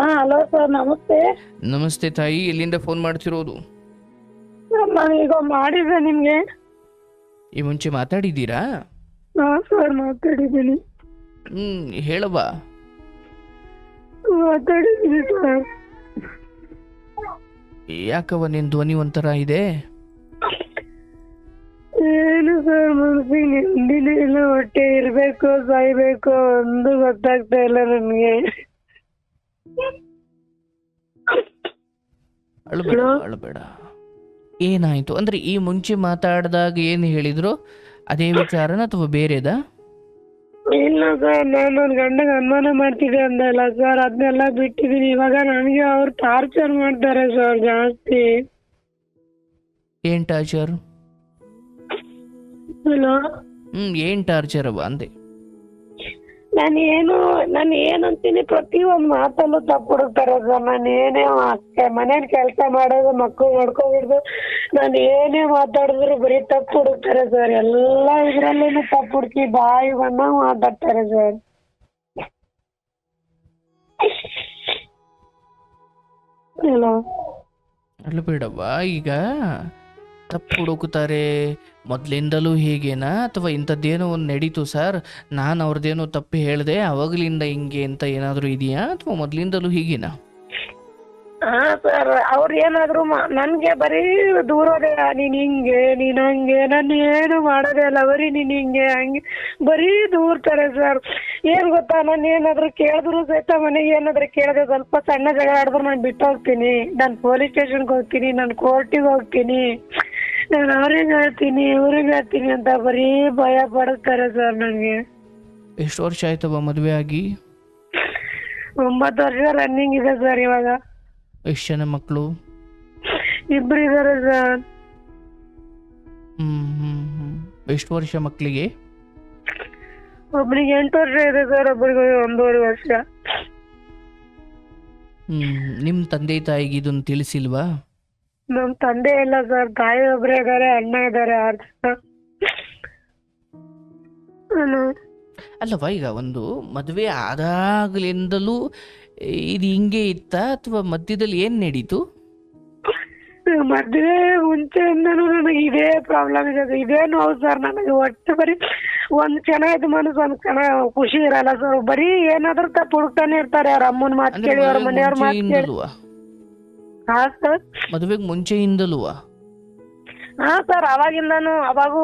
Hello sir, ನಮಸ್ತೆ. ನಮಸ್ತೆ ತಾಯಿ, ಎಲ್ಲಿಂದ ಫೋನ್ ಮಾಡ್ತಿರೋದು? ನಾನೀಗ ಮಾಡಿದ್ದೆ ನಿಮಗೆ. ಈ ಮುಂಚೆ ಮಾತಾಡಿದ್ದೀರಾ? ಹಾಂ ಸರ್, ಮಾತಾಡಿದ್ದೀನಿ. ಹೇಳವ್ವ. ಮಾತಾಡಿದ್ದೀನಿ ಸರ್. ಯಾಕವ್ವ ನಿನ್ನ ಧ್ವನಿ ಒಂಥರ ಇದೆ? ಏನು ಸರ್, ಮನಸ್ಸಿಗೆ ನೆಮ್ಮದಿನೇ ಇಲ್ಲ. ಹೊಟ್ಟೆ ಇರಬೇಕು ಸಾಯ್ಬೇಕು ಒಂದು ಗೊತ್ತಾಗ್ತಾ ಇಲ್ಲ ನನಗೆ. ಅಳಬೇಡ ಅಳಬೇಡ. ಏನಾಯ್ತು ಅಂದ್ರೆ ಈ ಮುಂಚೆ ಮಾತಾಡಿದಾಗ ಏನು ಹೇಳಿದ್ರು? ಅದೇ ವಿಚಾರನ ಅಥವಾ ಬೇರೆದಾ? ಇಲ್ಲ ಸರ್, ನಾನು ನನ್ನ ಗಂಡಗೆ ಅನುಮಾನ ಮಾಡ್ತಿದ್ದೆ ಅಂದಲ್ಲ ಸರ್, ಅದನ್ನೆಲ್ಲ ಬಿಟ್ಟಿದ್ದೀನಿ. ಇವಾಗ ನನಗೆ ಅವ್ರು ಟಾರ್ಚರ್ ಮಾಡ್ತಾರೆ ಸರ್ ಜಾಸ್ತಿ. ಏನ್ ಟಾರ್ಚರ್? ಹಲೋ, ಏನ್ ಟಾರ್ಚರ್ ಅವ್ವ ಅಂದೆ. ನಾನು ಏನಂತೀನಿ ಪ್ರತಿ ಒಂದು ಮಾತಲ್ಲೂ ತಪ್ಪು ಹುಡುಕ್ತಾರೆ ಸರ್. ನಾನು ಏನೇ ಮನೇಲಿ ಕೆಲಸ ಮಾಡೋದು, ಮಕ್ಕಳು ನೋಡ್ಕೊಂಡ್ಬಿಡ್ದು, ನಾನು ಏನೇ ಮಾತಾಡಿದ್ರು ಬರೀ ತಪ್ಪು ಹುಡುಕ್ತಾರೆ ಸರ್. ಎಲ್ಲ ಇದ್ರಲ್ಲೂ ತಪ್ಪು ಹುಡುಕಿ ಬಾಯಿ ಬಂದಾಗ ಮಾತಾಡ್ತಾರೆ ಸರ್. ಹಲೋ, ಅಳಬೇಡವ್ವ. ಈಗ ತಪ್ಪು ಹುಡುಕುತ್ತಾರೆ ಮೊದಲಿಂದಲೂ ಹೀಗೇನಾ ಅಥವಾ ಇಂಥದ್ದೇನೋ ಒಂದು ನಡೀತು ಸರ್, ನಾನು ಅವ್ರದ್ದೇನೋ ತಪ್ಪು ಹೇಳಿದೆ ಅವಾಗಲಿಂದ ಹಿಂಗೆ ಅಂತ ಏನಾದರೂ ಇದೆಯಾ ಅಥವಾ ಮೊದಲಿಂದಲೂ ಹೀಗೇನಾ? ಹಾ ಸರ್, ಅವ್ರು ಏನಾದ್ರು ನನ್ಗೆ ಬರೀ ದೂರೋದೇ, ನೀನ್ ಹಿಂಗೆ ನೀನ್ ಹಂಗೆ, ನಾನು ಏನು ಮಾಡೋದೇ ಅಲ್ಲ, ಬರೀ ನೀನ್ ಹಿಂಗೆ ಹಂಗೆ ಬರೀ ದೂರ್ತಾರೆ ಸರ್. ಏನ್ ಗೊತ್ತಾ, ನಾನು ಏನಾದ್ರು ಕೇಳಿದ್ರು ಸಹಿತ ಮನೆಗೆ ಏನಾದ್ರು ಕೇಳಿದ್ರೆ ಸ್ವಲ್ಪ ಸಣ್ಣ ಜಗಳ ಆಡಿದ್ರು ನಾನು ಬಿಟ್ಟು ಹೋಗ್ತೀನಿ. ನಾನು ಪೊಲೀಸ್ ಸ್ಟೇಷನ್ಗೆ ಹೋಗ್ತೀನಿ, ನಾನು ಕೋರ್ಟಿಗೆ ಹೋಗ್ತೀನಿ, ನಾನು ಅವ್ರಿಗೆ ಹೇಳ್ತೀನಿ ಇವ್ರಿಗೆ ಹೇಳ್ತೀನಿ ಅಂತ ಬರೀ ಭಯ ಪಡಿಸ್ತಾರೆ ಸರ್ ನನಗೆ. ಎಷ್ಟು ವರ್ಷ ಆಯ್ತವ ಮದುವೆ ಆಗಿ? 9 ವರ್ಷ ರನ್ನಿಂಗ್ ಇದೆ ಸರ್. ಇವಾಗ ಎಷ್ಟು ಜನ ಮಕ್ಕಳು? 2 ಇದ್ದಾರೆ ಸರ್. ಎಷ್ಟು ವರ್ಷ ಮಕ್ಕಳಿಗೆ? ಒಬ್ರಿಗೆ 8 ವರ್ಷ ಇದೆ ಸರ್, ಒಬ್ರಿಗೆ 1.5 ವರ್ಷ. ನಿಮ್ಮ ತಂದೆ ತಾಯಿಗೆ ಇದನ್ನು ತಿಳಿಸಿಲ್ವಾ? ನಮ್ ತಂದೆ ಇಲ್ಲ ಸರ್, ತಾಯಿ ಒಬ್ರೇ ಇದಾರೆ, ಅಣ್ಣ ಇದಾರೆ, 6 ಜನ. ಅಲ್ಲವಾ, ಈಗ ಒಂದು ಮದುವೆ ಆದಾಗಲಿಂದಲೂ ಇದು ಹಿಂಗೆ ಇತ್ತ ಅಥವಾ ಮಧ್ಯದಲ್ಲಿ ಏನು ನಡೀತು? ಮದ್ವೆ ಮುಂಚೆಯಿಂದನೂ ನನಗೆ ಇದೇ ಪ್ರಾಬ್ಲಮ್ ಇದೆ, ಇದೇ ನೋವು ಸರ್. ನನಗೆ ಒಟ್ಟು ಬರೀ ಒಂದ್ ಚೆನ್ನಾಗಿದ್ದು ಮನಸ್ಸು, ಒಂದ್ ಚೆನ್ನಾಗಿ ಖುಷಿ ಇರಲ್ಲ ಸರ್. ಬರೀ ಏನಾದ್ರು ತಪ್ಪು ಹುಡುಕ್ತಾನೆ ಇರ್ತಾರೆ. ಅವ್ರ ಅಮ್ಮನ ಮಾತು ಕೇಳಿ, ಅವ್ರ ಮನೆಯವ್ರ ಮಾತು ಕೇಳಿ. ಹಾ ಸರ್, ಮದುವೆಗೆ ಮುಂಚೆಯಿಂದಲೂ? ಹಾ ಸರ್, ಅವಾಗೂ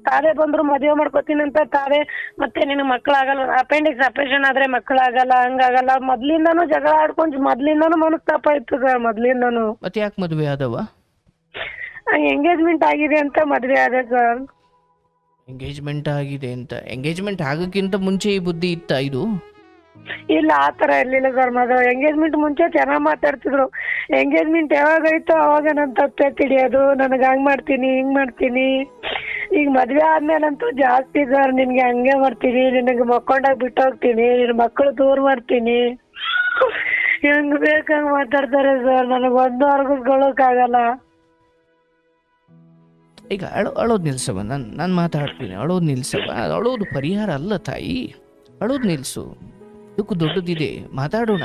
ತಾವೇ ಬಂದ್ರು ಮದುವೆ ಮಾಡ್ಕೋತೀನಿ ಅಂತ ತಾವೇ. ಮತ್ತೆ ನಿನ್ ಮಕ್ಕಳಾಗಲ್ಲ, ಅಪೆಂಡಿಕ್ಸ್ ಆಪರೇಷನ್ ಆದ್ರೆ ಮಕ್ಕಳಾಗಲ್ಲ, ಹಂಗಾಗಲ್ಲ. ಮೊದ್ಲಿಂದಾನು ಜಗಳ ಆಡ್ಕೊಂಡ್ ಮೊದ್ಲಿಂದಾನು ಮನಸ್ಸು ತಪ್ಪಾಯ್ತು ಸರ್. ಮೊದ್ಲಿಂದಾನು. ಮತ್ತೆ ಯಾಕೆ ಮದುವೆ ಆದವ? ಎಂಗೇಜ್ಮೆಂಟ್ ಆಗಿದೆ ಅಂತ ಮದ್ವೆ ಆದೆ ಸರ್. ಎಂಗೇಜ್ಮೆಂಟ್ ಆಗಿದೆ ಅಂತ? ಎಂಗೇಜ್ಮೆಂಟ್ ಆಗೋಕ್ಕಿಂತ ಮುಂಚೆ ಈ ಬುದ್ಧಿ ಇತ್ತ ಇದು? ಇಲ್ಲ, ಆತರ ಇರ್ಲಿಲ್ಲ ಸರ್. ಎಂಗೇಜ್ಮೆಂಟ್ ಮುಂಚೆ ಚೆನ್ನಾಗ್ ಮಾತಾಡ್ತಿದ್ರು. ಎಂಗೇಜ್ಮೆಂಟ್ ಯಾವಾಗಾಯ್ತು ಅವಾಗ ನನ್ ತಪ್ಪೆ ತಿಳಿಯೋದು, ನನಗ್ ಹಂಗ್ ಮಾಡ್ತೀನಿ ಹಿಂಗ್ ಮಾಡ್ತೀನಿ. ಈಗ ಮದ್ವೆ ಆದ್ಮೇಲಂತೂ ಜಾಸ್ತಿ ಸರ್. ನಿನ್ಗೆ ಹಂಗೆ ಮಾಡ್ತೀನಿ, ನಿನಗೆ ಮಕ್ಕೊಂಡಾಗ ಬಿಟ್ಟು ಹೋಗ್ತೀನಿ, ನಿನ್ ಮಕ್ಕಳು ದೂರ ಮಾಡ್ತೀನಿ, ಹೆಂಗ್ ಬೇಕಂಗ್ ಮಾತಾಡ್ತಾರೆ ಸರ್. ನನಗ್ ಒಂದು ಅರ್ಗಿಸ್ಕೊಳ್ಳೋಕ್ಕಾಗಲ್ಲ. ಈಗ ಅಳೋದು ನಿಲ್ಸವ, ನಾನು ಮಾತಾಡ್ತೀನಿ. ಅಳೋದು ನಿಲ್ಸವ. ಅಳೋದು ಪರಿಹಾರ ಅಲ್ಲ ತಾಯಿ, ಅಳೋದು ನಿಲ್ಸು. ಇದಕ್ಕೂ ದೊಡ್ಡದಿದೆ, ಮಾತಾಡೋಣ.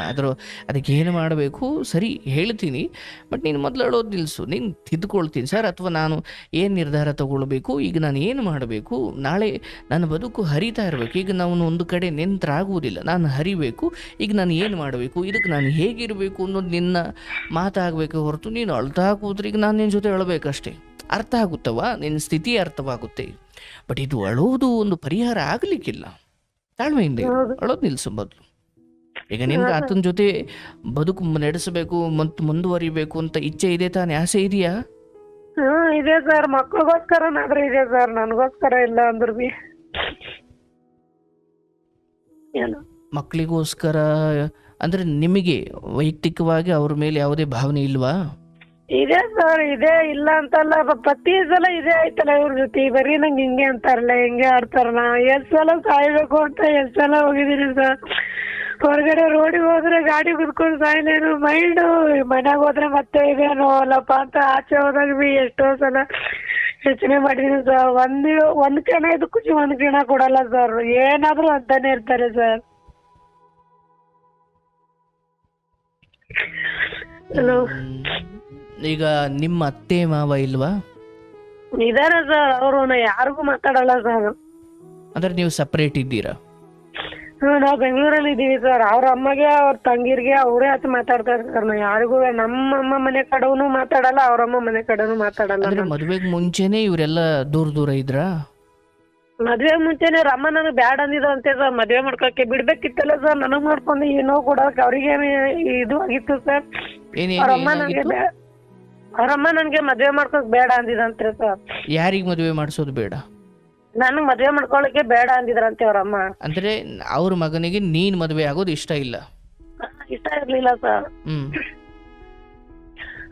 ಅದಕ್ಕೆ ಏನು ಮಾಡಬೇಕು ಸರಿ ಹೇಳ್ತೀನಿ, ಬಟ್ ನೀನು ಮೊದಲು ಅಳೋದು ನಿಲ್ಸು. ನೀನು ತಿದ್ದುಕೊಳ್ತೀನಿ ಸರ್, ಅಥವಾ ನಾನು ಏನು ನಿರ್ಧಾರ ತಗೊಳ್ಬೇಕು, ಈಗ ನಾನು ಏನು ಮಾಡಬೇಕು, ನಾಳೆ ನನ್ನ ಬದುಕು ಹರಿತಾ ಇರಬೇಕು. ಈಗ ನಾವು ಒಂದು ಕಡೆ ನಿಂತರಾಗುವುದಿಲ್ಲ, ನಾನು ಹರಿಬೇಕು. ಈಗ ನಾನು ಏನು ಮಾಡಬೇಕು, ಇದಕ್ಕೆ ನಾನು ಹೇಗಿರಬೇಕು ಅನ್ನೋದು ನಿನ್ನ ಮಾತಾಗಬೇಕು ಹೊರತು ನೀನು ಅಳ್ತಾ ಕೂತ್ರೆ ಈಗ ನಾನು ನಿನ್ನ ಜೊತೆ ಅಳಬೇಕಷ್ಟೇ. ಅರ್ಥ ಆಗುತ್ತವ, ನಿನ್ನ ಸ್ಥಿತಿ ಅರ್ಥವಾಗುತ್ತೆ. ಬಟ್ ಇದು ಅಳೋದು ಒಂದು ಪರಿಹಾರ ಆಗಲಿಕ್ಕಿಲ್ಲ. ತಾಳ್ಮೆಯಿಂದ ಅಳೋದು ನಿಲ್ಸು ಮೊದಲು. ಈಗ ನಿನ್ಗೆ ಆತನ ಜೊತೆ ಬದುಕು ನಡೆಸಬೇಕು ಮತ್ತು ಮುಂದುವರಿಬೇಕು ಅಂತ ಇಚ್ಛೆ ಇದೆ ತಾನೇ, ಆಸೆ ಇದೆಯಾ? ಇದೆ ಸರ್. ಮಕ್ಕಳಿಗೋಸ್ಕರ ಇದೆ ಸರ್, ನನಗೋಸ್ಕರ ಇಲ್ಲ ಅಂದ್ರು ಬಿ. ಮಕ್ಕಳಿಗೋಸ್ಕರ ಅಂದ್ರೆ ನಿಮಗೆ ವೈಯಕ್ತಿಕವಾಗಿ ಅವ್ರ ಮೇಲೆ ಯಾವುದೇ ಭಾವನೆ ಇಲ್ವಾ? ಇದೆ ಸರ್, ಇದೆ, ಇಲ್ಲ ಅಂತಲ್ಲ. ಪ್ರತಿ ಸಲ ಇದೇ ಆಯ್ತಲ್ಲ ಇವ್ರ ಜೊತೆ. ಬರೀ ನಂಗೆ ಹಿಂಗೆ ಅಂತಾರಲ್ಲ, ಹಿಂಗೆ ಆಡ್ತಾರಲ್ಲ. ಎಷ್ಟ್ ಸಲ ಸಾಯ್ಬೇಕು ಅಂತ ಎಷ್ಟ್ ಸಲ ಹೋಗಿದೀನಿ ಸರ್. ಹೊರಗಡೆ ರೋಡಿಗೆ ಹೋದ್ರೆ ಗಾಡಿ ಕುತ್ಕೊಂಡು ಸಾಯ್ಲೇನು, ಮೈಂಡು ಮನ್ಯಾಗ ಹೋದ್ರೆ ಮತ್ತೆ ಇದೇನು ಅಲ್ಲಪ್ಪ ಅಂತ ಆಚೆ ಹೋದಾಗ ಬಿ ಎಷ್ಟೋ ಸಲ ಯೋಚನೆ ಮಾಡಿದೀನಿ ಸರ್. ಒಂದ್ ಕ್ಷಣ ಇದು ಖುಷಿ, ಒಂದ್ ಕ್ಷಣ ಕೊಡಲ್ಲ ಸರ್. ಏನಾದ್ರು ಅಂತಾನೆ ಇರ್ತಾರೆ ಸರ್. ಹಲೋ. ಈಗ ನಿಮ್ಮ ಅತ್ತೆ ಮಾವ ಇಲ್ವಾ? ಇದಾರೆ ಸರ್, ಅವರು ಯಾರಿಗೂ ಮಾತಾಡಲ್ಲ ಸರ್. ಅಂದ್ರೆ ನೀವು ಸಪ್ರೇಟ್ ಇದ್ದೀರಾ? ನಾವು ಬೆಂಗಳೂರಲ್ಲಿ ಇದೀವಿ ಸರ್. ಅವ್ರ ಅಮ್ಮಗೆ ಅವ್ರ ತಂಗಿರ್ಗೆ ಅವರೇ ಹತ್ತು ಮಾತಾಡ್ತಾರೆ ಸರ್. ನಾ ಯಾರಿಗೂ ನಮ್ಮಮ್ಮ ಮನೆ ಕಡೆನು ಮಾತಾಡಲ್ಲ, ಅವ್ರಮ್ಮ ಮನೆ ಕಡೆನು ಮಾತಾಡಲ್ಲ. ಅಂದ್ರೆ ಮದುವೆಗೆ ಮುಂಚೆನೆ ಇವರೆಲ್ಲ ದೂರ ದೂರ ಇದ್ರಾ? ಮದ್ವೆ ಮುಂಚೆನೆ ರಮ್ಮ ನನಗ್ ಬ್ಯಾಡ ಅಂದಿದ್ದು ಅಂತೆ ಸರ್. ಮದ್ವೆ ಮಾಡ್ಕೊಳಕ್ಕೆ ಬಿಡ್ಬೇಕಿತ್ತಲ್ಲ ಸರ್. ನನಗ್ ಮಾಡ್ಕೊಂಡು ಏನೋ ಕೊಡಕ್ ಅವ್ರಿಗೆ ಇದು ಆಗಿತ್ತು ಸರ್. ಅವ್ರಮ್ಮ ನನ್ಗೆ ಮದ್ವೆ ಮಾಡ್ಕೊಕ್ ಬೇಡ ಅಂದಿದಂತ್ರಿ ಸರ್. ಯಾರಿಗ್ ಮದುವೆ ಮಾಡಿಸೋದು ಬೇಡ? ನನಗ್ ಮದ್ವೆ ಮಾಡ್ಕೊಳಕ್ಕೆ ಬೇಡ ಅಂದಿದ್ರಂತೆ ಅವ್ರಮ್ಮ. ಅಂದ್ರೆ ಅವ್ರ ಮಗನಿಗೆ ನೀನ್ ಮದ್ವೆ ಆಗೋದು ಇಷ್ಟ ಇಲ್ಲ? ಇಷ್ಟ ಇರ್ಲಿಲ್ಲ ಸರ್.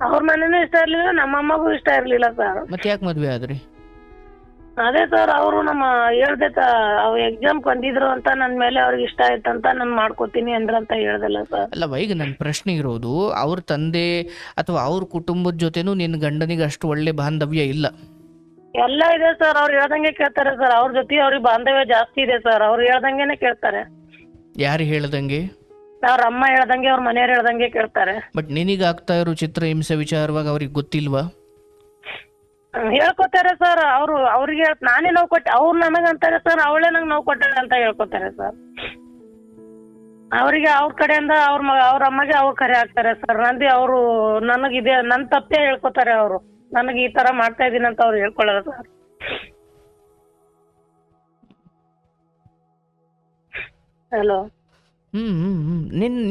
ಅವ್ರ ಮನೇನೂ ಇಷ್ಟ ಇರ್ಲಿಲ್ಲ, ನಮ್ಮಮ್ಮಗೂ ಇಷ್ಟ ಇರ್ಲಿಲ್ಲ ಸರ್. ಮತ್ತೆ ಯಾಕೆ ಮದ್ವೆ ಆದ್ರಿ? ಅದೇ ಸರ್, ಅವರು ನಮ್ಮ ಹೇಳ್ದೆ ಅವ್ ಎಕ್ಸಾಮ್ ಬಂದಿದ್ರು ಅಂತ ನನ್ ಮೇಲೆ ಅವ್ರಿಗೆ ಇಷ್ಟ ಆಯ್ತಂತ ನಾನ್ ಮಾಡ್ಕೋತೀನಿ ಅಂದ್ರಂತ ಹೇಳ್ದಲ್ಲ ಸರ್. ಅಲ್ಲ ಈಗ ನನ್ನ ಪ್ರಶ್ನೆ ಇರೋದು, ಅವ್ರ ತಂದೆ ಅಥವಾ ಅವ್ರ ಕುಟುಂಬದ ಜೊತೆನೂ ನಿನ್ನ ಗಂಡನಿಗೆ ಅಷ್ಟು ಒಳ್ಳೆ ಬಾಂಧವ್ಯ ಇಲ್ಲ? ಎಲ್ಲ ಇದೆ ಸರ್, ಅವ್ರು ಹೇಳ್ದಂಗೆ ಕೇಳ್ತಾರೆ ಸರ್. ಅವ್ರ ಜೊತೆ ಅವ್ರಿಗೆ ಬಾಂಧವ್ಯ ಜಾಸ್ತಿ ಇದೆ ಸರ್. ಅವ್ರು ಹೇಳ್ದಂಗೆನೆ ಕೇಳ್ತಾರೆ. ಯಾರು ಹೇಳ್ದಂಗೆ? ಅವ್ರ ಅಮ್ಮ ಹೇಳ್ದಂಗೆ, ಅವ್ರ ಮನೆಯವ್ರು ಹೇಳ್ದಂಗೆ ಕೇಳ್ತಾರೆ. ಬಟ್ ನಿನಗೆ ಆಗ್ತಾ ಇರೋ ಚಿತ್ರಹಿಂಸೆ ವಿಚಾರವಾಗಿ ಅವ್ರಿಗೆ ಗೊತ್ತಿಲ್ವಾ? ಹೇಳ್ಕೊತಾರೆ ಸರ್. ಅವ್ರಿಗೆ ನಾನೇ ನೋವು ಕೊಟ್ಟೆ, ಅವ್ರು ನನಗಂತಾರೆ ಸರ್ ಅವಳೇ ನಂಗೆ ನೋವು ಕೊಟ್ಟಾಳೆ ಅಂತ ಹೇಳ್ಕೊತಾರೆ ಸರ್. ಅವರಿಗೆ ಅವ್ರ ಕಡೆಯಿಂದ ಅವ್ರ ಅಮ್ಮಗೆ ಅವ್ರು ಕರೆ ಹಾಕ್ತಾರೆ ಸರ್. ಅವರು ನನಗಿದೆ ನನ್ ತಪ್ಪೇ ಹೇಳ್ಕೊತಾರೆ. ಅವರು ನನಗೆ ಈ ತರ ಮಾಡ್ತಾ ಇದೀನಿ ಅಂತ ಅವ್ರು ಹೇಳ್ಕೊಳ್ಳಲ್ಲ ಸರ್. ಹಲೋ.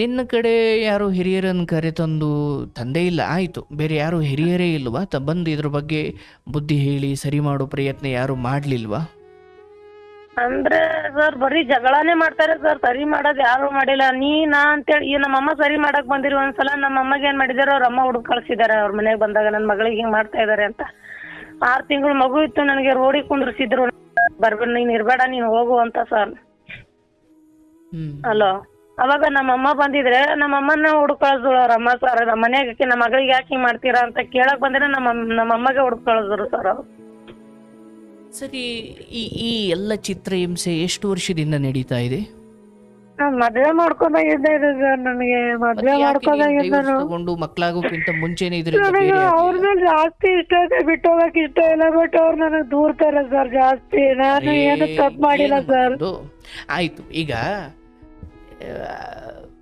ನಿನ್ನ ಕಡೆ ಯಾರು ಹಿರಿಯರನ್ನು ಕರೆತಂದು, ತಂದೆ ಇಲ್ಲ ಆಯ್ತು, ಬೇರೆ ಯಾರು ಹಿರಿಯರೇ ಇಲ್ವಾ ಬಂದು ಇದ್ರ ಬಗ್ಗೆ ಬುದ್ಧಿ ಹೇಳಿ ಸರಿ ಮಾಡೋ ಪ್ರಯತ್ನ ಯಾರು ಮಾಡ್ಲಿಲ್ವಾ? ಅಂದ್ರೆ ಸರ್ ಬರೀ ಜಗಳಾನೇ ಮಾಡ್ತಾರೆ ಸರ್. ಸರಿ ಮಾಡೋದು ಯಾರು ಮಾಡಿಲ್ಲ. ನಾ ಅಂತೇಳಿ ನಮ್ಮಮ್ಮ ಸರಿ ಮಾಡಕ್ ಬಂದಿರಿ. ಒಂದ್ಸಲ ನಮ್ಮಮ್ಮಗೆ ಏನ್ ಮಾಡಿದಾರೆ, ಅವ್ರ ಅಮ್ಮ ಹುಡುಗ ಕಳ್ಸಿದಾರೆ ಅವ್ರ ಮನೆಗೆ ಬಂದಾಗ. ನನ್ ಮಗಳಿಗೆ ಹಿಂಗ್ ಮಾಡ್ತಾ ಇದಾರೆ ಅಂತ. 6 ತಿಂಗಳು ಮಗು ಇತ್ತು, ನನಗೆ ರೋಡಿಗೆ ಕುಂದ್ರಿಸಿದ್ರು. ಬರ್ಬೇಡ ನೀನ್ ಇರ್ಬೇಡ, ನೀನ್ ಹೋಗು ಅಂತ ಸರ್. ಹಲೋ. ಅವಾಗ ನಮ್ಮಮ್ಮ ಬಂದಿದ್ರೆ ನಮ್ಮಮ್ಮನ ಹುಡುಕ್ ಕಳ್ಸಿದ್ರು ಅವ್ರಮ್ಮ ಸರ್. ನಮ್ಮ ಮನೆಗೆ ನಮ್ಮ ಮಗಳಿಗೆ ಯಾಕೆ ಹಿಂಗ್ ಮಾಡ್ತೀರಾ ಅಂತ ಕೇಳಕ್ ಬಂದ್ರೆ ನಮ್ಮಮ್ಮಗೆ ಹುಡುಕ್ ಕಳ್ಸಿದ್ರು ಸರ್ ಅವ್ರು. ಸರಿ, ಈ ಎಲ್ಲ ಚಿತ್ರಹಿಂಸೆ ಎಷ್ಟು ವರ್ಷದಿಂದ ನಡೀತಾ ಇದೆ? ಮದ್ವೆ ಮಾಡ್ಕೊಂಡಾಗಿದ್ದೆ ಇದೆ ಸರ್. ನನಗೆ ಮದ್ವೆ ಮಾಡ್ಕೊಂಡಾಗಿದ್ದು ಮಕ್ಳಾಗೋಕ್ಕಿಂತ ಮುಂಚೆನೆ ಅವ್ರ ಮೇಲೆ ಜಾಸ್ತಿ ಇಷ್ಟ ಇದೆ, ಬಿಟ್ಟು ಹೋಗಕ್ ಇಷ್ಟ ಇಲ್ಲ. ಬಟ್ ಅವ್ರು ನನಗ್ ದೂರ್ತಾರೆ ಸರ್ ಜಾಸ್ತಿ. ನಾನು ಏನು ತಪ್ಪು ಮಾಡಿಲ್ಲ ಸರ್. ಆಯ್ತು, ಈಗ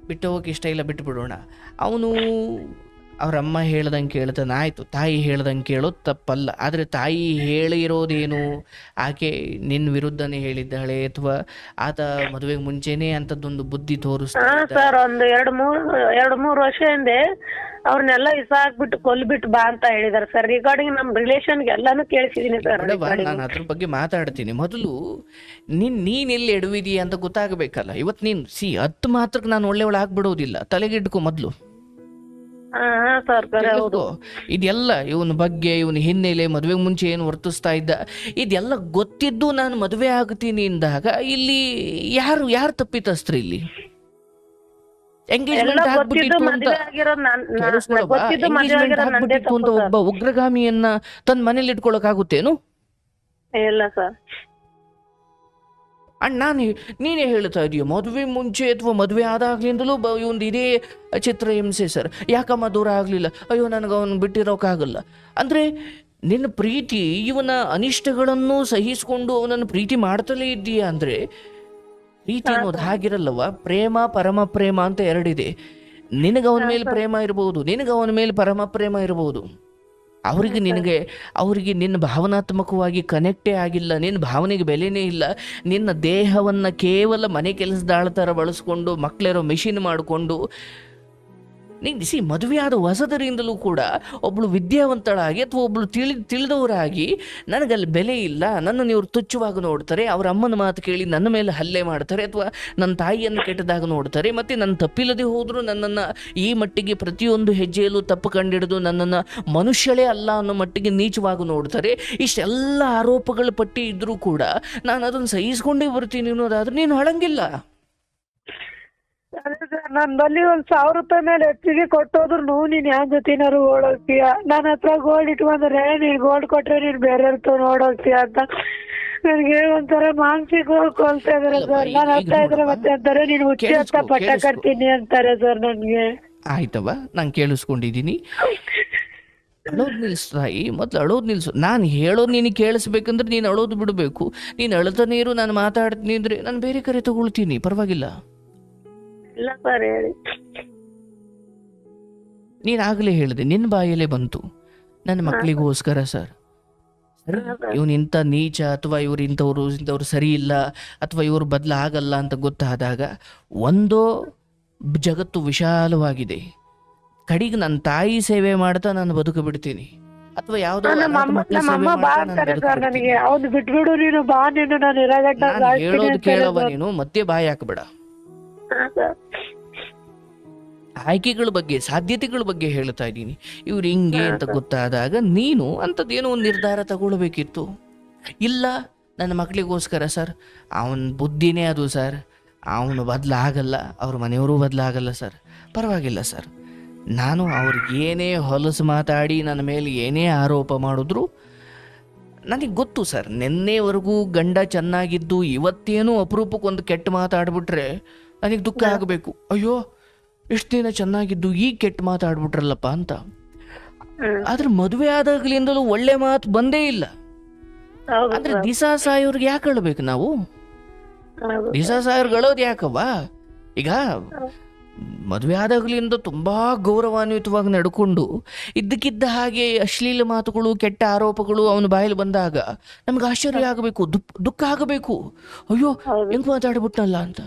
ಬಿಟ್ಟು ಹೋಗಕ್ಕೆ ಇಷ್ಟ ಇಲ್ಲ, ಬಿಟ್ಟು ಬಿಡೋಣ. ಅವನು ಅವ್ರ ಅಮ್ಮ ಹೇಳ್ದಂಗೆ ಕೇಳ್ತಾನೆ, ಆಯಿತು. ತಾಯಿ ಹೇಳ್ದಂಗೆ ಕೇಳೋದು ತಪ್ಪಲ್ಲ. ಆದರೆ ತಾಯಿ ಹೇಳಿರೋದೇನು? ಆಕೆ ನಿನ್ನ ವಿರುದ್ಧನೇ ಹೇಳಿದ್ದಾಳೆ ಅಥವಾ ಆತ ಮದುವೆಗೆ ಮುಂಚೆನೇ ಅಂಥದ್ದೊಂದು ಬುದ್ಧಿ ತೋರಿಸ್ತಾರೆ? ಸರ್, ಒಂದು 2-3 ವರ್ಷ ಹಿಂದೆ ಅವ್ರನ್ನೆಲ್ಲ ಹಾಕ್ಬಿಟ್ಟು ಕೊಲ್ಬಿಟ್ಟು ಬಾ ಅಂತ ಹೇಳಿದಾರೆ ಸರ್. ರಿಗಾರ್ಡಿಂಗ್ ನಮ್ ರಿಲೇಷನ್ಗೆ ಎಲ್ಲಾನು ಕೇಳಿಸಿದೀನಿ ಸರ್. ನಾನು ಅದ್ರ ಬಗ್ಗೆ ಮಾತಾಡ್ತೀನಿ. ಮೊದಲು ನೀನ್ ಎಲ್ಲಿ ಎಡವಿದೀಯ ಅಂತ ಗೊತ್ತಾಗಬೇಕಲ್ಲ. ಇವತ್ತು ನೀನು ಹತ್ತು ಮಾತ್ರಕ್ಕೆ ನಾನು ಒಳ್ಳೆ ಆಗ್ಬಿಡೋದಿಲ್ಲ. ತಲೆಗಿಡ್ಕೊ ಮೊದಲು. ಇದೆಲ್ಲ ಇವನ ಬಗ್ಗೆ, ಇವನ ಹಿನ್ನೆಲೆ, ಮದುವೆಗೆ ಮುಂಚೆ ಏನು ವರ್ತಿಸ್ತಾ ಇದ್ದ, ಇದೆಲ್ಲ ಗೊತ್ತಿದ್ದು ನಾನು ಮದುವೆ ಆಗ್ತೀನಿ ಅಂದಾಗ ಇಲ್ಲಿ ಯಾರು ತಪ್ಪಿತಸ್ತ್ರಿ? ಇಲ್ಲಿ ಎಂಗೇಜ್ಮೆಂಟ್ ಆಗ್ಬಿಟ್ಟಿತ್ತು ಅಂತ ಒಬ್ಬ ಉಗ್ರಗಾಮಿಯನ್ನ ತನ್ನ ಮನೇಲಿ ಇಟ್ಕೊಳಕ್ ಆಗುತ್ತೇನು? ಇಲ್ಲ ಸರ್. ಅಣ್ಣ, ನೀನೇ ಹೇಳ್ತಾ ಇದೀಯ ಮದುವೆ ಮುಂಚೆ ಅಥವಾ ಮದುವೆ ಆದಾಗ್ಲಿಂದಲೂ ಇವಂದು ಇದೇ ಚಿತ್ರಹಿಂಸೆ ಸರ್. ಯಾಕಮ್ಮ ದೂರ ಆಗ್ಲಿಲ್ಲ? ಅಯ್ಯೋ, ನನಗೆ ಅವನು ಬಿಟ್ಟಿರೋಕ್ಕಾಗಲ್ಲ ಅಂದ್ರೆ ನಿನ್ನ ಪ್ರೀತಿ ಇವನ ಅನಿಷ್ಟಗಳನ್ನು ಸಹಿಸ್ಕೊಂಡು ಅವನನ್ನು ಪ್ರೀತಿ ಮಾಡ್ತಲೇ ಇದ್ದೀಯ ಅಂದ್ರೆ ಪ್ರೀತಿ ಅನ್ನೋದು ಹಾಗಿರಲ್ಲವ. ಪ್ರೇಮ, ಪರಮ ಪ್ರೇಮ ಅಂತ ಎರಡಿದೆ. ನಿನಗೆ ಅವನ ಮೇಲೆ ಪ್ರೇಮ ಇರಬಹುದು, ನಿನಗೆ ಅವನ ಮೇಲೆ ಪರಮ ಪ್ರೇಮ ಇರಬಹುದು. ಅವರಿಗೆ ನಿನ್ನ ಭಾವನಾತ್ಮಕವಾಗಿ ಕನೆಕ್ಟೇ ಆಗಿಲ್ಲ. ನಿನ್ನ ಭಾವನೆಗೆ ಬೆಲೆನೇ ಇಲ್ಲ. ನಿನ್ನ ದೇಹವನ್ನು ಕೇವಲ ಮನೆ ಕೆಲಸದಾಳ ಥರ ಬಳಸ್ಕೊಂಡು, ಮಕ್ಕಳಿರೋ ಮೆಷಿನ್ ಮಾಡಿಕೊಂಡು ಮದುವೆ ಆದ ಹೊಸದರಿಂದಲೂ ಕೂಡ ಒಬ್ಳು ವಿದ್ಯಾವಂತಳಾಗಿ ಅಥವಾ ಒಬ್ಳು ತಿಳಿದವರಾಗಿ ನನಗಲ್ಲಿ ಬೆಲೆ ಇಲ್ಲ, ನನ್ನನ್ನು ಇವರು ತುಚ್ಛವಾಗಿ ನೋಡ್ತಾರೆ, ಅವ್ರ ಅಮ್ಮನ ಮಾತು ಕೇಳಿ ನನ್ನ ಮೇಲೆ ಹಲ್ಲೆ ಮಾಡ್ತಾರೆ, ಅಥವಾ ನನ್ನ ತಾಯಿಯನ್ನು ಕೆಟ್ಟದಾಗ ನೋಡ್ತಾರೆ, ಮತ್ತು ನನ್ನ ತಪ್ಪಿಲ್ಲದೆ ಹೋದರೂ ನನ್ನನ್ನು ಈ ಮಟ್ಟಿಗೆ ಪ್ರತಿಯೊಂದು ಹೆಜ್ಜೆಯಲ್ಲೂ ತಪ್ಪು ಕಂಡಿಡಿದು ನನ್ನನ್ನು ಮನುಷ್ಯಳೇ ಅಲ್ಲ ಅನ್ನೋ ಮಟ್ಟಿಗೆ ನೀಚವಾಗಿ ನೋಡ್ತಾರೆ. ಇಷ್ಟೆಲ್ಲ ಆರೋಪಗಳ ಪಟ್ಟಿ ಇದ್ದರೂ ಕೂಡ ನಾನು ಅದನ್ನು ಸಹಿಸ್ಕೊಂಡೇ ಬರ್ತೀನಿ ಅನ್ನೋದಾದ್ರೆ ನೀನು ಹೊಳಂಗಿಲ್ಲ. ನನ್ ಬಲ್ಲಿ 1,000 ರೂಪಾಯಿ ಮೇಲೆ ಹೆಚ್ಚಿಗೆ ಕೊಟ್ಟೋದ್ರು ನೀನ್ ಯಾವ ಜೊತೆನಾರು ಓಡೋಗ್ತೀಯ? ನನ್ನ ಹತ್ರ ಗೋಲ್ಡ್ ಇಟ್ಕೊಂಡ್ರೆ ನೀನ್ ಗೋಲ್ಡ್ ಕೊಟ್ರೆ ನೀನ್ ಬೇರೆ ಓಡೋಗ್ತೀಯ ಅಂತ ನನಗೆ ಒಂಥರ ಮಾನಸಿಕ ಕೊಲ್ತಾ ಇದಾರೆ ಸರ್. ನಾನು ಹತ್ತ ಇದ್ರೆ ಮತ್ತೆ ಅಂತಾರೆ ನೀನ್ ಹುಚ್ಚಿ ಅಂತ ಪಟ್ಟ ಕಟ್ತೀನಿ ಅಂತಾರೆ ಸರ್ ನನ್ಗೆ. ಆಯ್ತವ, ನಾನು ಕೇಳಿಸ್ಕೊಂಡಿದ್ದೀನಿ. ಅಳೋದು ನಿಲ್ಸು ತಾಯಿ, ಮೊದಲು ಅಳೋದು ನಿಲ್ಸು. ನಾನು ಹೇಳೋದು ನಿನಗೆ ಕೇಳಿಸ್ಬೇಕಂದ್ರೆ ನೀನು ಅಳೋದು ಬಿಡಬೇಕು. ನೀನು ಅಳ್ತಾನೆ ಇರು, ನಾನು ಮಾತಾಡ್ತೀನಿ ಅಂದರೆ ನಾನು ಬೇರೆ ಕರೆ ತಗೊಳ್ತೀನಿ, ಪರವಾಗಿಲ್ಲ. ಇಲ್ಲ ಸರ್ ಹೇಳಿ. ನೀನು ಆಗಲೇ ಹೇಳಿದೆ, ನಿನ್ನ ಬಾಯಲ್ಲೇ ಬಂತು, ನನ್ನ ಮಕ್ಕಳಿಗೋಸ್ಕರ ಸರ್. ಸರಿ, ಇವನು ಇಂಥ ನೀಚ ಅಥವಾ ಇವ್ರು ಇಂಥವ್ರು ಸರಿ ಇಲ್ಲ ಅಥವಾ ಇವರು ಬದಲಾಗಲ್ಲ ಅಂತ ಗೊತ್ತಾದಾಗ ಒಂದೋ ಜಗತ್ತು ವಿಶಾಲವಾಗಿದೆ, ಕಡೆಗೆ ನನ್ನ ತಾಯಿ ಸೇವೆ ಮಾಡ್ತಾ ನಾನು ಬದುಕು ಬಿಡ್ತೀನಿ, ಅಥವಾ ಯಾವುದೋ ನಮ್ಮಮ್ಮ ಬಾ ಅಂತಾರೆ ಸರ್ ನನಗೆ, ಅವ್ನು ಬಿಟ್ಬಿಡು ನೀನು, ಬಾ ನೀನು, ನಾನು ಇರಗಟ್ಟ ಹೇಳೋದು ಕೇಳವ ನೀನು, ಮತ್ತೆ ಬಾಯಿ ಹಾಕಬೇಡ. ಆಯ್ಕೆಗಳ ಬಗ್ಗೆ, ಸಾಧ್ಯತೆಗಳ ಬಗ್ಗೆ ಹೇಳ್ತಾ ಇದ್ದೀನಿ. ಇವ್ರು ಹಿಂಗೆ ಅಂತ ಗೊತ್ತಾದಾಗ ನೀನು ಅಂಥದ್ದೇನೋ ಒಂದು ನಿರ್ಧಾರ ತಗೊಳ್ಬೇಕಿತ್ತು. ಇಲ್ಲ ನನ್ನ ಮಕ್ಕಳಿಗೋಸ್ಕರ ಸರ್, ಅವನ ಬುದ್ಧಿನೇ ಅದು ಸರ್, ಅವನು ಬದಲಾಗಲ್ಲ, ಅವ್ರ ಮನೆಯವರು ಬದಲಾಗಲ್ಲ ಸರ್, ಪರವಾಗಿಲ್ಲ ಸರ್. ನಾನು ಅವ್ರಿಗೇನೇ ಹೊಲಸು ಮಾತಾಡಿ ನನ್ನ ಮೇಲೆ ಏನೇ ಆರೋಪ ಮಾಡಿದ್ರು ನನಗೆ ಗೊತ್ತು ಸರ್, ನಿನ್ನೆವರೆಗೂ ಗಂಡ ಚೆನ್ನಾಗಿದ್ದು ಇವತ್ತೇನು ಅಪರೂಪಕ್ಕೊಂದು ಕೆಟ್ಟ ಮಾತಾಡ್ಬಿಟ್ರೆ ನನಗೆ ದುಃಖ ಆಗಬೇಕು. ಅಯ್ಯೋ ಎಷ್ಟು ದಿನ ಚೆನ್ನಾಗಿದ್ದು ಈಗ ಕೆಟ್ಟ ಮಾತಾಡ್ಬಿಟ್ರಲ್ಲಪ್ಪ ಅಂತ. ಆದ್ರೆ ಮದುವೆ ಆದಾಗ್ಲಿಂದಲೂ ಒಳ್ಳೆ ಮಾತು ಬಂದೇ ಇಲ್ಲ. ಅಂದ್ರೆ ದಿಸ ಸಾಯೋರ್ಗೆ ಯಾಕೆ ಅಳ್ಬೇಕು ನಾವು? ದಿಸ ಸಾಯೋರ್ಗಳೋದು ಯಾಕವ್ವ? ಈಗ ಮದುವೆ ಆದಾಗ್ಲಿಂದ ತುಂಬಾ ಗೌರವಾನ್ವಿತವಾಗಿ ನಡ್ಕೊಂಡು ಇದ್ದಕ್ಕಿದ್ದ ಹಾಗೆ ಅಶ್ಲೀಲ ಮಾತುಗಳು, ಕೆಟ್ಟ ಆರೋಪಗಳು ಅವನ ಬಾಯಲ್ಲಿ ಬಂದಾಗ ನಮ್ಗೆ ಆಶ್ಚರ್ಯ ಆಗಬೇಕು, ದುಃಖ ಆಗಬೇಕು. ಅಯ್ಯೋ ಹೆಂಗ್ ಮಾತಾಡ್ಬಿಟ್ನಲ್ಲ ಅಂತ.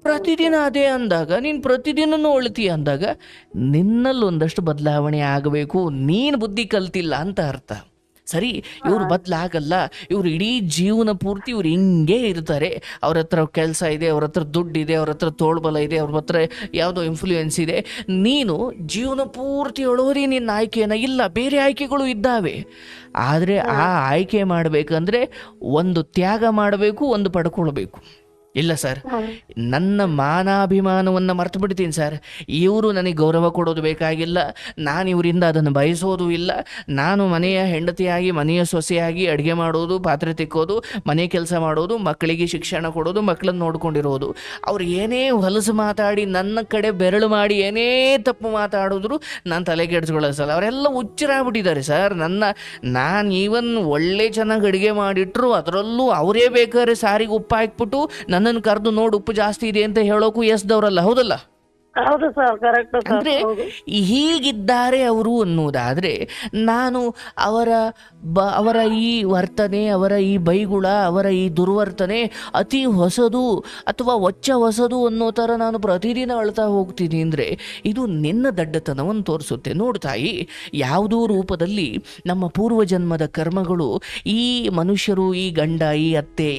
ಪ್ರತಿದಿನ ಅದೇ ಅಂದಾಗ, ನೀನು ಪ್ರತಿದಿನನೂ ಒಳ್ತೀಯ ಅಂದಾಗ ನಿನ್ನಲ್ಲಿ ಒಂದಷ್ಟು ಬದಲಾವಣೆ ಆಗಬೇಕು. ನೀನು ಬುದ್ಧಿ ಕಲ್ತಿಲ್ಲ ಅಂತ ಅರ್ಥ. ಸರಿ, ಇವ್ರು ಬದಲಾಗಲ್ಲ, ಇವ್ರು ಇಡೀ ಜೀವನ ಪೂರ್ತಿ ಇವ್ರು ಹಿಂಗೇ ಇರ್ತಾರೆ, ಅವ್ರ ಹತ್ರ ಕೆಲಸ ಇದೆ, ಅವ್ರ ಹತ್ರ ದುಡ್ಡಿದೆ, ಅವ್ರ ಹತ್ರ ತೋಳ್ಬಲ ಇದೆ, ಅವ್ರ ಹತ್ರ ಯಾವುದೋ ಇನ್ಫ್ಲೂಯೆನ್ಸ್ ಇದೆ. ನೀನು ಜೀವನ ಪೂರ್ತಿ ಒಳೋರಿ ನಿನ್ನ ಆಯ್ಕೆನ ಇಲ್ಲ, ಬೇರೆ ಆಯ್ಕೆಗಳು ಇದ್ದಾವೆ. ಆದರೆ ಆ ಆಯ್ಕೆ ಮಾಡಬೇಕಂದ್ರೆ ಒಂದು ತ್ಯಾಗ ಮಾಡಬೇಕು, ಒಂದು ಪಡ್ಕೊಳ್ಬೇಕು. ಇಲ್ಲ ಸರ್, ನನ್ನ ಮಾನಾಭಿಮಾನವನ್ನು ಮರ್ತು ಬಿಡ್ತೀನಿ ಸರ್. ಇವರು ನನಗೆ ಗೌರವ ಕೊಡೋದು ಬೇಕಾಗಿಲ್ಲ, ನಾನು ಇವರಿಂದ ಅದನ್ನು ಬಯಸೋದು ಇಲ್ಲ. ನಾನು ಮನೆಯ ಹೆಂಡತಿಯಾಗಿ, ಮನೆಯ ಸೊಸೆಯಾಗಿ ಅಡುಗೆ ಮಾಡೋದು, ಪಾತ್ರೆ ತಿಕ್ಕೋದು, ಮನೆ ಕೆಲಸ ಮಾಡೋದು, ಮಕ್ಕಳಿಗೆ ಶಿಕ್ಷಣ ಕೊಡೋದು, ಮಕ್ಕಳನ್ನು ನೋಡ್ಕೊಂಡಿರೋದು. ಅವ್ರು ಏನೇ ಹೊಲಸು ಮಾತಾಡಿ ನನ್ನ ಕಡೆ ಬೆರಳು ಮಾಡಿ ಏನೇ ತಪ್ಪು ಮಾತಾಡಿದ್ರು ನಾನು ತಲೆ ಕೆಡಿಸ್ಕೊಳ್ಳೋ ಸಲ ಅವರೆಲ್ಲ ಹುಚ್ಚರಾಗ್ಬಿಟ್ಟಿದ್ದಾರೆ ಸರ್. ನಾನು ಈವನ್ ಒಳ್ಳೆ ಚೆನ್ನಾಗಿ ಅಡುಗೆ ಮಾಡಿಟ್ರು ಅದರಲ್ಲೂ ಅವರೇ ಬೇಕಾದ್ರೆ ಸಾರಿಗೆ ಉಪ್ಪು ಹಾಕ್ಬಿಟ್ಟು ನನ್ನನ್ನು ಕರೆದು ನೋಡು ಉಪ್ಪು ಜಾಸ್ತಿ ಇದೆ ಅಂತ ಹೇಳೋಕು ಎಸ್ದವ್ರಲ್ಲ, ಹೌದಲ್ಲ? ಹೌದು ಸರ್, ಕರೆಕ್ಟ್. ಅಂದ್ರೆ ಹೀಗಿದ್ದಾರೆ ಅವರು ಅನ್ನೋದಾದ್ರೆ ನಾನು ಅವರ ಈ ವರ್ತನೆ, ಅವರ ಈ ಬೈಗುಳ, ಅವರ ಈ ದುರ್ವರ್ತನೆ ಅತಿ ಹೊಸದು ಅಥವಾ ಹೊಸದು ಅನ್ನೋ ಥರ ನಾನು ಪ್ರತಿದಿನ ಅಳ್ತಾ ಹೋಗ್ತೀನಿ ಅಂದರೆ ಇದು ನಿನ್ನ ದಡ್ಡತನವನ್ನು ತೋರಿಸುತ್ತೆ. ನೋಡು ತಾಯಿ, ಯಾವುದೋ ರೂಪದಲ್ಲಿ ನಮ್ಮ ಪೂರ್ವಜನ್ಮದ ಕರ್ಮಗಳು ಈ ಮನುಷ್ಯರು, ಈ ಗಂಡ, ಈ ಅತ್ತೆ,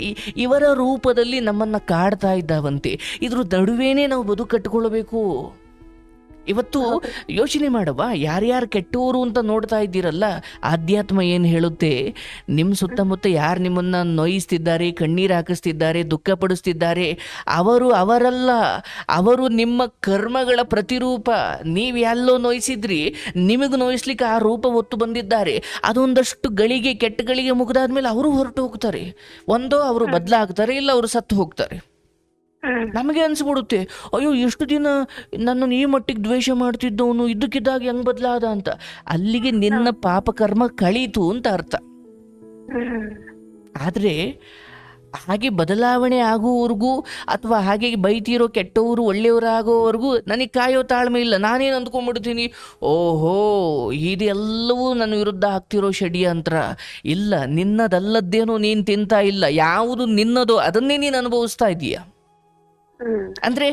ಇವರ ರೂಪದಲ್ಲಿ ನಮ್ಮನ್ನು ಕಾಡ್ತಾ ಇದ್ದಾವಂತೆ. ಇದ್ರ ನಡುವೇನೆ ನಾವು ಬದುಕು ಕಟ್ಟಿಕೊಳ್ಬೇಕು. ಇವತ್ತು ಯೋಚನೆ ಮಾಡವ, ಯಾರ್ಯಾರು ಕೆಟ್ಟವರು ಅಂತ ನೋಡ್ತಾ ಇದ್ದೀರಲ್ಲ, ಆಧ್ಯಾತ್ಮ ಏನು ಹೇಳುತ್ತೆ? ನಿಮ್ಮ ಸುತ್ತಮುತ್ತ ಯಾರು ನಿಮ್ಮನ್ನು ನೋಯಿಸ್ತಿದ್ದಾರೆ, ಕಣ್ಣೀರು ಹಾಕಿಸ್ತಿದ್ದಾರೆ, ದುಃಖ ಪಡಿಸ್ತಿದ್ದಾರೆ, ಅವರಲ್ಲ, ಅವರು ನಿಮ್ಮ ಕರ್ಮಗಳ ಪ್ರತಿರೂಪ. ನೀವು ಎಲ್ಲೋ ನೋಯಿಸಿದ್ರಿ, ನಿಮಗೆ ನೋಯಿಸ್ಲಿಕ್ಕೆ ಆ ರೂಪ ಹೊತ್ತು ಬಂದಿದ್ದಾರೆ. ಅದೊಂದಷ್ಟು ಗಳಿಗೆ, ಕೆಟ್ಟ ಗಳಿಗೆ ಮುಗಿದಾದ್ಮೇಲೆ ಅವರು ಹೊರಟು ಹೋಗ್ತಾರೆ. ಒಂದೋ ಅವರು ಬದಲಾಗ್ತಾರೆ, ಇಲ್ಲ ಅವರು ಸತ್ತು ಹೋಗ್ತಾರೆ. ನಮಗೆ ಅನ್ಸ್ಬಿಡುತ್ತೆ, ಅಯ್ಯೋ ಎಷ್ಟು ದಿನ ನನ್ನನ್ನು ಈ ಮಟ್ಟಿಗೆ ದ್ವೇಷ ಮಾಡ್ತಿದ್ದವನು ಇದ್ದಕ್ಕಿದ್ದಾಗ ಹೆಂಗ್ ಬದಲಾದ ಅಂತ. ಅಲ್ಲಿಗೆ ನಿನ್ನ ಪಾಪಕರ್ಮ ಕಳೀತು ಅಂತ ಅರ್ಥ. ಆದರೆ ಹಾಗೆ ಬದಲಾವಣೆ ಆಗುವವರೆಗೂ ಅಥವಾ ಹಾಗೆ ಬೈತಿರೋ ಕೆಟ್ಟವರು ಒಳ್ಳೆಯವರಾಗೋವರೆಗೂ ನನಗೆ ಕಾಯೋ ತಾಳ್ಮೆ ಇಲ್ಲ. ನಾನೇನು ಅಂದ್ಕೊಂಡ್ಬಿಡ್ತೀನಿ, ಓಹೋ ಇದೆಲ್ಲವೂ ನನ್ನ ವಿರುದ್ಧ ಆಗ್ತಿರೋ ಷಡ್ಯಂತ್ರ. ಇಲ್ಲ, ನಿನ್ನದಲ್ಲದ್ದೇನೋ ನೀನು ತಿಂತಾ ಇಲ್ಲ, ಯಾವುದು ನಿನ್ನದೋ ಅದನ್ನೇ ನೀನು ಅನುಭವಿಸ್ತಾ ಇದೀಯ. ಅಂದ್ರೆ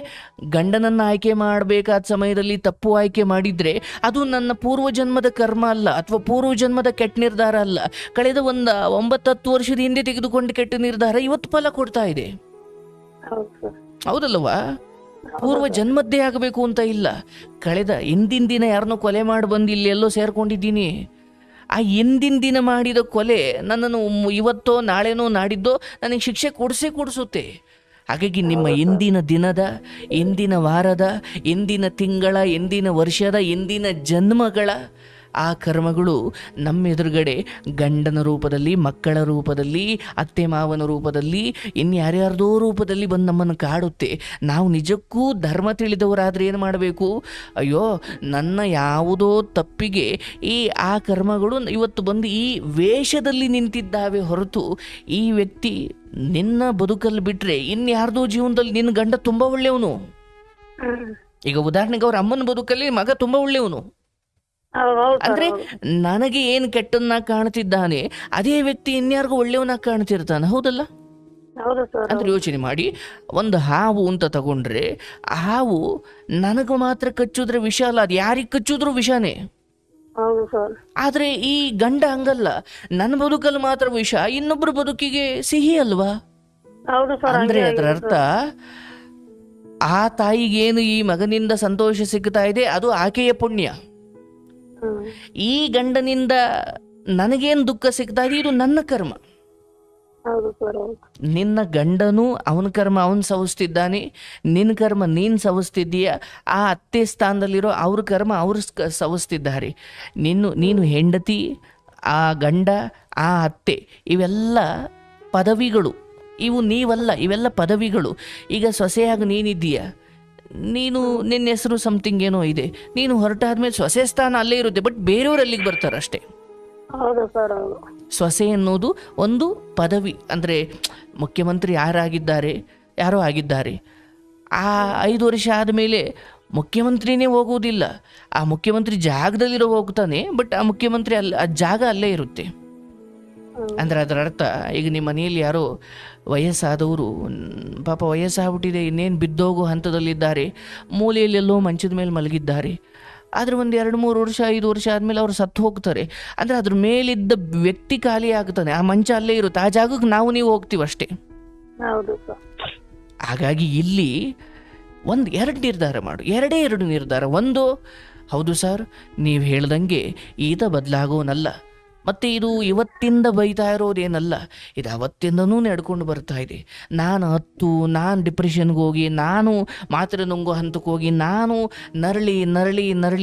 ಗಂಡನನ್ನ ಆಯ್ಕೆ ಮಾಡಬೇಕಾದ ಸಮಯದಲ್ಲಿ ತಪ್ಪು ಆಯ್ಕೆ ಮಾಡಿದ್ರೆ ಅದು ನನ್ನ ಪೂರ್ವಜನ್ಮದ ಕರ್ಮ ಅಲ್ಲ, ಅಥವಾ ಪೂರ್ವಜನ್ಮದ ಕೆಟ್ಟ ನಿರ್ಧಾರ ಅಲ್ಲ. ಕಳೆದ 9-10 ವರ್ಷದ ಹಿಂದೆ ತೆಗೆದುಕೊಂಡು ಕೆಟ್ಟ ನಿರ್ಧಾರ ಇವತ್ತು ಫಲ ಕೊಡ್ತಾ ಇದೆ, ಹೌದಲ್ವಾ? ಪೂರ್ವ ಜನ್ಮದ್ದೇ ಆಗಬೇಕು ಅಂತ ಇಲ್ಲ. ಕಳೆದ ಹಿಂದಿನ ದಿನ ಯಾರನ್ನೋ ಕೊಲೆ ಮಾಡಿ ಬಂದು ಇಲ್ಲಿ ಎಲ್ಲೋ ಸೇರ್ಕೊಂಡಿದ್ದೀನಿ. ಆ ಹಿಂದಿನ ದಿನ ಮಾಡಿದ ಕೊಲೆ ನನ್ನನ್ನು ಇವತ್ತೋ ನಾಳೆನೋ ನಾಡಿದ್ದೋ ನನಗೆ ಶಿಕ್ಷೆ ಕೊಡಿಸುತ್ತೆ. ಹಾಗಾಗಿ ನಿಮ್ಮ ಇಂದಿನ ದಿನದ, ಇಂದಿನ ವಾರದ, ಇಂದಿನ ತಿಂಗಳ, ಇಂದಿನ ವರ್ಷದ, ಇಂದಿನ ಜನ್ಮಗಳ ಆ ಕರ್ಮಗಳು ನಮ್ಮ ಎದುರುಗಡೆ ಗಂಡನ ರೂಪದಲ್ಲಿ, ಮಕ್ಕಳ ರೂಪದಲ್ಲಿ, ಅತ್ತೆ ಮಾವನ ರೂಪದಲ್ಲಿ, ಇನ್ಯಾರ್ಯಾರ್ದೋ ರೂಪದಲ್ಲಿ ಬಂದು ನಮ್ಮನ್ನು ಕಾಡುತ್ತೆ. ನಾವು ನಿಜಕ್ಕೂ ಧರ್ಮ ತಿಳಿದವರಾದರೆ ಏನು ಮಾಡಬೇಕು? ಅಯ್ಯೋ, ನನ್ನ ಯಾವುದೋ ತಪ್ಪಿಗೆ ಆ ಕರ್ಮಗಳು ಇವತ್ತು ಬಂದು ಈ ವೇಷದಲ್ಲಿ ನಿಂತಿದ್ದಾವೆ ಹೊರತು ಈ ವ್ಯಕ್ತಿ ನಿನ್ನ ಬದುಕಲ್ಲಿ ಬಿಟ್ಟರೆ ಇನ್ಯಾರ್ದೋ ಜೀವನದಲ್ಲಿ ನಿನ್ನ ಗಂಡ ತುಂಬ ಒಳ್ಳೆಯವನು. ಈಗ ಉದಾಹರಣೆಗೆ ಅವ್ರ ಅಮ್ಮನ ಬದುಕಲ್ಲಿ ಮಗ ತುಂಬ ಒಳ್ಳೆಯವನು. ಅಂದ್ರೆ ನನಗೆ ಏನು ಕೆಟ್ಟನ್ನ ಕಾಣ್ತಿದ್ದಾನೆ ಅದೇ ವ್ಯಕ್ತಿ ಇನ್ಯಾರಿಗೂ ಒಳ್ಳೆಯವನಾಗಿ ಕಾಣ್ತಿರ್ತಾನೆ. ಹೌದಲ್ಲ? ಅಂದ್ರೆ ಯೋಚನೆ ಮಾಡಿ, ಒಂದು ಹಾವು ಅಂತ ತಗೊಂಡ್ರೆ ಆ ಹಾವು ನನಗೆ ಮಾತ್ರ ಕಚ್ಚಿದ್ರೆ ವಿಷ ಅಲ್ಲ, ಅದು ಯಾರಿಗೆ ಕಚ್ಚಿದ್ರು ವಿಷನೇ. ಆದ್ರೆ ಈ ಗಂಡ ಹಂಗಲ್ಲ, ನನ್ನ ಬದುಕಲ್ಲಿ ಮಾತ್ರ ವಿಷ, ಇನ್ನೊಬ್ಬರ ಬದುಕಿಗೆ ಸಿಹಿ ಅಲ್ವಾ? ಅಂದ್ರೆ ಅದರ ಅರ್ಥ ಆ ತಾಯಿಗೇನು ಈ ಮಗನಿಂದ ಸಂತೋಷ ಸಿಗ್ತಾ ಇದೆ ಅದು ಆಕೆಯ ಪುಣ್ಯ. ಈ ಗಂಡನಿಂದ ನನಗೇನು ದುಃಖ ಸಿಗ್ತಾ ಇದೆ ಇದು ನನ್ನ ಕರ್ಮ. ನಿನ್ನ ಗಂಡನು ಅವನ ಕರ್ಮ ಅವನು ಸವಿಸ್ತಿದ್ದಾನೆ, ನಿನ್ನ ಕರ್ಮ ನೀನು ಸವಿಸ್ತಿದ್ದೀಯ. ಆ ಅತ್ತೆ ಸ್ಥಾನದಲ್ಲಿರೋ ಅವ್ರ ಕರ್ಮ ಅವರು ಸವಿಸ್ತಿದ್ದಾರೆ. ನೀನು ಹೆಂಡತಿ, ಆ ಗಂಡ, ಆ ಅತ್ತೆ ಇವೆಲ್ಲ ಪದವಿಗಳು, ಇವು ನೀವಲ್ಲ, ಇವೆಲ್ಲ ಪದವಿಗಳು. ಈಗ ಸೊಸೆಯಾಗಿ ನೀನಿದ್ದೀಯ, ನಿನ್ನ ಹೆಸರು ಸಮಥಿಂಗ್ ಏನೋ ಇದೆ, ನೀನು ಹೊರಟಾದ್ಮೇಲೆ ಸೊಸೆ ಸ್ಥಾನ ಅಲ್ಲೇ ಇರುತ್ತೆ, ಬಟ್ ಬೇರೆಯವ್ರು ಅಲ್ಲಿಗೆ ಬರ್ತಾರೆ ಅಷ್ಟೇ. ಸೊಸೆ ಅನ್ನೋದು ಒಂದು ಪದವಿ. ಅಂದರೆ ಮುಖ್ಯಮಂತ್ರಿ ಯಾರೋ ಆಗಿದ್ದಾರೆ, ಆ 5 ವರ್ಷ ಆದಮೇಲೆ ಮುಖ್ಯಮಂತ್ರಿನೇ ಹೋಗೋದಿಲ್ಲ, ಆ ಮುಖ್ಯಮಂತ್ರಿ ಜಾಗದಲ್ಲಿರೋ ಹೋಗ್ತಾನೆ, ಬಟ್ ಆ ಮುಖ್ಯಮಂತ್ರಿ ಆ ಜಾಗ ಅಲ್ಲೇ ಇರುತ್ತೆ. ಅಂದ್ರೆ ಅದರ ಅರ್ಥ, ಈಗ ನಿಮ್ಮ ಮನೆಯಲ್ಲಿ ಯಾರೋ ವಯಸ್ಸಾದವರು, ಪಾಪ ವಯಸ್ಸಾಗ್ಬಿಟ್ಟಿದೆ, ಇನ್ನೇನು ಬಿದ್ದೋಗೋ ಹಂತದಲ್ಲಿದ್ದಾರೆ, ಮೂಲೆಯಲ್ಲೆಲ್ಲೋ ಮಂಚದ ಮೇಲೆ ಮಲಗಿದ್ದಾರೆ. ಆದರೆ ಒಂದು 2-3 ವರ್ಷ 5 ವರ್ಷ ಆದಮೇಲೆ ಅವ್ರು ಸತ್ತು ಹೋಗ್ತಾರೆ. ಅಂದರೆ ಅದ್ರ ಮೇಲಿದ್ದ ವ್ಯಕ್ತಿ ಖಾಲಿ ಆಗ್ತಾನೆ, ಆ ಮಂಚ ಅಲ್ಲೇ ಇರುತ್ತೆ, ಆ ಜಾಗಕ್ಕೆ ನೀವು ಹೋಗ್ತೀವಿ ಅಷ್ಟೇ. ಹಾಗಾಗಿ ಇಲ್ಲಿ 2 ನಿರ್ಧಾರ ಮಾಡು, 2 ನಿರ್ಧಾರ. ಒಂದು, ಹೌದು ಸರ್ ನೀವು ಹೇಳ್ದಂಗೆ ಈತ ಬದಲಾಗೋನಲ್ಲ, ಮತ್ತು ಇದು ಇವತ್ತಿಂದ ಬೈತಾ ಇರೋದೇನಲ್ಲ, ಇದು ಅವತ್ತಿಂದನೂ ನಡ್ಕೊಂಡು ಬರ್ತಾ ಇದೆ. ನಾನು ಡಿಪ್ರೆಷನ್ಗೆ ಹೋಗಿ, ನಾನು ಮಾತ್ರೆ ನುಂಗೋ ಹಂತಕ್ಕೆ ಹೋಗಿ, ನಾನು ನರಳಿ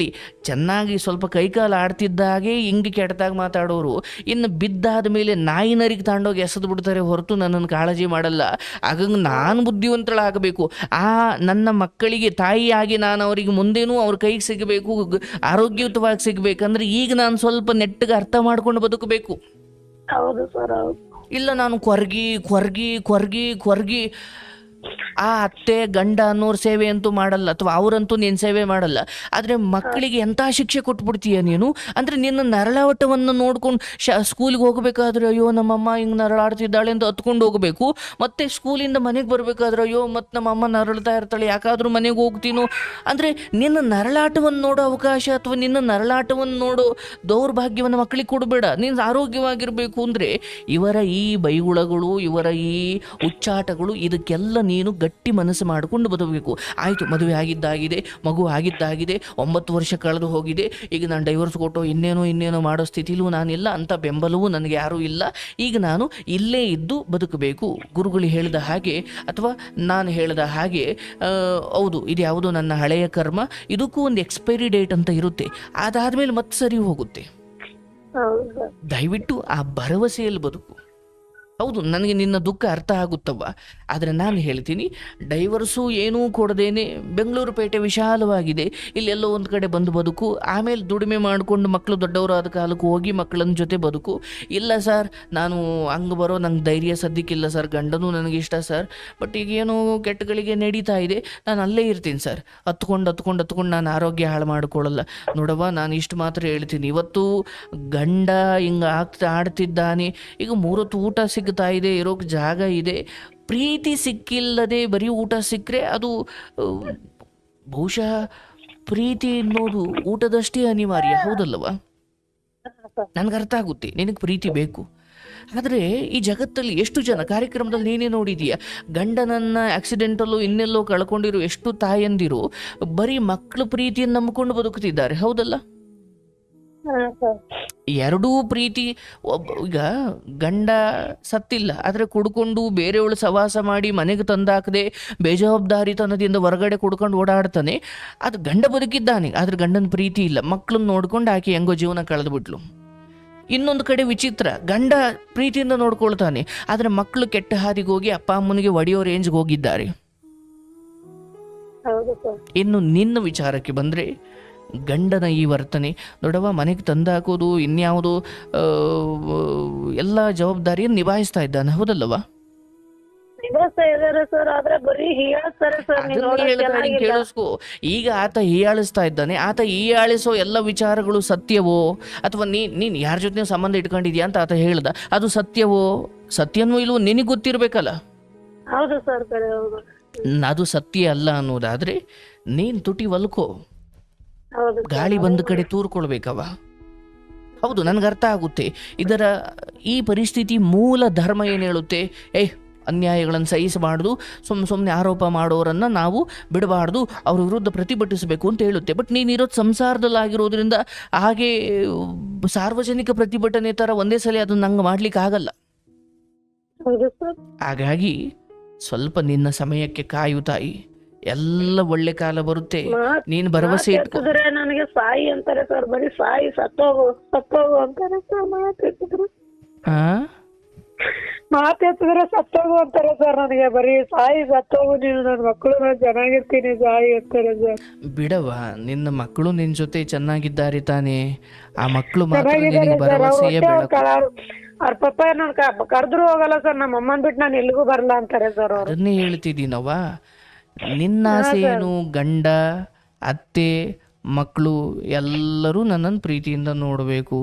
ಚೆನ್ನಾಗಿ ಸ್ವಲ್ಪ ಕೈಕಾಲು ಆಡ್ತಿದ್ದಾಗೆ ಹಿಂಗೆ ಕೆಟ್ಟದಾಗ ಮಾತಾಡೋರು ಇನ್ನು ಬಿದ್ದಾದ ಮೇಲೆ ನಾಯಿ ನರಿಗೆ ತಗೊಂಡೋಗಿ ಎಸೆದು ಬಿಡ್ತಾರೆ ಹೊರತು ನನ್ನನ್ನು ಕಾಳಜಿ ಮಾಡಲ್ಲ. ಹಾಗಾಗಿ ನಾನು ಬುದ್ಧಿವಂತಳಾಗಬೇಕು, ನನ್ನ ಮಕ್ಕಳಿಗೆ ತಾಯಿಯಾಗಿ ನಾನು ಅವರಿಗೆ ಮುಂದೇನೂ ಅವ್ರ ಕೈಗೆ ಸಿಗಬೇಕು, ಆರೋಗ್ಯಯುತವಾಗಿ ಸಿಗಬೇಕಂದ್ರೆ ಈಗ ನಾನು ಸ್ವಲ್ಪ ನೆಟ್ಟಿಗೆ ಅರ್ಥ ಮಾಡ್ಕೊಂಡು ಬದುಕಬೇಕು. ಇಲ್ಲ ನಾನು ಕೊರ್ಗಿ ಆ ಅತ್ತೆ ಗಂಡ ಅನ್ನೋರ್ ಸೇವೆ ಅಂತೂ ಮಾಡಲ್ಲ, ಅಥವಾ ಅವರಂತೂ ನೀನು ಸೇವೆ ಮಾಡಲ್ಲ. ಆದರೆ ಮಕ್ಕಳಿಗೆ ಎಂಥ ಶಿಕ್ಷೆ ಕೊಟ್ಬಿಡ್ತೀಯ ನೀನು? ಅಂದರೆ ನಿನ್ನ ನರಳಾಟವನ್ನು ನೋಡ್ಕೊಂಡು ಸ್ಕೂಲಿಗೆ ಹೋಗಬೇಕಾದ್ರೆ ಅಯ್ಯೋ ನಮ್ಮಮ್ಮ ಹಿಂಗೆ ನರಳಾಡ್ತಿದ್ದಾಳೆ ಅಂತ ಹತ್ಕೊಂಡು ಹೋಗಬೇಕು, ಮತ್ತು ಸ್ಕೂಲಿಂದ ಮನೆಗೆ ಬರಬೇಕಾದ್ರೆ ಅಯ್ಯೋ ಮತ್ತು ನಮ್ಮಮ್ಮ ನರಳ್ತಾ ಇರ್ತಾಳೆ ಯಾಕಾದರೂ ಮನೆಗೆ ಹೋಗ್ತೀನೋ. ಅಂದರೆ ನಿನ್ನ ನರಳಾಟವನ್ನು ನೋಡೋ ಅವಕಾಶ ಅಥವಾ ನಿನ್ನ ನರಳಾಟವನ್ನು ನೋಡೋ ದೌರ್ಭಾಗ್ಯವನ್ನು ಮಕ್ಕಳಿಗೆ ಕೊಡಬೇಡ. ನೀನು ಆರೋಗ್ಯವಾಗಿರಬೇಕು ಅಂದರೆ ಇವರ ಈ ಬೈಗುಳಗಳು, ಇವರ ಈ ಉಚ್ಚಾಟಗಳು, ಇದಕ್ಕೆಲ್ಲ ನೀನು ಗಟ್ಟಿ ಮನಸ್ಸು ಮಾಡಿಕೊಂಡು ಬದುಕಬೇಕು. ಆಯಿತು, ಮದುವೆ ಆಗಿದ್ದಾಗಿದೆ, ಮಗು ಆಗಿದ್ದಾಗಿದೆ, 9 ವರ್ಷ ಕಳೆದು ಹೋಗಿದೆ, ಈಗ ನಾನು ಡೈವರ್ಸ್ ಕೊಟ್ಟು ಇನ್ನೇನೋ ಮಾಡೋ ಸ್ಥಿತಿಲೂ ನಾನಿಲ್ಲ, ಅಂಥ ಬೆಂಬಲವೂ ನನಗೆ ಯಾರೂ ಇಲ್ಲ. ಈಗ ನಾನು ಇಲ್ಲೇ ಇದ್ದು ಬದುಕಬೇಕು. ಗುರುಗಳು ಹೇಳಿದ ಹಾಗೆ ಅಥವಾ ನಾನು ಹೇಳಿದ ಹಾಗೆ, ಹೌದು ಇದು ಯಾವುದೋ ನನ್ನ ಹಳೆಯ ಕರ್ಮ, ಇದಕ್ಕೂ ಒಂದು ಎಕ್ಸ್ಪೈರಿ ಡೇಟ್ ಅಂತ ಇರುತ್ತೆ, ಅದಾದಮೇಲೆ ಮತ್ತೆ ಸರಿ ಹೋಗುತ್ತೆ. ದಯವಿಟ್ಟು ಆ ಭರವಸೆಯಲ್ಲಿ ಬದುಕು. ಹೌದು, ನನಗೆ ನಿನ್ನ ದುಃಖ ಅರ್ಥ ಆಗುತ್ತವ್ವ, ಆದರೆ ನಾನು ಹೇಳ್ತೀನಿ, ಡೈವರ್ಸು ಏನೂ ಕೊಡದೇನೆ ಬೆಂಗಳೂರು ಪೇಟೆ ವಿಶಾಲವಾಗಿದೆ, ಇಲ್ಲೆಲ್ಲೋ ಒಂದು ಕಡೆ ಬಂದು ಬದುಕು, ಆಮೇಲೆ ದುಡಿಮೆ ಮಾಡಿಕೊಂಡು ಮಕ್ಕಳು ದೊಡ್ಡವರಾದ ಕಾಲಕ್ಕೆ ಹೋಗಿ ಮಕ್ಕಳನ್ನ ಜೊತೆ ಬದುಕು. ಇಲ್ಲ ಸರ್ ನಾನು ಹಂಗೆ ಬರೋ ನಂಗೆ ಧೈರ್ಯ ಸದ್ಯಕ್ಕಿಲ್ಲ ಸರ್, ಗಂಡನೂ ನನಗಿಷ್ಟ ಸರ್, ಬಟ್ ಈಗೇನೋ ಕೆಟ್ಟಗಳಿಗೆ ನಡೀತಾ ಇದೆ, ನಾನು ಅಲ್ಲೇ ಇರ್ತೀನಿ ಸರ್, ಹತ್ಕೊಂಡು ನಾನು ಆರೋಗ್ಯ ಹಾಳು ಮಾಡಿಕೊಳ್ಳಲ್ಲ. ನೋಡವ್ವ, ನಾನು ಇಷ್ಟು ಮಾತ್ರ ಹೇಳ್ತೀನಿ, ಇವತ್ತು ಗಂಡ ಹಿಂಗೆ ಆಡ್ತಿದ್ದಾನೆ, ಈಗ 3 ಹೊತ್ತು ಊಟ ಸಿಗ್ತಾ ಇದೆ, ಇರೋಕ್ಕೆ ಜಾಗ ಇದೆ, ಪ್ರೀತಿ ಸಿಕ್ಕಿಲ್ಲದೆ ಬರೀ ಊಟ ಸಿಕ್ಕರೆ ಅದು ಬಹುಶಃ ಪ್ರೀತಿ ಅನ್ನೋದು ಊಟದಷ್ಟೇ ಅನಿವಾರ್ಯ. ಹೌದಲ್ಲವ? ನನಗೆ ಅರ್ಥ ಆಗುತ್ತೆ, ನಿನಗೆ ಪ್ರೀತಿ ಬೇಕು. ಆದರೆ ಈ ಜಗತ್ತಲ್ಲಿ ಎಷ್ಟು ಜನ, ಕಾರ್ಯಕ್ರಮದಲ್ಲಿ ನೀನೇ ನೋಡಿದೀಯ, ಗಂಡನನ್ನ ಆಕ್ಸಿಡೆಂಟಲ್ಲೂ ಇನ್ನೆಲ್ಲೋ ಕಳ್ಕೊಂಡಿರೋ ಎಷ್ಟು ತಾಯಂದಿರು ಬರೀ ಮಕ್ಕಳ ಪ್ರೀತಿಯನ್ನು ನಂಬಿಕೊಂಡು ಬದುಕುತ್ತಿದ್ದಾರೆ. ಹೌದಲ್ಲ? ಎರಡೂ ಪ್ರೀತಿ. ಈಗ ಗಂಡ ಸತ್ತಿಲ್ಲ, ಆದರೆ ಕುಡ್ಕೊಂಡು ಬೇರೆಯವಳು ಸವಾಸ ಮಾಡಿ ಮನೆಗೆ ತಂದಾಕದೆ ಬೇಜವಾಬ್ದಾರಿತನದಿಂದ ಹೊರಗಡೆ ಕುಡ್ಕೊಂಡು ಓಡಾಡ್ತಾನೆ. ಅದು ಗಂಡ ಬದುಕಿದ್ದಾನೆ, ಆದರೆ ಗಂಡನ ಪ್ರೀತಿ ಇಲ್ಲ. ಮಕ್ಕಳನ್ನ ನೋಡ್ಕೊಂಡು ಆಕೆ ಹೆಂಗೋ ಜೀವನ ಕಳೆದ್ಬಿಟ್ಲು. ಇನ್ನೊಂದು ಕಡೆ ವಿಚಿತ್ರ, ಗಂಡ ಪ್ರೀತಿಯಿಂದ ನೋಡ್ಕೊಳ್ತಾನೆ, ಆದರೆ ಮಕ್ಕಳು ಕೆಟ್ಟ ಹಾದಿಗೆ ಹೋಗಿ ಅಪ್ಪ ಅಮ್ಮನಿಗೆ ಒಡೆಯೋ ರೇಂಜ್ಗೆ ಹೋಗಿದ್ದಾರೆ. ಹೌದು ಸರ್. ಇನ್ನು ನಿನ್ನ ವಿಚಾರಕ್ಕೆ ಬಂದರೆ, ಗಂಡನ ಈ ವರ್ತನೆ, ದೊಡ್ಡವ ಮನೆಗೆ ತಂದಾಕೋದು ಇನ್ಯಾವುದು ಎಲ್ಲ ಜವಾಬ್ದಾರಿಯನ್ನು ನಿಭಾಯಿಸ್ತಾ ಇದ್ದಾನೆ, ಹೌದಲ್ಲವಾ? ನಿಭಾಯಿಸ್ತಾ ಇದಾರೆ ಸರ್, ಆದ್ರೆ ಬರೀ ಹೀಯಾಳ್ತಾರೆ ಸರ್. ನೀವು ನೋಡೋಕೆ ಕೇಳಿಸ್ಕೊ, ಈಗ ಆತ ಹೀಯಾಳಿಸ್ತಾ ಇದ್ದಾನೆ. ಆತ ಹೀಯಾಳಿಸೋ ಎಲ್ಲ ವಿಚಾರಗಳು ಸತ್ಯವೋ, ಅಥವಾ ನೀನ್ ಯಾರ ಜೊತೆ ಸಂಬಂಧ ಇಟ್ಕೊಂಡಿದ್ಯಾ ಅಂತ ಆತ ಹೇಳ್ದ, ಅದು ಸತ್ಯವೋ? ಸತ್ಯನೂ ಇಲ್ವೋ ನಿನಗೆ ಗೊತ್ತಿರ್ಬೇಕಲ್ಲ. ಹೌದು ಸರ್, ಹೌದು. ಅದು ಸತ್ಯ ಅಲ್ಲ ಅನ್ನೋದಾದ್ರೆ ನೀನ್ ತುಟಿ ಒಲ್ಕೋ, ಹೌದು. ಗಾಳಿ ಬಂದ ಕಡೆ ತೂರ್ಕೊಳ್ಬೇಕವ. ಹೌದು, ನನ್ಗೆ ಅರ್ಥ ಆಗುತ್ತೆ. ಇದರ ಈ ಪರಿಸ್ಥಿತಿ ಮೂಲ ಧರ್ಮ ಏನು ಹೇಳುತ್ತೆ? ಅನ್ಯಾಯಗಳನ್ನು ಸಹಿಸಬಾರ್ದು, ಸುಮ್ಮನೆ ಆರೋಪ ಮಾಡೋರನ್ನು ನಾವು ಬಿಡಬಾರ್ದು, ಅವ್ರ ವಿರುದ್ಧ ಪ್ರತಿಭಟಿಸಬೇಕು ಅಂತ ಹೇಳುತ್ತೆ. ಬಟ್ ನೀನಿರೋದು ಸಂಸಾರದಲ್ಲಾಗಿರೋದ್ರಿಂದ ಹಾಗೆ ಸಾರ್ವಜನಿಕ ಪ್ರತಿಭಟನೆ ಥರ ಒಂದೇ ಸಲ ಅದನ್ನು ನಂಗೆ ಮಾಡ್ಲಿಕ್ಕೆ ಆಗಲ್ಲ. ಹಾಗಾಗಿ ಸ್ವಲ್ಪ ನಿನ್ನ ಸಮಯಕ್ಕೆ ಕಾಯು ತಾಯಿ, ಎಲ್ಲ ಒಳ್ಳೆ ಕಾಲ ಬರುತ್ತೆ. ನೀನು ಭರವಸೆ ಇಟ್ಕೊಂಡ್ರೆ ನನಗೆ ಸಾಯಿ ಅಂತಾರೆ ಸರ್, ಬರೀ ಸಾಯಿ, ಸತ್ತೋಗು ಅಂತಾರೆ ಸರ್. ಮಾತೆತ್ತಿದ್ರೆ ಸತ್ತೋಗು ಅಂತಾರೆ ಸರ್, ನನಗೆ ಬರೀ ಸಾಯಿ, ಸತ್ತೋಗು, ನೀನು ನನ್ನ ಮಕ್ಕಳು ನಾನು ಚೆನ್ನಾಗಿರ್ತೀನಿ ಸಾಯಿ ಅಂತಾರೆ ಸರ್. ಬಿಡವ, ನಿನ್ನ ಮಕ್ಕಳು ನಿನ್ ಜೊತೆ ಚೆನ್ನಾಗಿದ್ದಾರೆ ತಾನೇ? ಆ ಮಕ್ಕಳು ಭರವಸೆಯೇ ಬೇಡ. ಅವ್ರ ಪಪ್ಪ ನಾನು ಕರೆದ್ರು ಹೋಗಲ್ಲ ಸರ್, ನಮ್ಮ ಅಮ್ಮನ್ ಬಿಟ್ಟು ನಾನು ಎಲ್ಲಿಗೂ ಬರಲ್ಲ ಅಂತಾರೆ ಸರ್. ಅದನ್ನೇ ಹೇಳ್ತಿದ್ದೀನವ. ನಿನ್ನ ಆಸೆ ಏನು? ಗಂಡ, ಅತ್ತೆ, ಮಕ್ಕಳು ಎಲ್ಲರೂ ನನ್ನನ್ನು ಪ್ರೀತಿಯಿಂದ ನೋಡಬೇಕು.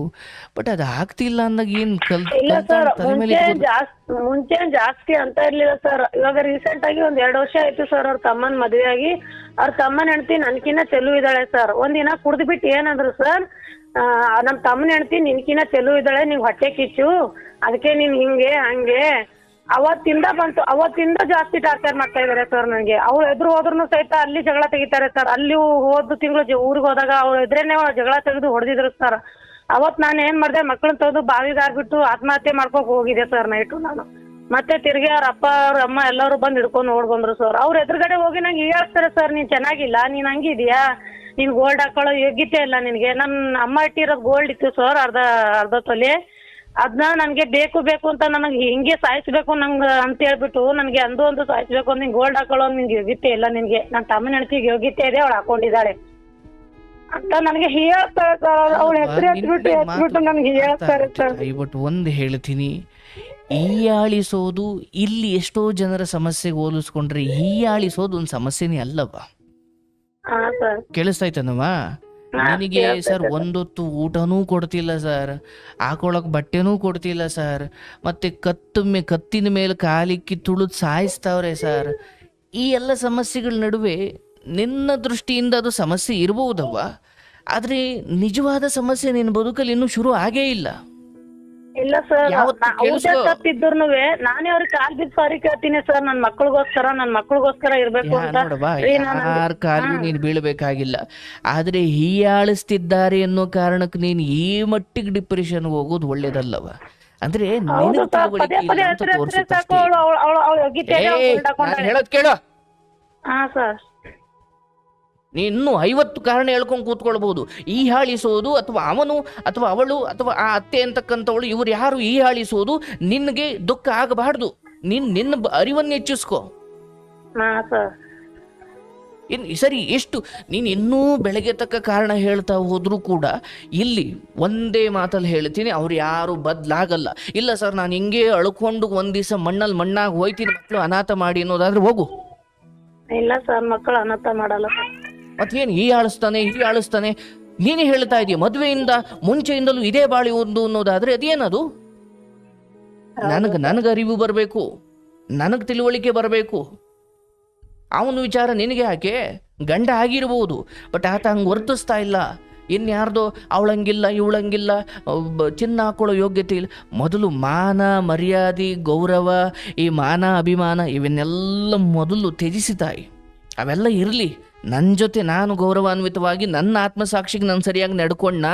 ಬಟ್ ಅದು ಆಗ್ತಿಲ್ಲ ಅಂದಾಗ ಏನ್ ಮುಂಚೆ ಜಾಸ್ತಿ ಅಂತ ಇರ್ಲಿಲ್ಲ ಸರ್. ಇವಾಗ ರೀಸೆಂಟ್ ಆಗಿ 1-2 ವರ್ಷ ಆಯ್ತು ಸರ್ ಅವ್ರ ತಮ್ಮನ್ ಮದ್ವೆ ಆಗಿ. ಅವ್ರ ತಮ್ಮನ ಹೆಂಡತಿ ನನ್ಕಿನ್ನ ಚೆಲುವು ಇದ್ದಾಳೆ ಸರ್. ಒಂದಿನ ಕುಡ್ದು ಬಿಟ್ಟು ಏನಂದ್ರು ಸರ್, ನಮ್ ತಮ್ಮನ ಹೆಂಡತಿ ನಿನ್ಕಿನ್ನ ಚೆಲುವು ಇದ್ದಾಳೆ, ನೀವ್ ಹೊಟ್ಟೆ ಕಿಚ್ಚು, ಅದಕ್ಕೆ ನೀನ್ ಹಿಂಗೆ ಹಂಗೆ. ಅವತ್ತಿಂದ ಜಾಸ್ತಿ ಟಾರ್ಚರ್ ಮಾಡ್ತಾ ಇದಾರೆ ಸರ್ ನನಗೆ. ಅವ್ರು ಎದುರು ಹೋದ್ರು ಸಹಿತ ಅಲ್ಲಿ ಜಗಳ ತೆಗಿತಾರೆ ಸರ್. ಅಲ್ಲಿ ಹೋದ ತಿಂಗಳು ಊರಿಗೆ ಹೋದಾಗ ಅವ್ರ ಎದುರೇನೆ ಜಗಳ ತೆಗೆದು ಹೊಡೆದಿದ್ರು ಸರ್. ಅವತ್ ನಾನು ಏನ್ ಮಾಡ್ದೆ, ಮಕ್ಕಳನ್ನ ತೆಗೆದು ಬಾವಿಗಾರ್ಬಿಟ್ಟು ಆತ್ಮಹತ್ಯೆ ಮಾಡ್ಕೋಕ್ ಹೋಗಿದ್ದೆ ಸರ್ ನೈಟು ನಾನು. ಮತ್ತೆ ತಿರ್ಗಿ ಅವ್ರ ಅಪ್ಪ ಅವ್ರ ಅಮ್ಮ ಎಲ್ಲರೂ ಬಂದು ಹಿಡ್ಕೊಂಡು ನೋಡ್ಬಂದ್ರು ಸರ್. ಅವ್ರ ಎದುರುಗಡೆ ಹೋಗಿ ನಂಗೆ ಹೇಳ್ತಾರೆ ಸರ್, ನೀನ್ ಚೆನ್ನಾಗಿಲ್ಲ, ನೀನ್ ಹಂಗಿದ್ಯಾ, ನೀನ್ ಗೋಲ್ಡ್ ಹಾಕೊಳ್ಳೋ ಯೋಗ್ಯತೆ ಇಲ್ಲ ನಿನ್ಗೆ. ನನ್ನ ಅಮ್ಮ ಇಟ್ಟಿರೋದು ಗೋಲ್ಡ್ ಇತ್ತು ಸರ್, ಅರ್ಧ ತೊಲೆ. ಅದನ್ನ ನನ್ಗೆ ಬೇಕು ಅಂತ ನನಗೆ ಹಿಂಗೆ ಸಾಯಿಸ್ಬೇಕು ನಂಗೆ ಅಂತ ಹೇಳ್ಬಿಟ್ಟು ನನಗೆ ಒಂದು ಸಾಯಿಸ್ಬೇಕು ಅಂತ, ಗೋಲ್ಡ್ ಹಾಕೊಳ್ಳೋ ನಿನ್ಗೆ ಯೋಗ್ಯತೆ ಇಲ್ಲ, ನಿನ್ಗೆ ನನ್ನ ತಮ್ಮನ ಹೆಂಡತಿಗೆ ಯೋಗ್ಯತೆ ಇದೆ, ಅವಳು ಹಾಕೊಂಡಿದ್ದಾಳೆ ಅಂತ ನನಗೆ ಹೇಳ್ತಾರೆ ಸರ್. ಅವ್ಳ ಹೆಸರು ಎತ್ಬಿಟ್ಟು ನನಗೆ ಹೇಳ್ತಾರೆ ಸರ್. ಬಟ್ ಒಂದು ಹೇಳ್ತೀನಿ, ಹೀಯಾಳಿಸೋದು ಇಲ್ಲಿ ಎಷ್ಟೋ ಜನರ ಸಮಸ್ಯೆಗೆ ಹೋಲಿಸ್ಕೊಂಡ್ರೆ ಹೀಯಾಳಿಸೋದು ಒಂದು ಸಮಸ್ಯೆನೇ ಅಲ್ಲವಾ? ಕೇಳಿಸ್ತಾಯ್ತನವ? ನನಗೆ ಸರ್ ಒಂದೊತ್ತು ಊಟನೂ ಕೊಡ್ತಿಲ್ಲ ಸರ್, ಹಾಕೊಳಕ್ ಬಟ್ಟೆನೂ ಕೊಡ್ತಿಲ್ಲ ಸರ್, ಮತ್ತೆ ಕತ್ತಿನ ಮೇಲೆ ಕಾಲಿಕ್ಕಿ ತುಳಿದು ಸಾಯಿಸ್ತಾವ್ರೆ ಸರ್. ಈ ಎಲ್ಲ ಸಮಸ್ಯೆಗಳ ನಡುವೆ ನಿನ್ನ ದೃಷ್ಟಿಯಿಂದ ಅದು ಸಮಸ್ಯೆ ಇರಬಹುದವ್ವ, ಆದರೆ ನಿಜವಾದ ಸಮಸ್ಯೆ ನಿನ್ನ ಬದುಕಲ್ಲಿ ಇನ್ನೂ ಶುರು ಆಗೇ ಇಲ್ಲ. ಇಲ್ಲ ಸರ್, ತಪ್ಪಿದ್ರು ನಾನೇ ಅವ್ರಿಗೆ ಕಾಲ್ ಬಿದ್ದು ಸಾರಿ ಕೇಳ್ತೀನಿ ಸರ್. ನನ್ನ ಮಕ್ಕಳಿಗೋಸ್ಕರ ಇರ್ಬೇಕು ಅಂತ. ಯಾರ ಕಾಲಿಗೂ ನೀನು ಬೀಳ್ಬೇಕಾಗಿಲ್ಲ, ಆದ್ರೆ ಹೀಯಾಳಿಸ್ತಿದ್ದಾರೆ ಅನ್ನೋ ಕಾರಣಕ್ಕೆ ನೀನು ಈ ಮಟ್ಟಿಗೆ ಡಿಪ್ರೆಷನ್ ಹೋಗೋದು ಒಳ್ಳೇದಲ್ಲವ. ಅಂದ್ರೆ ಹೇಳೋದ್ ಕೇಳೋ, ನೀನು 50 ಕಾರಣ ಹೇಳ್ಕೊಂಡು ಕೂತ್ಕೊಳ್ಬಹುದು. ಈ ಹಾಳಿಸೋದು ಅಥವಾ ಅವನು ಅಥವಾ ಅವಳು ಅಥವಾ ಆ ಅತ್ತೆ ಅಂತಕ್ಕಂಥವಳು, ಇವ್ರು ಯಾರು ಈ ಹಾಳಿಸೋದು ನಿನ್ಗೆ ದುಃಖ ಆಗಬಾರ್ದು. ನಿನ್ನ ಅರಿವನ್ನು ಹೆಚ್ಚಿಸ್ಕೋ. ಸರಿ, ಎಷ್ಟು ನೀನು ಇನ್ನೂ ಬೆಳಗ್ಗೆ ತಕ್ಕ ಕಾರಣ ಹೇಳ್ತಾ ಹೋದ್ರೂ ಕೂಡ ಇಲ್ಲಿ ಒಂದೇ ಮಾತಲ್ಲಿ ಹೇಳ್ತೀನಿ, ಅವ್ರು ಯಾರು ಬದಲಾಗಲ್ಲ. ಇಲ್ಲ ಸರ್, ನಾನು ಹಿಂಗೆ ಅಳ್ಕೊಂಡು ಒಂದ್ ದಿವಸ ಮಣ್ಣಾಗಿ ಹೋಯ್ತೀನಿ, ಮಕ್ಕಳು ಅನಾಥ ಮಾಡಿ ಅನ್ನೋದಾದ್ರೆ ಹೋಗು. ಇಲ್ಲ ಸರ್, ಮಕ್ಕಳು ಅನಾಥ ಮಾಡಲ್ಲ. ಮತ್ತೇನು ಈ ಆಳಿಸ್ತಾನೆ ನೀನೇ ಹೇಳ್ತಾ ಇದೀಯ. ಮದುವೆಯಿಂದ ಮುಂಚೆಯಿಂದಲೂ ಇದೇ ಬಾಳಿ ಒಂದು ಅನ್ನೋದಾದ್ರೆ ಅದೇನದು? ನನಗೆ ಅರಿವು ಬರಬೇಕು, ನನಗೆ ತಿಳುವಳಿಕೆ ಬರಬೇಕು. ಅವನ ವಿಚಾರ ನಿನಗೆ ಯಾಕೆ? ಗಂಡ ಆಗಿರ್ಬೋದು, ಬಟ್ ಆತ ಹಂಗೆ ವರ್ತಿಸ್ತಾ ಇಲ್ಲ. ಇನ್ಯಾರ್ದೋ ಅವಳಂಗಿಲ್ಲ ಇವಳಂಗಿಲ್ಲ, ಚಿನ್ನ ಹಾಕೊಳ್ಳೋ ಯೋಗ್ಯತೆ ಇಲ್ಲ. ಮೊದಲು ಮಾನ ಮರ್ಯಾದೆ ಗೌರವ, ಈ ಮಾನ ಅಭಿಮಾನ ಇವನ್ನೆಲ್ಲ ಮೊದಲು ತ್ಯಜಿಸಿ ತಾಯಿ. ಅವೆಲ್ಲ ಇರಲಿ, ನನ್ನ ಜೊತೆ ನಾನು ಗೌರವಾನ್ವಿತವಾಗಿ ನನ್ನ ಆತ್ಮಸಾಕ್ಷಿಗೆ ನಾನು ಸರಿಯಾಗಿ ನಡ್ಕೊಂಡ,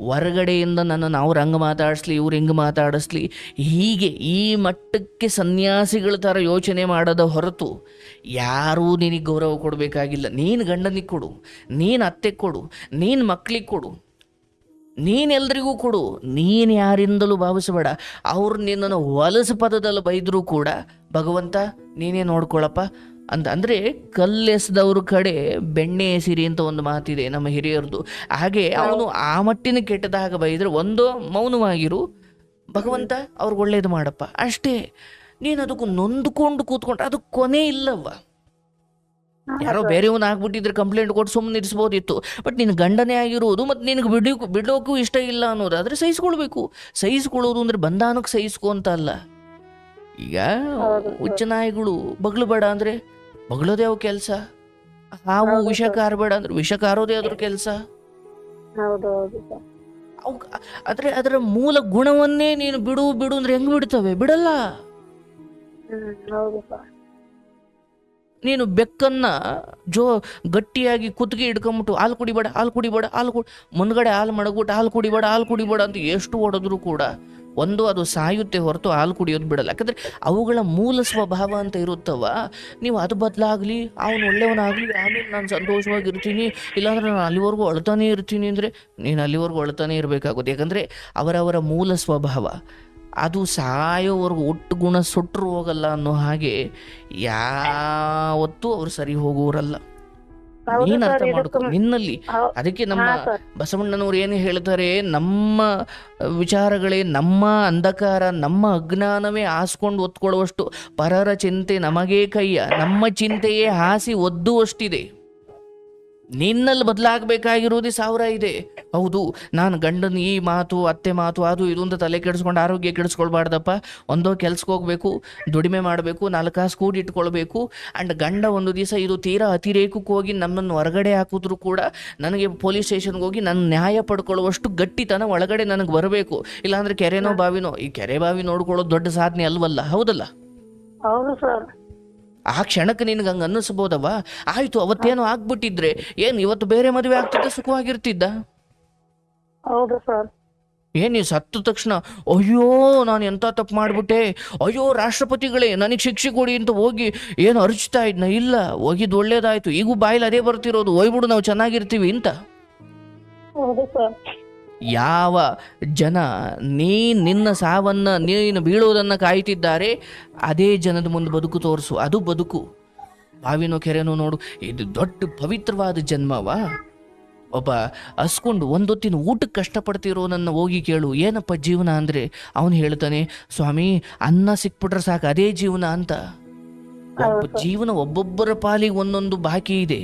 ಹೊರಗಡೆಯಿಂದ ನನ್ನನ್ನು ಅವ್ರು ಹಂಗೆ ಮಾತಾಡಿಸ್ಲಿ ಇವ್ರು ಹಿಂಗೆ ಮಾತಾಡಿಸ್ಲಿ ಹೀಗೆ ಈ ಮಟ್ಟಕ್ಕೆ ಸನ್ಯಾಸಿಗಳ ಥರ ಯೋಚನೆ ಮಾಡೋದ ಹೊರತು ಯಾರೂ ನಿನಗೆ ಗೌರವ ಕೊಡಬೇಕಾಗಿಲ್ಲ. ನೀನು ಗಂಡನಿಗೆ ಕೊಡು, ನೀನು ಅತ್ತೆಗೆ ಕೊಡು, ನೀನು ಮಕ್ಕಳಿಗೆ ಕೊಡು, ನೀನೆಲ್ರಿಗೂ ಕೊಡು. ನೀನು ಯಾರಿಂದಲೂ ಭಾವಿಸಬೇಡ. ಅವ್ರು ನಿನ್ನನ್ನು ಹೊಲಸು ಪದದಲ್ಲಿ ಬೈದರೂ ಕೂಡ ಭಗವಂತ ನೀನೇ ನೋಡ್ಕೊಳ್ಳಪ್ಪ ಅಂತ. ಅಂದರೆ ಕಲ್ಲೆಸೆದವ್ರ ಕಡೆ ಬೆಣ್ಣೆ ಎಸಿರಿ ಅಂತ ಒಂದು ಮಾತಿದೆ ನಮ್ಮ ಹಿರಿಯರದು. ಹಾಗೆ ಅವನು ಆ ಮಟ್ಟಿನ ಕೆಟ್ಟದಾಗ ಬೈದರೆ ಒಂದೋ ಮೌನವಾಗಿರು, ಭಗವಂತ ಅವ್ರಿಗೆ ಒಳ್ಳೇದು ಮಾಡಪ್ಪ ಅಷ್ಟೇ. ನೀನು ಅದಕ್ಕೂ ನೊಂದುಕೊಂಡು ಕೂತ್ಕೊಂಡ್ರೆ ಅದು ಕೊನೆ ಇಲ್ಲವ್ವ. ಯಾರೋ ಬೇರೆಯವನ್ನ ಆಗ್ಬಿಟ್ಟಿದ್ರೆ ಕಂಪ್ಲೇಂಟ್ ಕೊಟ್ಟು ಸುಮ್ಮನೆ ಇರಿಸ್ಬೋದಿತ್ತು. ಬಟ್ ನಿನ್ನ ಗಂಡನೇ ಆಗಿರೋದು ಮತ್ತು ನಿನಗೆ ಬಿಡೋಕ್ಕೂ ಇಷ್ಟ ಇಲ್ಲ ಅನ್ನೋದಾದರೆ ಸಹಿಸ್ಕೊಳ್ಬೇಕು. ಸಹಿಸ್ಕೊಳ್ಳೋದು ಅಂದರೆ ಬಂಧಾನಕ್ಕೆ ಸಹಿಸ್ಕೊ ಅಂತ ಅಲ್ಲ. ಈಗ ಹುಚ್ಚ ನಾಯಿಗಳು ಬಗ್ಳು ಬೇಡ ಅಂದರೆ ಬಗ್ಳೋದೇ ಅವು ಕೆಲಸ, ಹಾವು ವಿಷ ಕಾರಬೇಡ ಅಂದ್ರೆ ವಿಷ ಕಾರೋದೇ ಅದ್ರ ಕೆಲಸ. ಆದರೆ ಅದರ ಮೂಲ ಗುಣವನ್ನೇ ನೀನು ಬಿಡು ಅಂದ್ರೆ ಹೆಂಗ್ ಬಿಡ್ತವೆ? ಬಿಡಲ್ಲ. ನೀನು ಬೆಕ್ಕನ್ನ ಗಟ್ಟಿಯಾಗಿ ಕುತ್ತಿಗೆ ಹಿಡ್ಕೊಂಬಿಟ್ಟು ಹಾಲು ಕುಡಿಬೇಡ ಹಾಲು ಕುಡಿಬೇಡ ಮುಂದ್ಗಡೆ ಹಾಲು ಮಡಗ್ಬಿಟ್ಟು ಹಾಲು ಕುಡಿಬೇಡ ಅಂತ ಎಷ್ಟು ಹೊಡೆದ್ರು ಕೂಡ ಒಂದು ಅದು ಸಾಯುತ್ತೆ ಹೊರತು ಹಾಲು ಕುಡಿಯೋದು ಬಿಡಲ್ಲ. ಯಾಕಂದರೆ ಅವುಗಳ ಮೂಲ ಸ್ವಭಾವ ಅಂತ ಇರುತ್ತವ. ನೀವು ಅದು ಬದಲಾಗಲಿ, ಅವನು ಒಳ್ಳೆಯವನಾಗಲಿ, ಆಮೇಲೆ ನಾನು ಸಂತೋಷವಾಗಿರ್ತೀನಿ, ಇಲ್ಲಾಂದ್ರೆ ನಾನು ಅಲ್ಲಿವರೆಗೂ ಅಳ್ತಾನೆ ಇರ್ತೀನಿ ಅಂದರೆ ನೀನು ಅಲ್ಲಿವರೆಗೂ ಅಳ್ತಾನೆ ಇರಬೇಕಾಗುತ್ತೆ. ಯಾಕಂದರೆ ಅವರವರ ಮೂಲ ಸ್ವಭಾವ ಅದು ಸಾಯೋವರೆಗೂ ಒಟ್ಟು ಗುಣ ಸುಟ್ಟರು ಹೋಗಲ್ಲ ಅನ್ನೋ ಹಾಗೆ ಯಾವತ್ತೂ ಅವ್ರು ಸರಿ ಹೋಗೋರಲ್ಲ. ನೀನು ಅರ್ಥ ಮಾಡ್ಕೊ ನಿನ್ನಲ್ಲಿ. ಅದಕ್ಕೆ ನಮ್ಮ ಬಸವಣ್ಣನವ್ರು ಏನು ಹೇಳ್ತಾರೆ, ನಮ್ಮ ವಿಚಾರಗಳೇ ನಮ್ಮ ಅಂಧಕಾರ, ನಮ್ಮ ಅಜ್ಞಾನವೇ ಹಾಸ್ಕೊಂಡು ಒತ್ಕೊಳ್ಳುವಷ್ಟು ಪರರ ಚಿಂತೆ ನಮಗೇ ಕೈಯ, ನಮ್ಮ ಚಿಂತೆಯೇ ಹಾಸಿ ಒದ್ದುವಷ್ಟಿದೆ. ನಿನ್ನಲ್ಲಿ ಬದಲಾಗಬೇಕಾಗಿರೋದೇ 1000 ಇದೆ. ಹೌದು, ನಾನು ಗಂಡನ ಈ ಮಾತು ಅತ್ತೆ ಮಾತು ಅದು ಇದು ಅಂತ ತಲೆ ಕೆಡಿಸ್ಕೊಂಡು ಆರೋಗ್ಯ ಕೆಡಿಸ್ಕೊಳ್ಬಾರ್ದಪ್ಪ. ಒಂದೋ ಕೆಲ್ಸಕ್ಕೆ ಹೋಗ್ಬೇಕು, ದುಡಿಮೆ ಮಾಡಬೇಕು, 4 ಕಾಸು ಕೂಡಿ ಇಟ್ಕೊಳ್ಬೇಕು. ಆ್ಯಂಡ್ ಗಂಡ ಒಂದು ದಿವಸ ಇದು ತೀರಾ ಅತಿರೇಕಕ್ಕೆ ಹೋಗಿ ನನ್ನನ್ನು ಹೊರಗಡೆ ಹಾಕಿದ್ರು ಕೂಡ ನನಗೆ ಪೊಲೀಸ್ ಸ್ಟೇಷನ್ಗೆ ಹೋಗಿ ನನ್ನ ನ್ಯಾಯ ಪಡ್ಕೊಳ್ಳುವಷ್ಟು ಗಟ್ಟಿತನ ಒಳಗಡೆ ನನಗೆ ಬರಬೇಕು. ಇಲ್ಲಾಂದ್ರೆ ಕೆರೆನೋ ಬಾವಿನೋ, ಈ ಕೆರೆ ಬಾವಿ ನೋಡ್ಕೊಳ್ಳೋದು ದೊಡ್ಡ ಸಾಧನೆ ಅಲ್ವಲ್ಲ? ಹೌದಲ್ಲ? ಹೌದು ಸರ್. ಆ ಕ್ಷಣಕ್ಕೆ ನಿನ್ಗೆ ಹಂಗೆ ಅನ್ನಿಸ್ಬೋದವ. ಆಯ್ತು, ಅವತ್ತೇನೋ ಆಗ್ಬಿಟ್ಟಿದ್ರೆ ಏನು ಇವತ್ತು ಬೇರೆ ಮದುವೆ ಆಗ್ತಿದ್ದ, ಸುಖವಾಗಿರ್ತಿದ್ದ? ಹೌದು ಸರ್. ಏನು ನೀವು ಸತ್ತ ತಕ್ಷಣ ಅಯ್ಯೋ ನಾನು ಎಂಥ ತಪ್ಪು ಮಾಡಿಬಿಟ್ಟೆ, ಅಯ್ಯೋ ರಾಷ್ಟ್ರಪತಿಗಳೇ ನನಗೆ ಶಿಕ್ಷೆ ಕೊಡಿ ಅಂತ ಹೋಗಿ ಏನು ಅರ್ಚ್ತಾ ಇದ್ನ? ಇಲ್ಲ, ಹೋಗಿದ್ದು ಒಳ್ಳೇದಾಯ್ತು. ಈಗೂ ಬಾಯಿಲ್ ಅದೇ ಬರ್ತಿರೋದು, ಹೋಗ್ಬಿಡು ನಾವು ಚೆನ್ನಾಗಿರ್ತೀವಿ ಅಂತ. ಹೌದು ಸರ್. ಯಾವ ಜನ ನಿನ್ನ ಸಾವನ್ನ ನೀನು ಬೀಳೋದನ್ನು ಕಾಯ್ತಿದ್ದಾರೆ, ಅದೇ ಜನದ ಮುಂದೆ ಬದುಕು ತೋರಿಸು. ಅದು ಬದುಕು. ಬಾವಿನೋ ಕೆರೆನೋ ನೋಡು, ಇದು ದೊಡ್ಡ ಪವಿತ್ರವಾದ ಜನ್ಮವ. ಒಬ್ಬ ಹಸ್ಕೊಂಡು ಒಂದೊತ್ತಿನ ಊಟಕ್ಕೆ ಕಷ್ಟಪಡ್ತಿರೋ ನನ್ನ ಹೋಗಿ ಕೇಳು, ಏನಪ್ಪ ಜೀವನ ಅಂದರೆ ಅವನು ಹೇಳ್ತಾನೆ, ಸ್ವಾಮಿ ಅನ್ನ ಸಿಕ್ಬಿಟ್ರೆ ಸಾಕು, ಅದೇ ಜೀವನ ಅಂತ. ಜೀವನ ಒಬ್ಬೊಬ್ಬರ ಪಾಲಿಗೆ ಒಂದೊಂದು ಬಾಕಿ ಇದೆ.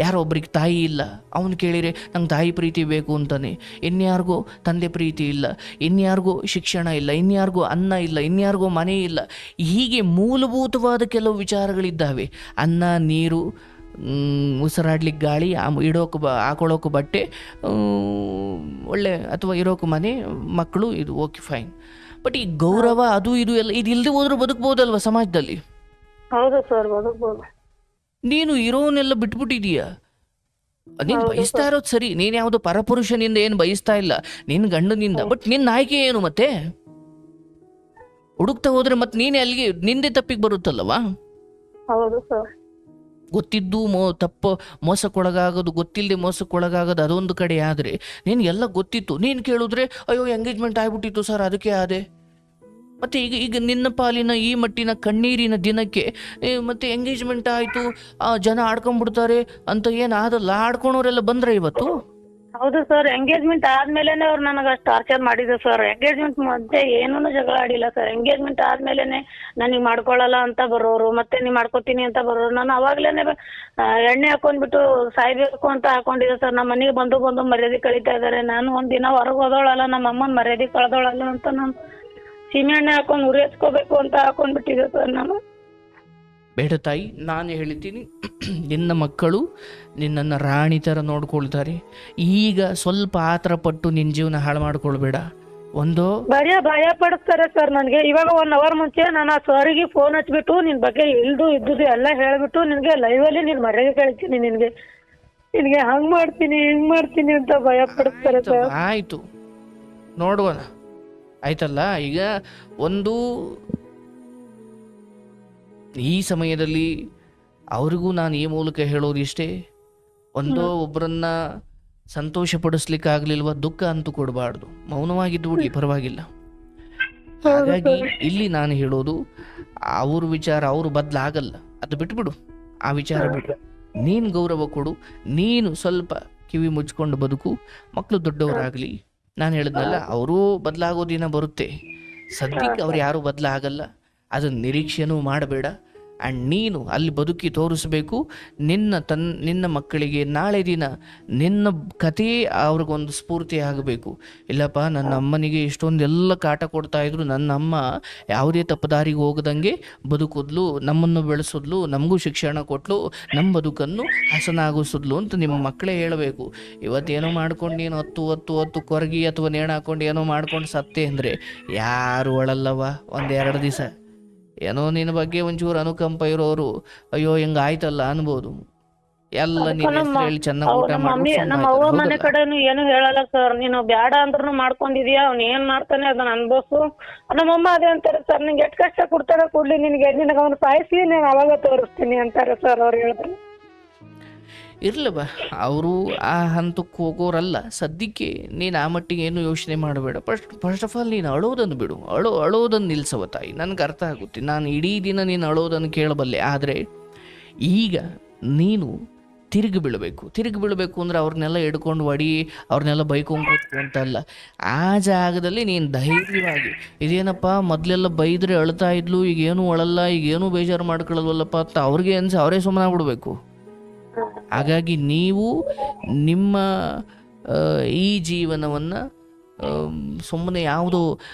ಯಾರೋ ಒಬ್ರಿಗೆ ತಾಯಿ ಇಲ್ಲ, ಅವನು ಕೇಳಿದರೆ ನಂಗೆ ತಾಯಿ ಪ್ರೀತಿ ಬೇಕು ಅಂತಾನೆ. ಇನ್ಯಾರಿಗೂ ತಂದೆ ಪ್ರೀತಿ ಇಲ್ಲ, ಇನ್ಯಾರಿಗೂ ಶಿಕ್ಷಣ ಇಲ್ಲ, ಇನ್ಯಾರಿಗೂ ಅನ್ನ ಇಲ್ಲ, ಇನ್ಯಾರಿಗೂ ಮನೆ ಇಲ್ಲ. ಹೀಗೆ ಮೂಲಭೂತವಾದ ಕೆಲವು ವಿಚಾರಗಳಿದ್ದಾವೆ. ಅನ್ನ, ನೀರು, ಉಸಿರಾಡ್ಲಿಕ್ಕೆ ಗಾಳಿ, ಹಾಕೊಳ್ಳೋಕೆ ಬಟ್ಟೆ, ಒಳ್ಳೆ ಅಥವಾ ಇರೋಕೆ ಮನೆ, ಮಕ್ಕಳು, ಇದು ಓಕೆ ಫೈನ್. ಬಟ್ ಈ ಗೌರವ ಅದು ಇದು ಎಲ್ಲ ಇದು ಇಲ್ಲದೆ ಹೋದ್ರೂ ಬದುಕ್ಬೋದಲ್ವ ಸಮಾಜದಲ್ಲಿ? ಹೌದು ಸರ್, ಬದುಕ್ಬೋದು. ನೀನು ಇರೋನೆಲ್ಲ ಬಿಟ್ಬಿಟ್ಟಿದೀಯ. ನೀನು ಬಯಸ್ತಾ ಇರೋದು ಸರಿ, ನೀನು ಯಾವುದೋ ಪರಪುರುಷನಿಂದ ಏನು ಬಯಸ್ತಾ ಇಲ್ಲ, ನಿನ್ನ ಗಂಡನಿಂದ. ಬಟ್ ನಿನ್ನ ಆಯ್ಕೆ ಏನು ಮತ್ತೆ? ಹುಡುಕ್ತಾ ಹೋದ್ರೆ ಮತ್ತೆ ನೀನೇ ಅಲ್ಲಿಗೆ ನಿಂದೆ ತಪ್ಪಿಗೆ ಬರುತ್ತಲ್ಲವಾ? ಹೌದು ಸರ್. ಗೊತ್ತಿದ್ದು ಮೋಸಕ್ಕೊಳಗಾಗೋದು, ಗೊತ್ತಿಲ್ಲದೆ ಮೋಸಕ್ಕೊಳಗಾಗೋದು ಅದೊಂದು ಕಡೆ. ಆದರೆ ನಿನಗೆಲ್ಲ ಗೊತ್ತಿತ್ತು, ನೀನು ಕೇಳಿದ್ರೆ ಅಯ್ಯೋ ಎಂಗೇಜ್ಮೆಂಟ್ ಆಗ್ಬಿಟ್ಟಿತ್ತು ಸರ್ ಅದಕ್ಕೆ ಆದೆ. ಮತ್ತು ಈಗ ನಿನ್ನ ಪಾಲಿನ ಈ ಮಟ್ಟಿನ ಕಣ್ಣೀರಿನ ದಿನಕ್ಕೆ ಮತ್ತೆ ಎಂಗೇಜ್ಮೆಂಟ್ ಆಯಿತು, ಜನ ಆಡ್ಕೊಂಡ್ಬಿಡ್ತಾರೆ ಅಂತ ಏನಾದಲ್ಲ, ಆಡ್ಕೊಳೋರೆಲ್ಲ ಬಂದ್ರೆ ಇವತ್ತು? ಹೌದು ಸರ್. ಎಂಗೇಜ್ಮೆಂಟ್ ಆದ್ಮೇಲೆನೆ ಅವ್ರು ನನಗೆ ಅಷ್ಟು ಟಾರ್ಚರ್ ಮಾಡಿದ್ರು ಸರ್. ಎಂಗೇಜ್ಮೆಂಟ್ ಮಧ್ಯೆ ಏನೂ ಜಗಳ ಆಡಿಲ್ಲ ಸರ್. ಎಂಗೇಜ್ಮೆಂಟ್ ಆದ್ಮೇಲೆನೆ ನನಗೆ ಮಾಡ್ಕೊಳ್ಳಲ್ಲ ಅಂತ ಬರೋರು, ಮತ್ತೆ ನೀ ಮಾಡ್ಕೋತೀನಿ ಅಂತ ಬರೋರು. ನಾನು ಅವಾಗ್ಲೇನೆ ಎಣ್ಣೆ ಹಾಕೊಂಡ್ಬಿಟ್ಟು ಸಾಯ್ಬೇಕು ಅಂತ ಹಾಕೊಂಡಿದ್ದೆ ಸರ್. ನಮ್ಮ ಮನೆಗೆ ಬಂದು ಮರ್ಯಾದೆ ಕಳೀತಾ ಇದಾರೆ. ನಾನು ಒಂದಿನ ಹೊರಗೆ ಹೋದೋಳಲ್ಲ, ನಮ್ಮ ಅಮ್ಮನ ಮರ್ಯಾದೆ ಕಳೆದೋಳಲ್ಲ ಅಂತ ನಾನು ಸೀಮೆ ಎಣ್ಣೆ ಹಾಕೊಂಡು ಉರಿ ಹಚ್ಕೋಬೇಕು ಅಂತ ಹಾಕೊಂಡ್ಬಿಟ್ಟಿದ್ದೆ ಸರ್ ನಾನು. ಬೇಡ ತಾಯಿ, ನಾನು ಹೇಳ್ತೀನಿ, ನಿನ್ನ ಮಕ್ಕಳು ನಿನ್ನನ್ನು ರಾಣಿ ಥರ ನೋಡ್ಕೊಳ್ತಾರೆ. ಈಗ ಸ್ವಲ್ಪ ಆತರ ಪಟ್ಟು ನಿನ್ನ ಜೀವನ ಹಾಳು ಮಾಡ್ಕೊಳ್ಬೇಡ. ಒಂದು ಬರೀ ಭಯ ಪಡಿಸ್ತಾರೆ ಸರ್ ನನಗೆ. ಇವಾಗ 1 ಅವರ್ ಮುಂಚೆ ನಾನು ಆ ಸರ್ಗೆ ಫೋನ್ ಹಚ್ಬಿಟ್ಟು ನಿನ್ ಬಗ್ಗೆ ಇದ್ದುದು ಎಲ್ಲ ಹೇಳ್ಬಿಟ್ಟು ನಿನ್ಗೆ ಲೈವಲ್ಲಿ ನೀನ್ ಮರ್ಯಾದೆ ಕೇಳ್ತೀನಿ, ನಿನ್ಗೆ ಹಂಗ್ ಮಾಡ್ತೀನಿ ಹಿಂಗ್ ಮಾಡ್ತೀನಿ ಅಂತ ಭಯ ಪಡಿಸ್ತಾರೆ ಸರ್. ಆಯ್ತು ನೋಡುವಣ ಆಯ್ತಲ್ಲ. ಈಗ ಒಂದು ಈ ಸಮಯದಲ್ಲಿ ಅವ್ರಿಗೂ ನಾನು ಈ ಮೂಲಕ ಹೇಳೋದು ಇಷ್ಟೇ, ಒಬ್ಬರನ್ನ ಸಂತೋಷ ಪಡಿಸ್ಲಿಕ್ಕೆ ಆಗ್ಲಿಲ್ವಾ ದುಃಖ ಅಂತೂ ಕೊಡಬಾರ್ದು, ಮೌನವಾಗಿದ್ದು ಬಿಡ್ಲಿ ಪರವಾಗಿಲ್ಲ. ಹಾಗಾಗಿ ಇಲ್ಲಿ ನಾನು ಹೇಳೋದು, ಅವ್ರ ವಿಚಾರ ಅವರು ಬದಲಾಗಲ್ಲ, ಅದು ಬಿಟ್ಬಿಡು, ಆ ವಿಚಾರ ಬಿಡು. ನೀನು ಗೌರವ ಕೊಡು, ನೀನು ಸ್ವಲ್ಪ ಕಿವಿ ಮುಚ್ಕೊಂಡು ಬದುಕು. ಮಕ್ಕಳು ದೊಡ್ಡವರಾಗಲಿ, ನಾನು ಹೇಳಿದ್ನಲ್ಲ ಅವರು ಬದಲಾಗೋ ದಿನ ಬರುತ್ತೆ. ಸದ್ಯಕ್ಕೆ ಅವ್ರು ಯಾರೂ ಬದಲಾಗಲ್ಲ, ಅದನ್ನು ನಿರೀಕ್ಷೆನೂ ಮಾಡಬೇಡ. ಆ್ಯಂಡ್ ನೀನು ಅಲ್ಲಿ ಬದುಕಿ ತೋರಿಸ್ಬೇಕು ನಿನ್ನ ಮಕ್ಕಳಿಗೆ. ನಾಳೆ ದಿನ ನಿನ್ನ ಕಥೆ ಅವ್ರಿಗೊಂದು ಸ್ಫೂರ್ತಿ ಆಗಬೇಕು. ಇಲ್ಲಪ್ಪ ನನ್ನ ಅಮ್ಮನಿಗೆ ಇಷ್ಟೊಂದೆಲ್ಲ ಕಾಟ ಕೊಡ್ತಾ ಇದ್ರು, ನನ್ನ ಅಮ್ಮ ಯಾವುದೇ ತಪ್ಪದಾರಿಗೆ ಹೋಗದಂಗೆ ಬದುಕಿದ್ಲು, ನಮ್ಮನ್ನು ಬೆಳೆಸಿದ್ಲು, ನಮಗೂ ಶಿಕ್ಷಣ ಕೊಟ್ಲು, ನಮ್ಮ ಬದುಕನ್ನು ಹಸನಾಗಿಸಿದ್ಲು ಅಂತ ನಿಮ್ಮ ಮಕ್ಕಳೇ ಹೇಳಬೇಕು. ಇವತ್ತೇನೋ ಮಾಡ್ಕೊಂಡು ನೀನು ಹತ್ತು ಕೊರಗಿ ಅಥವಾ ನೇಣು ಹಾಕೊಂಡು ಏನೋ ಮಾಡ್ಕೊಂಡು ಸತ್ತೆ ಅಂದರೆ ಯಾರು ಅಳಲ್ಲವ. 1-2 ದಿವಸ ಏನೋ ನಿನ್ನ ಬಗ್ಗೆ ಒಂಚೂರು ಅನುಕಂಪ ಇರೋರು ಅಯ್ಯೋ ಹಿಂಗಾಯ್ತಲ್ಲ ಅನ್ಬೋದು. ಎಲ್ಲ ನೀನು ಹೇಳಿ ಚೆನ್ನಾಗಿ ಊಟ ನಮ್ಮ ಅವ್ವ ಮನೆ ಕಡೆನು ಏನು ಹೇಳಲ್ಲ ಸರ್. ನೀನು ಬ್ಯಾಡ ಅಂದ್ರೂ ಮಾಡ್ಕೊಂಡಿದ್ಯಾ, ಅವ್ನು ಏನ್ ಮಾಡ್ತಾನೆ ಅದನ್ನ ಅನ್ಭವಿಸು. ನಮ್ಮಮ್ಮ ಅದೇ ಅಂತಾರೆ ಸರ್, ನಿಂಗೆ ಎಷ್ಟು ಕಷ್ಟ ಕೊಡ್ತಾರ ಕೊಡ್ಲಿ, ನಿನಗೆ ಅವನು ಸಾಯಿಸಿ ನಾನು ಅವಾಗ ತೋರಿಸ್ತೀನಿ ಅಂತಾರೆ ಸರ್ ಅವ್ರು ಹೇಳಿದ್ರೆ. ಇರ್ಲವ, ಅವರು ಆ ಹಂತಕ್ಕೆ ಹೋಗೋರಲ್ಲ. ಸದ್ಯಕ್ಕೆ ನೀನು ಆ ಮಟ್ಟಿಗೆ ಏನು ಯೋಚನೆ ಮಾಡಬೇಡ. ಫಸ್ಟ್ ಆಫ್ ಆಲ್ ನೀನು ಅಳೋದನ್ನು ಬಿಡು, ಅಳೋದನ್ನು ನಿಲ್ಸವ ತಾಯಿ. ನನಗೆ ಅರ್ಥ ಆಗುತ್ತೆ, ನಾನು ಇಡೀ ದಿನ ನೀನು ಅಳೋದನ್ನು ಕೇಳಬಲ್ಲೆ. ಆದರೆ ಈಗ ನೀನು ತಿರುಗಿ ಬೀಳಬೇಕು ಅಂದರೆ ಅವ್ರನ್ನೆಲ್ಲ ಹಿಡ್ಕೊಂಡು ಅವ್ರನ್ನೆಲ್ಲ ಬೈಕೊಂಡು ಅಂತಲ್ಲ. ಆ ಜಾಗದಲ್ಲಿ ನೀನು ಧೈರ್ಯವಾಗಿ, ಇದೇನಪ್ಪ ಮೊದಲೆಲ್ಲ ಬೈದರೆ ಅಳ್ತಾ ಇದ್ಲು, ಈಗೇನು ಅಳಲ್ಲ, ಈಗೇನು ಬೇಜಾರು ಮಾಡ್ಕೊಳ್ಳಲ್ವಲ್ಲಪ್ಪ ಅಂತ ಅವ್ರಿಗೆ ಅನ್ಸಿ ಅವರೇ ಸುಮ್ಮನೆ ಆಗ್ಬಿಡ್ಬೇಕು. ಹಾಗಾಗಿ ನೀವು ನಿಮ್ಮ ಈ ಜೀವನವನ್ನು ಸುಮ್ಮನೆ ಯಾವುದೋ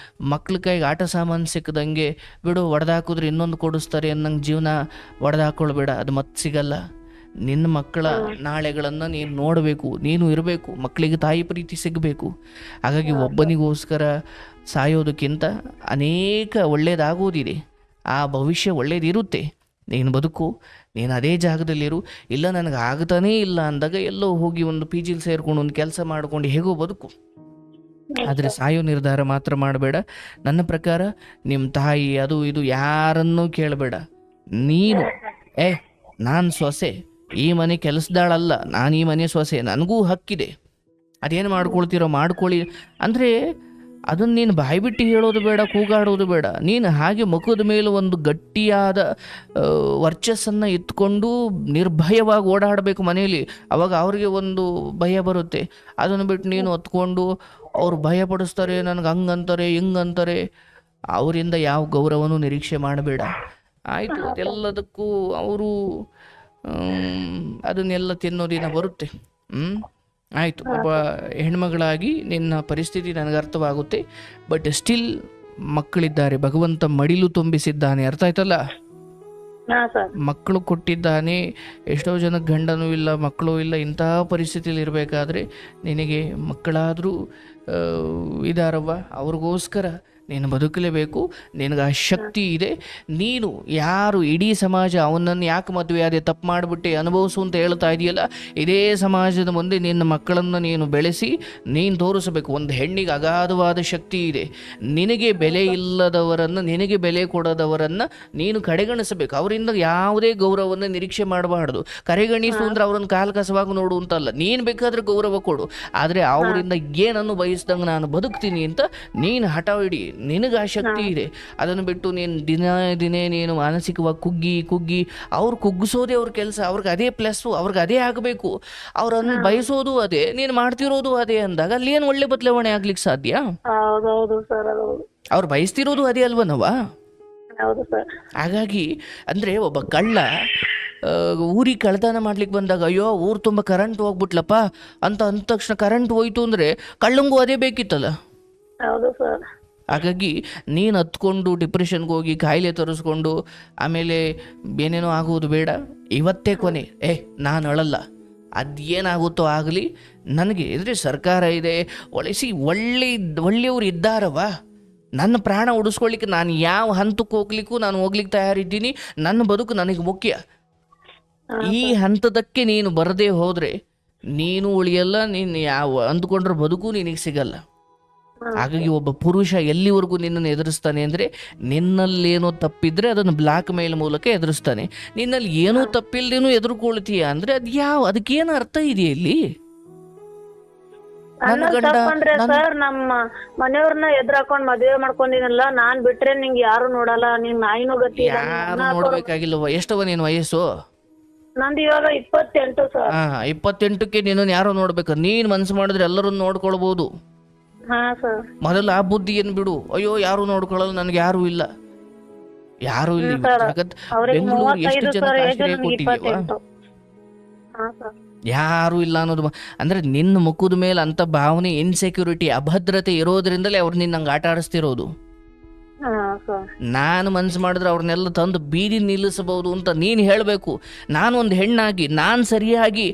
ಮಕ್ಳ ಕೈಗೆ ಆಟ ಸಾಮಾನು ಸಿಕ್ಕದಂಗೆ ಬಿಡು, ಒಡೆದಾಕಿದ್ರೆ ಇನ್ನೊಂದು ಕೊಡಿಸ್ತಾರೆ ಅನ್ನಂಗೆ ಜೀವನ ಒಡೆದಾಕೊಳ್ಬೇಡ, ಅದು ಮತ್ತೆ ಸಿಗಲ್ಲ. ನಿನ್ನ ಮಕ್ಕಳ ನಾಳೆಗಳನ್ನು ನೀನು ನೋಡಬೇಕು, ನೀನು ಇರಬೇಕು, ಮಕ್ಕಳಿಗೆ ತಾಯಿ ಪ್ರೀತಿ ಸಿಗಬೇಕು. ಹಾಗಾಗಿ ಒಬ್ಬನಿಗೋಸ್ಕರ ಸಾಯೋದಕ್ಕಿಂತ ಅನೇಕ ಒಳ್ಳೆಯದಾಗೋದಿದೆ, ಆ ಭವಿಷ್ಯ ಒಳ್ಳೇದಿರುತ್ತೆ. ನೀನು ಬದುಕು, ನೀನು ಅದೇ ಜಾಗದಲ್ಲಿರು. ಇಲ್ಲ ನನಗೆ ಆಗ್ತಾನೇ ಇಲ್ಲ ಅಂದಾಗ ಎಲ್ಲೋ ಹೋಗಿ ಒಂದು PGಲಿ ಸೇರ್ಕೊಂಡು ಒಂದು ಕೆಲಸ ಮಾಡ್ಕೊಂಡು ಹೇಗೋ ಬದುಕು. ಆದರೆ ಸಾಯೋ ನಿರ್ಧಾರ ಮಾತ್ರ ಮಾಡಬೇಡ. ನನ್ನ ಪ್ರಕಾರ ನಿಮ್ಮ ತಾಯಿ ಅದು ಇದು ಯಾರನ್ನೂ ಕೇಳಬೇಡ. ನೀನು ನಾನು ಸೊಸೆ, ಈ ಮನೆ ಕೆಲಸದಾಳಲ್ಲ, ನಾನು ಈ ಮನೆ ಸೊಸೆ, ನನಗೂ ಹಕ್ಕಿದೆ, ಅದೇನು ಮಾಡ್ಕೊಳ್ತೀರೋ ಮಾಡ್ಕೊಳ್ಳಿ ಅಂದರೆ ಅದನ್ನು ನೀನು ಬಾಯ್ಬಿಟ್ಟು ಹೇಳೋದು ಬೇಡ, ಕೂಗಾಡೋದು ಬೇಡ. ನೀನು ಹಾಗೆ ಮುಖದ ಮೇಲೆ ಒಂದು ಗಟ್ಟಿಯಾದ ವರ್ಚಸ್ಸನ್ನು ಎತ್ಕೊಂಡು ನಿರ್ಭಯವಾಗಿ ಓಡಾಡಬೇಕು ಮನೆಯಲ್ಲಿ. ಅವಾಗ ಅವ್ರಿಗೆ ಒಂದು ಭಯ ಬರುತ್ತೆ. ಅದನ್ನು ಬಿಟ್ಟು ನೀನು ಹೊತ್ಕೊಂಡು ಅವ್ರು ಭಯ ಪಡಿಸ್ತಾರೆ, ನನಗೆ ಹಂಗಂತಾರೆ ಹಿಂಗಂತಾರೆ, ಅವರಿಂದ ಯಾವ ಗೌರವನೂ ನಿರೀಕ್ಷೆ ಮಾಡಬೇಡ. ಆಯಿತು, ಅದೆಲ್ಲದಕ್ಕೂ ಅವರು ಅದನ್ನೆಲ್ಲ ತಿನ್ನೋ ದಿನ ಬರುತ್ತೆ. ಆಯಿತು, ಒಬ್ಬ ಹೆಣ್ಮಗಳಾಗಿ ನಿನ್ನ ಪರಿಸ್ಥಿತಿ ನನಗೆ ಅರ್ಥವಾಗುತ್ತೆ. ಬಟ್ ಸ್ಟಿಲ್ ಮಕ್ಕಳಿದ್ದಾರೆ, ಭಗವಂತ ಮಡಿಲು ತುಂಬಿಸಿದ್ದಾನೆ, ಅರ್ಥ ಆಯ್ತಲ್ಲ? ಮಕ್ಕಳು ಕೊಟ್ಟಿದ್ದಾನೆ. ಎಷ್ಟೋ ಜನಕ್ಕೆ ಗಂಡನೂ ಇಲ್ಲ, ಮಕ್ಕಳು ಇಲ್ಲ. ಇಂತಹ ಪರಿಸ್ಥಿತಿಯಲ್ಲಿ ಇರಬೇಕಾದ್ರೆ ನಿನಗೆ ಮಕ್ಕಳಾದರೂ ಇದಾರವ್ವ, ಅವ್ರಿಗೋಸ್ಕರ ನೀನು ಬದುಕಲೇಬೇಕು. ನಿನಗೆ ಆ ಶಕ್ತಿ ಇದೆ. ನೀನು ಯಾರು ಇಡೀ ಸಮಾಜ ಅವನನ್ನು ಯಾಕೆ ಮದುವೆ ಆದೆ, ತಪ್ಪು ಮಾಡಿಬಿಟ್ಟೆ, ಅನುಭವಿಸು ಅಂತ ಹೇಳ್ತಾ ಇದೆಯಲ್ಲ, ಇದೇ ಸಮಾಜದ ಮುಂದೆ ನಿನ್ನ ಮಕ್ಕಳನ್ನು ನೀನು ಬೆಳೆಸಿ ನೀನು ತೋರಿಸಬೇಕು. ಒಂದು ಹೆಣ್ಣಿಗೆ ಅಗಾಧವಾದ ಶಕ್ತಿ ಇದೆ. ನಿನಗೆ ಬೆಲೆ ಇಲ್ಲದವರನ್ನು, ನಿನಗೆ ಬೆಲೆ ಕೊಡದವರನ್ನು ನೀನು ಕಡೆಗಣಿಸಬೇಕು. ಅವರಿಂದ ಯಾವುದೇ ಗೌರವವನ್ನು ನಿರೀಕ್ಷೆ ಮಾಡಬಾರ್ದು. ಕರೆಗಣಿಸು ಅಂದ್ರೆ ಅವ್ರನ್ನ ಕಾಲು ಕಸವಾಗಿ ನೋಡು ಅಂತಲ್ಲ. ನೀನು ಬೇಕಾದ್ರೆ ಗೌರವ ಕೊಡು, ಆದರೆ ಅವರಿಂದ ಏನನ್ನು ಬಯಸ್ದಂಗೆ ನಾನು ಬದುಕ್ತೀನಿ ಅಂತ ನೀನು ಹಠ ಹಿಡಿ. ನಿನಗೆ ಆ ಶಕ್ತಿ ಇದೆ. ಅದನ್ನು ಬಿಟ್ಟು ನೀನು ದಿನೇ ನೀನು ಮಾನಸಿಕವಾಗಿ ಕುಗ್ಗಿ ಅವ್ರು ಕುಗ್ಗಿಸೋದೇ ಅವ್ರ ಕೆಲಸ. ಅವ್ರಿಗೆ ಅದೇ ಪ್ಲಸ್ಸು, ಅವ್ರಿಗೆ ಅದೇ ಆಗಬೇಕು. ಅವ್ರನ್ನು ಬಯಸೋದು ಅದೇ, ನೀನು ಮಾಡ್ತಿರೋದು ಅದೇ ಅಂದಾಗ ಅಲ್ಲಿ ಏನು ಒಳ್ಳೆ ಬದಲಾವಣೆ ಆಗ್ಲಿಕ್ಕೆ ಸಾಧ್ಯ? ಅವ್ರು ಬಯಸ್ತಿರೋದು ಅದೇ ಅಲ್ವನವ? ಹಾಗಾಗಿ ಅಂದರೆ ಒಬ್ಬ ಕಳ್ಳ ಊರಿಗೆ ಕಳ್ಳತನ ಮಾಡ್ಲಿಕ್ಕೆ ಬಂದಾಗ ಅಯ್ಯೋ ಊರು ತುಂಬ ಕರೆಂಟ್ ಹೋಗ್ಬಿಟ್ಲಪ್ಪ ಅಂತ ಅಂದ ತಕ್ಷಣ ಕರೆಂಟ್ ಹೋಯ್ತು ಅಂದರೆ ಕಳ್ಳಂಗೂ ಅದೇ ಬೇಕಿತ್ತಲ್ಲ. ಹಾಗಾಗಿ ನೀನು ಹತ್ಕೊಂಡು ಡಿಪ್ರೆಷನ್ಗೆ ಹೋಗಿ ಕಾಯಿಲೆ ತರಿಸ್ಕೊಂಡು ಆಮೇಲೆ ಏನೇನೋ ಆಗೋದು ಬೇಡ. ಇವತ್ತೇ ಕೊನೆ, ನಾನು ಅಳಲ್ಲ, ಅದೇನಾಗುತ್ತೋ ಆಗಲಿ, ನನಗೆ ಅಂದರೆ ಸರ್ಕಾರ ಇದೆ, ಒಳ್ಳೆಯವ್ರು ಇದ್ದಾರವ. ನನ್ನ ಪ್ರಾಣ ಉಳಿಸ್ಕೊಳ್ಳಿಕ್ಕೆ ನಾನು ಯಾವ ಹಂತಕ್ಕೆ ಹೋಗ್ಲಿಕ್ಕೂ ನಾನು ಹೋಗ್ಲಿಕ್ಕೆ ತಯಾರಿದ್ದೀನಿ. ನನ್ನ ಬದುಕು ನನಗೆ ಮುಖ್ಯ. ಈ ಹಂತದಕ್ಕೆ ನೀನು ಬರದೇ ಹೋದರೆ ನೀನು ಉಳಿಯಲ್ಲ, ನೀನು ಯಾವ ಅಂದುಕೊಂಡ್ರೆ ಬದುಕು ನಿನಗೆ ಸಿಗಲ್ಲ. ಹಾಗಾಗಿ ಒಬ್ಬ ಪುರುಷ ಎಲ್ಲಿವರೆಗೂ ನಿನ್ನನ್ನು ಎದುರಿಸ್ತಾನೆ ಅಂದರೆ, ನಿನ್ನಲ್ಲೇನೋ ತಪ್ಪಿದ್ರೆ ಅದನ್ನು ಬ್ಲಾಕ್ ಮೇಲ್ ಮೂಲಕ ಎದುರಿಸ್ತಾನೆ. ನಿನ್ನಲ್ಲಿ ಏನೂ ತಪ್ಪಿಲ್ದೇನೂ ಎದುರುಕೊಳ್ತೀಯ ಅಂದರೆ ಅದಕ್ಕೇನು ಅರ್ಥ ಇದೆಯಾ ಇಲ್ಲಿ? ನನ್ನ ಗಂಡ ಸರ್ ನಮ್ಮ ಮನೆಯವ್ರನ್ನ ಎದುರಾಕೊಂಡ್ ಮದ್ವೆ ಮಾಡ್ಕೊಂಡಿನಲ್ಲ, ನಾನ್ ಬಿಟ್ರೆ ನಿಂಗೆ ಯಾರು ನೋಡಲ್ಲ, ನಿನ್ ನಾಯಿನೂ ಗತಿ ಇಲ್ಲ. ಯಾರು ನೋಡ್ಬೇಕಾಗಿಲ್ವ? ಎಷ್ಟವ ನೀನು ವಯಸ್ಸು? ನಂದು ಇವಾಗ 28 ಸರ್. 28ಕ್ಕೆ ನೀನು ಯಾರೋ ನೋಡ್ಬೇಕು. ನೀನ್ ಮನ್ಸು ಮಾಡಿದ್ರೆ ಎಲ್ಲರನ್ನು ನೋಡ್ಕೊಳ್ಬಹುದು. ಹಾ ಸರ್. ಮೊದಲು ಆ ಬುದ್ಧಿಯನ್ನು ಬಿಡು. ಅಯ್ಯೋ ಯಾರು ನೋಡ್ಕೊಳ್ಳಲ್ಲ, ನನ್ಗೆ ಯಾರು ಇಲ್ಲ, ಯಾರು ಇಲ್ಲ. ಜಗತ್ ಬೆಂಗಳೂರು ಎಷ್ಟು ಜನ ಆಶ್ರಯ ಕೊಟ್ಟಿದೀವ, ಯಾರು ಇಲ್ಲ ಅನ್ನೋದು. ಅಂದ್ರೆ ನಿನ್ನ ಮುಖದ ಮೇಲೆ ಅಂತ ಭಾವನೆ, ಇನ್ಸೆಕ್ಯೂರಿಟಿ, ಅಭದ್ರತೆ ಇರೋದ್ರಿಂದಲೇ ಅವ್ರು ನಿನ್ನಂಗೆ ಆಟ ಆಡಿಸ್ತಿರೋದು. ನಾನು ಮನ್ಸು ಮಾಡಿದ್ರೆ ಅವ್ರನ್ನೆಲ್ಲ ತಂದು ಬೀದಿ ನಿಲ್ಲಿಸಬಹುದು ಅಂತ ನೀನು ಹೇಳಬೇಕು. ನಾನು ಒಂದು ಹೆಣ್ಣಾಗಿ ನಾನು ಸರಿಯಾಗಿ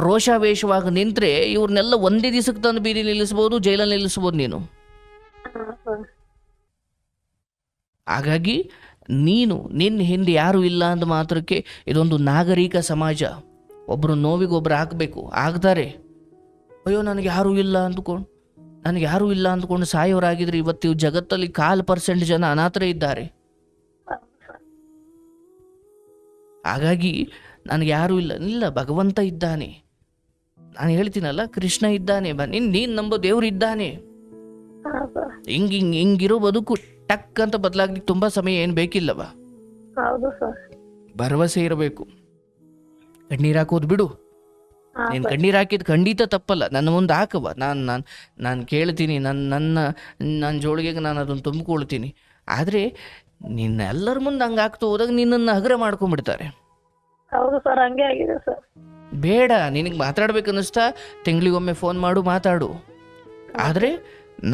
ರೋಷಾವೇಶವಾಗಿ ನಿಂತ್ರೆ ಇವ್ರನ್ನೆಲ್ಲ ಒಂದೇ ದಿವಸಕ್ಕೆ ತಂದು ಬೀದಿ ನಿಲ್ಲಿಸ್ಬೋದು, ಜೈಲಲ್ಲಿ ನಿಲ್ಲಿಸ್ಬೋದು ನೀನು. ಹಾಗಾಗಿ ನಿನ್ನ ಹಿಂದೆ ಯಾರು ಇಲ್ಲ ಅಂದ ಮಾತ್ರಕ್ಕೆ ಇದೊಂದು ನಾಗರಿಕ ಸಮಾಜ. ಒಬ್ಬರು ನೋವಿಗೊಬ್ರು ಹಾಕಬೇಕು, ಆಗ್ತಾರೆ. ಅಯ್ಯೋ ನನಗೆ ಯಾರೂ ಇಲ್ಲ ಅಂದ್ಕೊಂಡು ಸಾಯೋರಾಗಿದ್ರೆ ಇವತ್ತು ಜಗತ್ತಲ್ಲಿ 1% ಜನ ಅನಾಥರೇ ಇದ್ದಾರೆ. ಹಾಗಾಗಿ ನನಗೆ ಯಾರೂ ಇಲ್ಲ, ಭಗವಂತ ಇದ್ದಾನೆ. ನಾನು ಹೇಳ್ತೀನಲ್ಲ, ಕೃಷ್ಣ ಇದ್ದಾನೆ. ನೀನು ನಂಬೋ ದೇವ್ರು ಇದ್ದಾನೆ. ಹಿಂಗಿರೋ ಬದುಕು ಟಕ್ ಅಂತ ಬದಲಾಗ್ಲಿಕ್ಕೆ ತುಂಬಾ ಸಮಯ ಏನು ಬೇಕಿಲ್ಲವ. ಭರವಸೆ ಇರಬೇಕು. ಕಣ್ಣೀರು ಹಾಕೋದು ಬಿಡು. ನೀನು ಕಣ್ಣೀರು ಹಾಕಿದ್ ಖಂಡಿತ ತಪ್ಪಲ್ಲ. ನನ್ನ ಮುಂದೆ ಹಾಕವ, ನಾನು ಕೇಳ್ತೀನಿ. ನನ್ನ ಜೋಳಿಗೆಗೆ ನಾನು ಅದನ್ನು ತುಂಬಿಕೊಳ್ತೀನಿ. ಆದರೆ ನಿನ್ನೆಲ್ಲರ ಮುಂದೆ ಹಂಗೆ ಆಗ್ತಾ ಹೋದಾಗ ನಿನ್ನನ್ನು ಹಗುರ ಮಾಡ್ಕೊಂಡ್ಬಿಡ್ತಾರೆ. ಬೇಡ, ನಿನಗೆ ಮಾತಾಡ್ಬೇಕನ್ನಿಸ್ತಾ ತಿಂಗಳಿಗೊಮ್ಮೆ ಫೋನ್ ಮಾತಾಡು. ಆದರೆ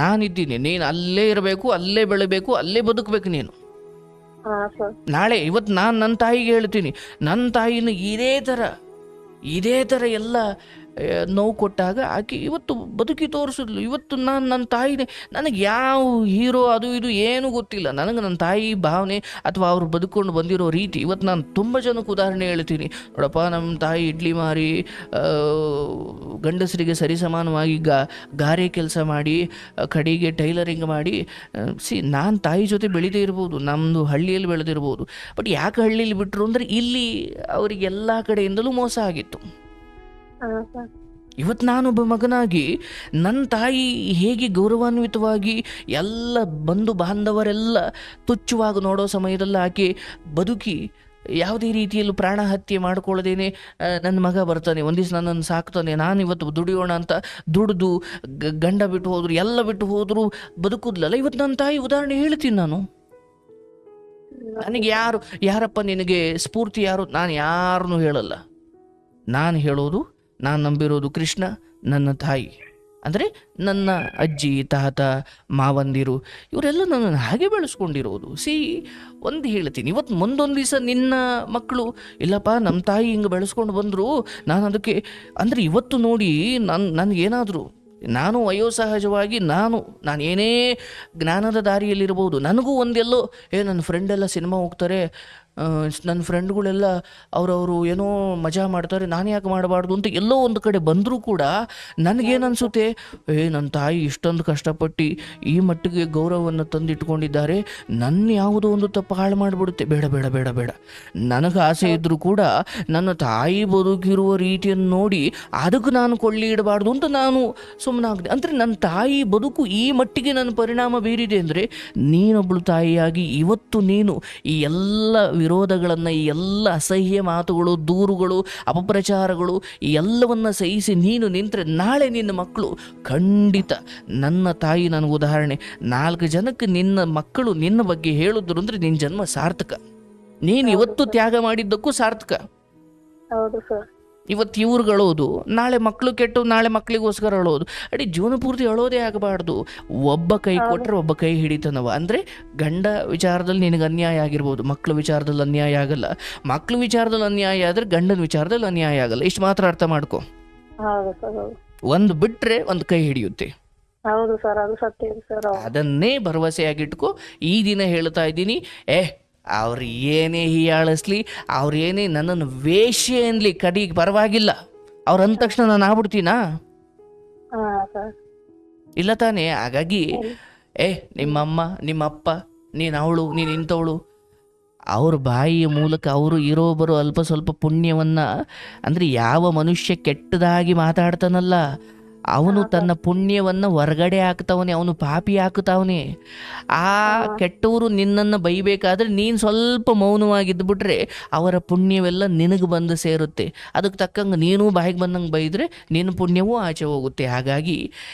ನಾನಿದ್ದೀನಿ, ನೀನು ಅಲ್ಲೇ ಇರಬೇಕು, ಅಲ್ಲೇ ಬೆಳಿಬೇಕು, ಅಲ್ಲೇ ಬದುಕಬೇಕು ನೀನು. ನಾಳೆ ಇವತ್ತು ನಾನು ನನ್ನ ತಾಯಿಗೆ ಹೇಳ್ತೀನಿ, ನನ್ನ ತಾಯಿನ ಇದೇ ಥರ ಎಲ್ಲ ನೋವು ಕೊಟ್ಟಾಗ ಆಕೆ ಇವತ್ತು ಬದುಕಿ ತೋರಿಸಿದ್ಲು. ಇವತ್ತು ನನ್ನ ತಾಯಿನೇ, ನನಗೆ ಯಾವ ಹೀರೋ ಅದು ಇದು ಏನೂ ಗೊತ್ತಿಲ್ಲ. ನನಗೆ ನನ್ನ ತಾಯಿ ಭಾವನೆ ಅಥವಾ ಅವ್ರು ಬದುಕೊಂಡು ಬಂದಿರೋ ರೀತಿ ಇವತ್ತು ನಾನು ತುಂಬ ಜನಕ್ಕೆ ಉದಾಹರಣೆ ಹೇಳ್ತೀನಿ. ನೋಡಪ್ಪ, ನಮ್ಮ ತಾಯಿ ಇಡ್ಲಿ ಮಾರಿ ಗಂಡಸರಿಗೆ ಸರಿಸಮಾನವಾಗಿ ಗಾರೆ ಕೆಲಸ ಮಾಡಿ ಕಡೆಗೆ ಟೈಲರಿಂಗ್ ಮಾಡಿ ನಾನು ತಾಯಿ ಜೊತೆ ಬೆಳೆದೇ ಇರ್ಬೋದು, ನಮ್ಮದು ಹಳ್ಳಿಯಲ್ಲಿ ಬೆಳೆದಿರ್ಬೋದು. ಬಟ್ ಯಾಕೆ ಹಳ್ಳಿಯಲ್ಲಿ ಬಿಟ್ಟರು ಅಂದರೆ ಇಲ್ಲಿ ಅವರಿಗೆಲ್ಲ ಕಡೆಯಿಂದಲೂ ಮೋಸ ಆಗಿತ್ತು. ಇವತ್ತು ನಾನೊಬ್ಬ ಮಗನಾಗಿ ನನ್ನ ತಾಯಿ ಹೇಗೆ ಗೌರವಾನ್ವಿತವಾಗಿ ಎಲ್ಲ ಬಂಧು ಬಾಂಧವರೆಲ್ಲ ತುಚ್ಛವಾಗಿ ನೋಡೋ ಸಮಯದಲ್ಲಿ ಆಕೆ ಬದುಕಿ ಯಾವುದೇ ರೀತಿಯಲ್ಲೂ ಪ್ರಾಣ ಹತ್ಯೆ ಮಾಡ್ಕೊಳ್ಳದೇನೆ ನನ್ನ ಮಗ ಬರ್ತಾನೆ, ಒಂದು ದಿವಸ ನನ್ನನ್ನು ಸಾಕ್ತಾನೆ, ನಾನು ಇವತ್ತು ದುಡಿಯೋಣ ಅಂತ ದುಡಿದು ಗಂಡ ಬಿಟ್ಟು ಹೋದ್ರು, ಎಲ್ಲ ಬಿಟ್ಟು ಹೋದ್ರು ಬದುಕುದ್ಲಲ್ಲ. ಇವತ್ತು ನನ್ನ ತಾಯಿ ಉದಾಹರಣೆ ಹೇಳ್ತೀನಿ ನಾನು. ನನಗೆ ಯಾರಪ್ಪ ನಿನಗೆ ಸ್ಫೂರ್ತಿ ಯಾರು? ನಾನು ಯಾರನ್ನೂ ಹೇಳಲ್ಲ. ನಾನು ಹೇಳೋದು, ನಾನು ನಂಬಿರೋದು ಕೃಷ್ಣ, ನನ್ನ ತಾಯಿ. ಅಂದರೆ ನನ್ನ ಅಜ್ಜಿ, ತಾತ, ಮಾವಂದಿರು ಇವರೆಲ್ಲ ನನ್ನನ್ನು ಹಾಗೆ ಬೆಳೆಸ್ಕೊಂಡಿರೋದು. ಒಂದು ಹೇಳ್ತೀನಿ, ಇವತ್ತು ಮುಂದೊಂದು ದಿವಸ ನಿನ್ನ ಮಕ್ಕಳು ಇಲ್ಲಪ್ಪ ನಮ್ಮ ತಾಯಿ ಹಿಂಗೆ ಬೆಳೆಸ್ಕೊಂಡು ಬಂದರು, ನಾನು ಅದಕ್ಕೆ ಅಂದರೆ ಇವತ್ತು ನೋಡಿ ನನಗೇನಾದರೂ ನಾನು ವಯೋಸಹಜವಾಗಿ ನಾನು ಏನೇ ಜ್ಞಾನದ ದಾರಿಯಲ್ಲಿರ್ಬೋದು, ನನಗೂ ಒಂದೆಲ್ಲೋ ನನ್ನ ಫ್ರೆಂಡೆಲ್ಲ ಸಿನಿಮಾ ಹೋಗ್ತಾರೆ, ನನ್ನ ಫ್ರೆಂಡ್ಗಳೆಲ್ಲ ಅವರವರು ಏನೋ ಮಜಾ ಮಾಡ್ತಾರೆ, ನಾನು ಯಾಕೆ ಮಾಡಬಾರ್ದು ಅಂತ ಎಲ್ಲೋ ಒಂದು ಕಡೆ ಬಂದರೂ ಕೂಡ ನನಗೇನನ್ಸುತ್ತೆ, ನನ್ನ ತಾಯಿ ಇಷ್ಟೊಂದು ಕಷ್ಟಪಟ್ಟು ಈ ಮಟ್ಟಿಗೆ ಗೌರವವನ್ನು ತಂದಿಟ್ಕೊಂಡಿದ್ದಾರೆ, ನನ್ನ ಯಾವುದೋ ಒಂದು ತಪ್ಪು ಹಾಳು ಮಾಡಿಬಿಡುತ್ತೆ. ಬೇಡ ಬೇಡ ಬೇಡ ಬೇಡ, ನನಗೆ ಆಸೆ ಇದ್ದರೂ ಕೂಡ ನನ್ನ ತಾಯಿ ಬದುಕಿರುವ ರೀತಿಯನ್ನು ನೋಡಿ ಅದಕ್ಕೆ ನಾನು ಕೊಳ್ಳಿ ಇಡಬಾರ್ದು ಅಂತ ನಾನು ಸುಮ್ಮನಾಗಿದೆ. ಅಂದರೆ ನನ್ನ ತಾಯಿ ಬದುಕು ಈ ಮಟ್ಟಿಗೆ ನನ್ನ ಪರಿಣಾಮ ಬೀರಿದೆ ಅಂದರೆ, ನೀನೊಬ್ಬಳು ತಾಯಿಯಾಗಿ ಇವತ್ತು ನೀನು ಈ ಎಲ್ಲ ವಿರೋಧಗಳನ್ನು, ಈ ಎಲ್ಲ ಅಸಹ್ಯ ಮಾತುಗಳು, ದೂರುಗಳು, ಅಪಪ್ರಚಾರಗಳು ಈ ಎಲ್ಲವನ್ನ ಸಹಿಸಿ ನೀನು ನಿಂತರೆ ನಾಳೆ ನಿನ್ನ ಮಕ್ಕಳು ಖಂಡಿತ, ನನ್ನ ತಾಯಿ ನನಗೆ ಉದಾಹರಣೆ, 4 ಜನಕ್ಕೆ ನಿನ್ನ ಮಕ್ಕಳು ನಿನ್ನ ಬಗ್ಗೆ ಹೇಳಿದ್ರು ಅಂದರೆ ನಿನ್ನ ಜನ್ಮ ಸಾರ್ಥಕ. ನೀನು ಇವತ್ತು ತ್ಯಾಗ ಮಾಡಿದ್ದಕ್ಕೂ ಸಾರ್ಥಕ. ಇವತ್ತು ಇವ್ರಿಗೆ ಅಳೋದು, ನಾಳೆ ಮಕ್ಕಳು ಕೆಟ್ಟು ನಾಳೆ ಮಕ್ಕಳಿಗೋಸ್ಕರ ಅಳೋದು. ಅಡಿ ಜೀವನ ಪೂರ್ತಿ ಅಳೋದೇ ಆಗಬಾರ್ದು. ಒಬ್ಬ ಕೈ ಕೊಟ್ಟರೆ ಒಬ್ಬ ಕೈ ಹಿಡಿತಾನವ. ಅಂದರೆ ಗಂಡ ವಿಚಾರದಲ್ಲಿ ನಿನಗೆ ಅನ್ಯಾಯ ಆಗಿರ್ಬೋದು, ಮಕ್ಕಳ ವಿಚಾರದಲ್ಲಿ ಅನ್ಯಾಯ ಆಗಲ್ಲ. ಮಕ್ಕಳ ವಿಚಾರದಲ್ಲಿ ಅನ್ಯಾಯ ಆದರೆ ಗಂಡನ ವಿಚಾರದಲ್ಲಿ ಅನ್ಯಾಯ ಆಗಲ್ಲ. ಇಷ್ಟು ಮಾತ್ರ ಅರ್ಥ ಮಾಡ್ಕೊ. ಹೌದು ಸರ್ ಹೌದು. ಒಂದು ಬಿಟ್ಟರೆ ಒಂದು ಕೈ ಹಿಡಿಯುತ್ತೆ. ಹೌದು ಸರ್, ಅದು ಸತ್ಯ ಇದೆ ಸರ್. ಅದನ್ನೇ ಭರವಸೆಯಾಗಿಟ್ಕೊ. ಈ ದಿನ ಹೇಳ್ತಾ ಇದ್ದೀನಿ, ಅವ್ರು ಏನೇ ಹೀಯಾಳಿಸ್ಲಿ, ಅವ್ರು ಏನೇ ನನ್ನನ್ನು ವೇಶ್ಯೆ ಅನ್ಲಿ, ಕಡಿಗೆ ಪರವಾಗಿಲ್ಲ. ಅವ್ರು ಅಂದ ತಕ್ಷಣ ನಾನು ಆಗ್ಬಿಡ್ತೀನಾ? ಇಲ್ಲ ತಾನೇ. ಹಾಗಾಗಿ ನಿಮ್ಮಮ್ಮ ನಿಮ್ಮಪ್ಪ, ನೀನು ಅವಳು ನೀನು ಇಂಥವಳು, ಅವ್ರ ಬಾಯಿಯ ಮೂಲಕ ಅವರು ಇರೋಬರೋ ಅಲ್ಪ ಸ್ವಲ್ಪ ಪುಣ್ಯವನ್ನು, ಅಂದರೆ ಯಾವ ಮನುಷ್ಯ ಕೆಟ್ಟದಾಗಿ ಮಾತಾಡ್ತಾನಲ್ಲ ಅವನು ತನ್ನ ಪುಣ್ಯವನ್ನು ಹೊರಗಡೆ ಹಾಕ್ತಾವನೆ, ಅವನು ಪಾಪಿ ಹಾಕ್ತಾವನೆ. ಆ ಕೆಟ್ಟವರು ನಿನ್ನನ್ನು ಬೈಬೇಕಾದ್ರೆ ನೀನು ಸ್ವಲ್ಪ ಮೌನವಾಗಿದ್ದುಬಿಟ್ರೆ ಅವರ ಪುಣ್ಯವೆಲ್ಲ ನಿನಗೆ ಬಂದು ಸೇರುತ್ತೆ. ಅದಕ್ಕೆ ತಕ್ಕಂಗೆ ನೀನು ಬಾಯಿಗೆ ಬಂದಂಗೆ ಬೈದರೆ ನಿನ್ನ ಪುಣ್ಯವೂ ಆಚೆ ಹೋಗುತ್ತೆ. ಹಾಗಾಗಿ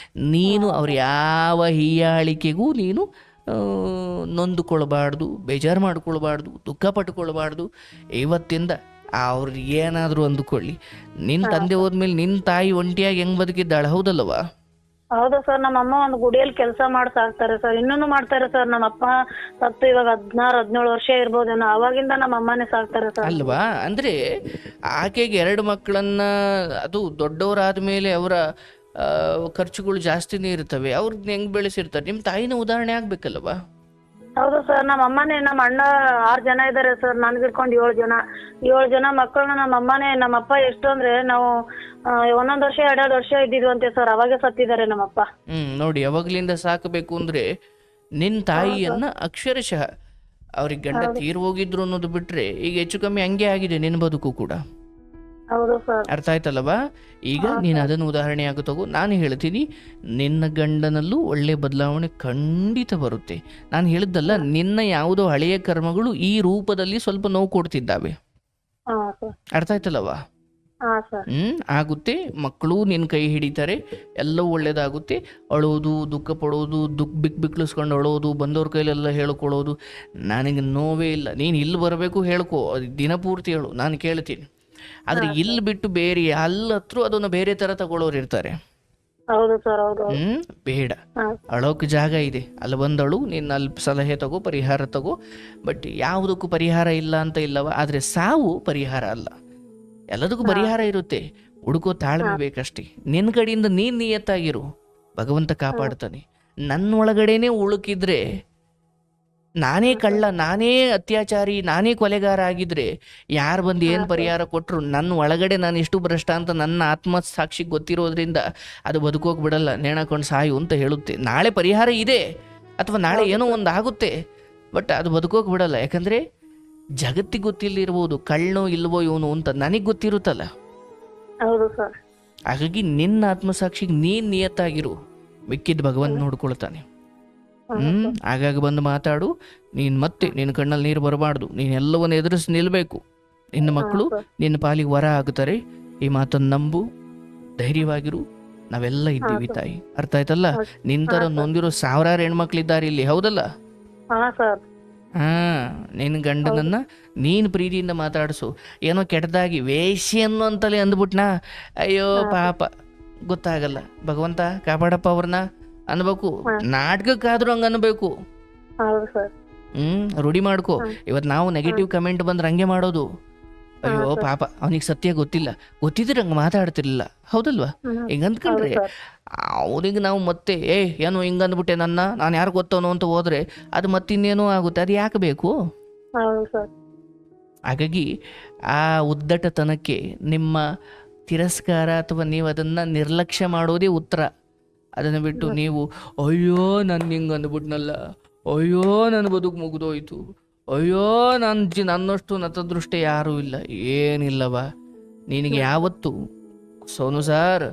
ನೀನು ಅವ್ರ ಯಾವ ಹೀಯಾಳಿಕೆಗೂ ನೀನು ನೊಂದುಕೊಳ್ಬಾರ್ದು, ಬೇಜಾರು ಮಾಡ್ಕೊಳ್ಬಾರ್ದು, ದುಃಖ ಪಟ್ಕೊಳ್ಬಾರ್ದು. ಇವತ್ತಿಂದ ಅವ್ರು ಏನಾದರೂ ಅಂದುಕೊಳ್ಳಿ, ನಿನ್ನ ತಂದೆ ಹೋದ್ಮೇಲೆ ನಿನ್ನ ತಾಯಿ ಒಂಟಿಯಾಗಿ ಹೆಂಗೆ ಬದುಕಿದ್ದಾಳೆ, ಹೌದಲ್ಲವಾ? ಹೌದು ಸರ್. ನಮ್ಮಮ್ಮ ಒಂದು ಗುಡಿಯಲ್ಲಿ ಕೆಲಸ ಮಾಡಿ ಸಾಕ್ತಾರೆ ಸರ್, ಇನ್ನೂ ಮಾಡ್ತಾರೆ ಸರ್. ನಮ್ಮಪ್ಪ ಸತ್ತು ಇವಾಗ 16-17 ವರ್ಷ ಇರ್ಬೋದೇನೋ, ಅವಾಗಿಂದ ನಮ್ಮ ಅಮ್ಮನೇ ಸಾಕ್ತಾರೆ ಸರ್. ಅಲ್ವಾ? ಅಂದರೆ ಆಕೆಗೆ 2 ಮಕ್ಕಳನ್ನ, ಅದು ದೊಡ್ಡವರಾದ ಮೇಲೆ ಅವರ ಖರ್ಚುಗಳು ಜಾಸ್ತಿನೇ ಇರ್ತವೆ. ಅವ್ರನ್ನ ಹೆಂಗೆ ಬೆಳೆಸಿರ್ತಾರೆ? ನಿಮ್ಮ ತಾಯಿನ ಉದಾಹರಣೆ ಆಗ್ಬೇಕಲ್ವಾ? ಹೌದು ಸರ್. ನಮ್ಮ ಅಮ್ಮನೇ, ನಮ್ಮ ಅಣ್ಣ 6 ಜನ ಇದ್ದಾರೆ ಸರ್, ನನ್ಗೆ ಹಿಡ್ಕೊಂಡು 7 ಜನ ಮಕ್ಕಳನ್ನ ನಮ್ಮ ಅಮ್ಮನೇ. ನಮ್ಮಪ್ಪ ಎಷ್ಟು ಅಂದ್ರೆ ನಾವು 1 ವರ್ಷ 2 ವರ್ಷ ಇದ್ದಿದ್ವಂತೆ ಸರ್, ಅವಾಗೆ ಸತ್ತಿದ್ದಾರೆ ನಮ್ಮಪ್ಪ. ನೋಡಿ, ಅವಾಗ್ಲಿಂದ ಸಾಕಬೇಕು ಅಂದ್ರೆ ನಿನ್ನ ತಾಯಿಯನ್ನ ಅಕ್ಷರಶಃ, ಅವ್ರಿಗೆ ಗಂಡ ತೀರ್ ಹೋಗಿದ್ರು ಅನ್ನೋದು ಬಿಟ್ರೆ ಈಗ ಹೆಚ್ಚು ಕಮ್ಮಿ ಹಂಗೆ ಆಗಿದೆ ನಿನ್ನ ಬದುಕು ಕೂಡ. ಹೌದು ಸರ್. ಅರ್ಥ ಆಯ್ತಲ್ಲವಾ? ಈಗ ನೀನು ಅದನ್ನು ಉದಾಹರಣೆ ಆಗೋ ತಗೋ. ನಾನು ಹೇಳ್ತೀನಿ, ನಿನ್ನ ಗಂಡನಲ್ಲೂ ಒಳ್ಳೆ ಬದಲಾವಣೆ ಖಂಡಿತ ಬರುತ್ತೆ. ನಾನು ಹೇಳಿದ್ದಲ್ಲ, ನಿನ್ನ ಯಾವುದೋ ಹಳೆಯ ಕರ್ಮಗಳು ಈ ರೂಪದಲ್ಲಿ ಸ್ವಲ್ಪ ನೋವು ಕೊಡ್ತಿದ್ದಾವೆ. ಅರ್ಥ ಆಯ್ತಲ್ಲವಾ? ಆಗುತ್ತೆ. ಮಕ್ಕಳು ನಿನ್ನ ಕೈ ಹಿಡಿತಾರೆ, ಎಲ್ಲವೂ ಒಳ್ಳೇದಾಗುತ್ತೆ. ಅಳೋದು, ದುಃಖ ಪಡೋದು, ಬಿಕ್ಳಿಸ್ಕೊಂಡು ಅಳೋದು, ಬಂದವ್ರ ಕೈಲೆಲ್ಲ ಹೇಳ್ಕೊಳ್ಳೋದು ನನಗೆ ನೋವೇ ಇಲ್ಲ. ನೀನು ಇಲ್ಲಿ ಬರಬೇಕು, ಹೇಳ್ಕೊ, ದಿನಪೂರ್ತಿ ಹೇಳು, ನಾನು ಕೇಳ್ತೀನಿ. ಆದರೆ ಇಲ್ಲಿ ಬಿಟ್ಟು ಬೇರೆ ಹತ್ರ ಅದನ್ನು ಬೇರೆ ಥರ ತಗೊಳ್ಳೋರು ಇರ್ತಾರೆ. ಬೇಡ, ಅಳೋಕೆ ಜಾಗ ಇದೆ, ಅಲ್ಲಿ ಬಂದಳು, ನೀನು ಅಲ್ಲಿ ಸಲಹೆ ತಗೋ, ಪರಿಹಾರ ತಗೋ. ಬಟ್ ಯಾವುದಕ್ಕೂ ಪರಿಹಾರ ಇಲ್ಲ ಅಂತ ಇಲ್ಲವ, ಆದರೆ ಸಾವು ಪರಿಹಾರ ಅಲ್ಲ. ಎಲ್ಲದಕ್ಕೂ ಪರಿಹಾರ ಇರುತ್ತೆ, ಹುಡುಕೋ ತಾಳ್ಮೆ ಬೇಕಷ್ಟೇ. ನಿನ್ನ ಕಡೆಯಿಂದ ನೀನು ನಿಯತ್ತಾಗಿರು, ಭಗವಂತ ಕಾಪಾಡ್ತಾನೆ. ನನ್ನ ಒಳಗಡೆನೆ ಉಳುಕಿದ್ರೆ, ನಾನೇ ಕಳ್ಳ, ನಾನೇ ಅತ್ಯಾಚಾರಿ, ನಾನೇ ಕೊಲೆಗಾರ ಆಗಿದ್ರೆ ಯಾರು ಬಂದು ಏನು ಪರಿಹಾರ ಕೊಟ್ಟರು, ನನ್ನ ಒಳಗಡೆ ನಾನು ಎಷ್ಟು ಭ್ರಷ್ಟ ಅಂತ ನನ್ನ ಆತ್ಮಸಾಕ್ಷಿಗೆ ಗೊತ್ತಿರೋದ್ರಿಂದ ಅದು ಬದುಕೋಕೆ ಬಿಡಲ್ಲ. ನೇಣಕೊಂಡು ಸಾಯು ಅಂತ ಹೇಳುತ್ತೆ. ನಾಳೆ ಪರಿಹಾರ ಇದೆ ಅಥವಾ ನಾಳೆ ಏನೋ ಒಂದು ಆಗುತ್ತೆ, ಬಟ್ ಅದು ಬದುಕೋಕೆ ಬಿಡಲ್ಲ. ಯಾಕಂದರೆ ಜಗತ್ತಿಗೆ ಗೊತ್ತಿಲ್ಲಿರ್ಬೋದು ಕಳ್ಳನೋ ಇಲ್ವೋ ಇವನು ಅಂತ, ನನಗೆ ಗೊತ್ತಿರುತ್ತಲ್ಲ. ಹಾಗಾಗಿ ನಿನ್ನ ಆತ್ಮಸಾಕ್ಷಿಗೆ ನೀನು ನಿಯತ್ತಾಗಿರು, ಮಿಕ್ಕಿದ್ದು ಭಗವಂತ ನೋಡ್ಕೊಳ್ತಾನೆ. ಆಗಾಗ ಬಂದು ಮಾತಾಡು. ನೀನು ಮತ್ತೆ ನಿನ್ನ ಕಣ್ಣಲ್ಲಿ ನೀರು ಬರಬಾರ್ದು, ನೀನೆಲ್ಲವನ್ನು ಎದುರಿಸಿ ನಿಲ್ಲಬೇಕು. ನಿನ್ನ ಮಕ್ಕಳು ನಿನ್ನ ಪಾಲಿಗೆ ವರ ಆಗುತ್ತಾರೆ. ಈ ಮಾತನ್ನು ನಂಬು, ಧೈರ್ಯವಾಗಿರು. ನಾವೆಲ್ಲ ಇದ್ದೀವಿ ತಾಯಿ. ಅರ್ಥ ಆಯ್ತಲ್ಲ? ನಿಂತರ ನೊಂದಿರೋ 1000 ಹೆಣ್ಮಕ್ಳಿದ್ದಾರೆ ಇಲ್ಲಿ, ಹೌದಲ್ಲ? ನಿನ್ನ ಗಂಡನನ್ನ ನೀನು ಪ್ರೀತಿಯಿಂದ ಮಾತಾಡಿಸು. ಏನೋ ಕೆಟ್ಟದಾಗಿ ವೇಶ್ಯನ್ನು ಅಂತಲೇ ಅಂದ್ಬಿಟ್ನಾ, ಅಯ್ಯೋ ಪಾಪ, ಗೊತ್ತಾಗಲ್ಲ. ಭಗವಂತ ಕಾಪಾಡಪ್ಪ ಅವ್ರನ್ನ ಅನ್ಬೇಕು. ನಾಟಕಕ್ಕಾದ್ರೂ ಹಂಗ ಅನ್ಬೇಕು. ರೂಢಿ ಮಾಡ್ಕೋ. ಇವತ್ತು ನಾವು ನೆಗೆಟಿವ್ ಕಮೆಂಟ್ ಬಂದ್ರೆ ಹಂಗೆ ಮಾಡೋದು. ಅಯ್ಯೋ ಪಾಪ, ಅವನಿಗೆ ಸತ್ಯ ಗೊತ್ತಿದ್ರೆ ಹಂಗೆ ಮಾತಾಡ್ತಿರ್ಲಿಲ್ಲ, ಹೌದಲ್ವಾ? ಹಿಂಗ ಅಂದ್ಕೊಂಡ್ರೆ ಅವ್ರಿಗೆ ನಾವು ಮತ್ತೆ ಏನೋ ಹಿಂಗ ಅಂದ್ಬಿಟ್ಟೆ ನಾನು ಯಾರು ಗೊತ್ತವನು ಅಂತ ಹೋದ್ರೆ ಅದು ಮತ್ತಿನ್ನೇನೋ ಆಗುತ್ತೆ. ಅದು ಯಾಕೆ ಬೇಕು? ಹಾಗಾಗಿ ಆ ಉದ್ದಟತನಕ್ಕೆ ನಿಮ್ಮ ತಿರಸ್ಕಾರ ಅಥವಾ ನೀವು ಅದನ್ನು ನಿರ್ಲಕ್ಷ್ಯ ಮಾಡೋದೇ ಉತ್ತರ. ಅದನ್ನು ಬಿಟ್ಟು ನೀವು ಅಯ್ಯೋ ನನ್ನ ಹಿಂಗೆ ಅಂದ್ಬಿಟ್ನಲ್ಲ, ಅಯ್ಯೋ ನನ್ನ ಬದುಕು ಮುಗಿದೋಯ್ತು, ಅಯ್ಯೋ ನನ್ನಷ್ಟು ನತದೃಷ್ಟ ಯಾರೂ ಇಲ್ಲ, ಏನಿಲ್ಲವ. ನಿನಗೆ ಯಾವತ್ತು ಸೋನು ಸಾರ್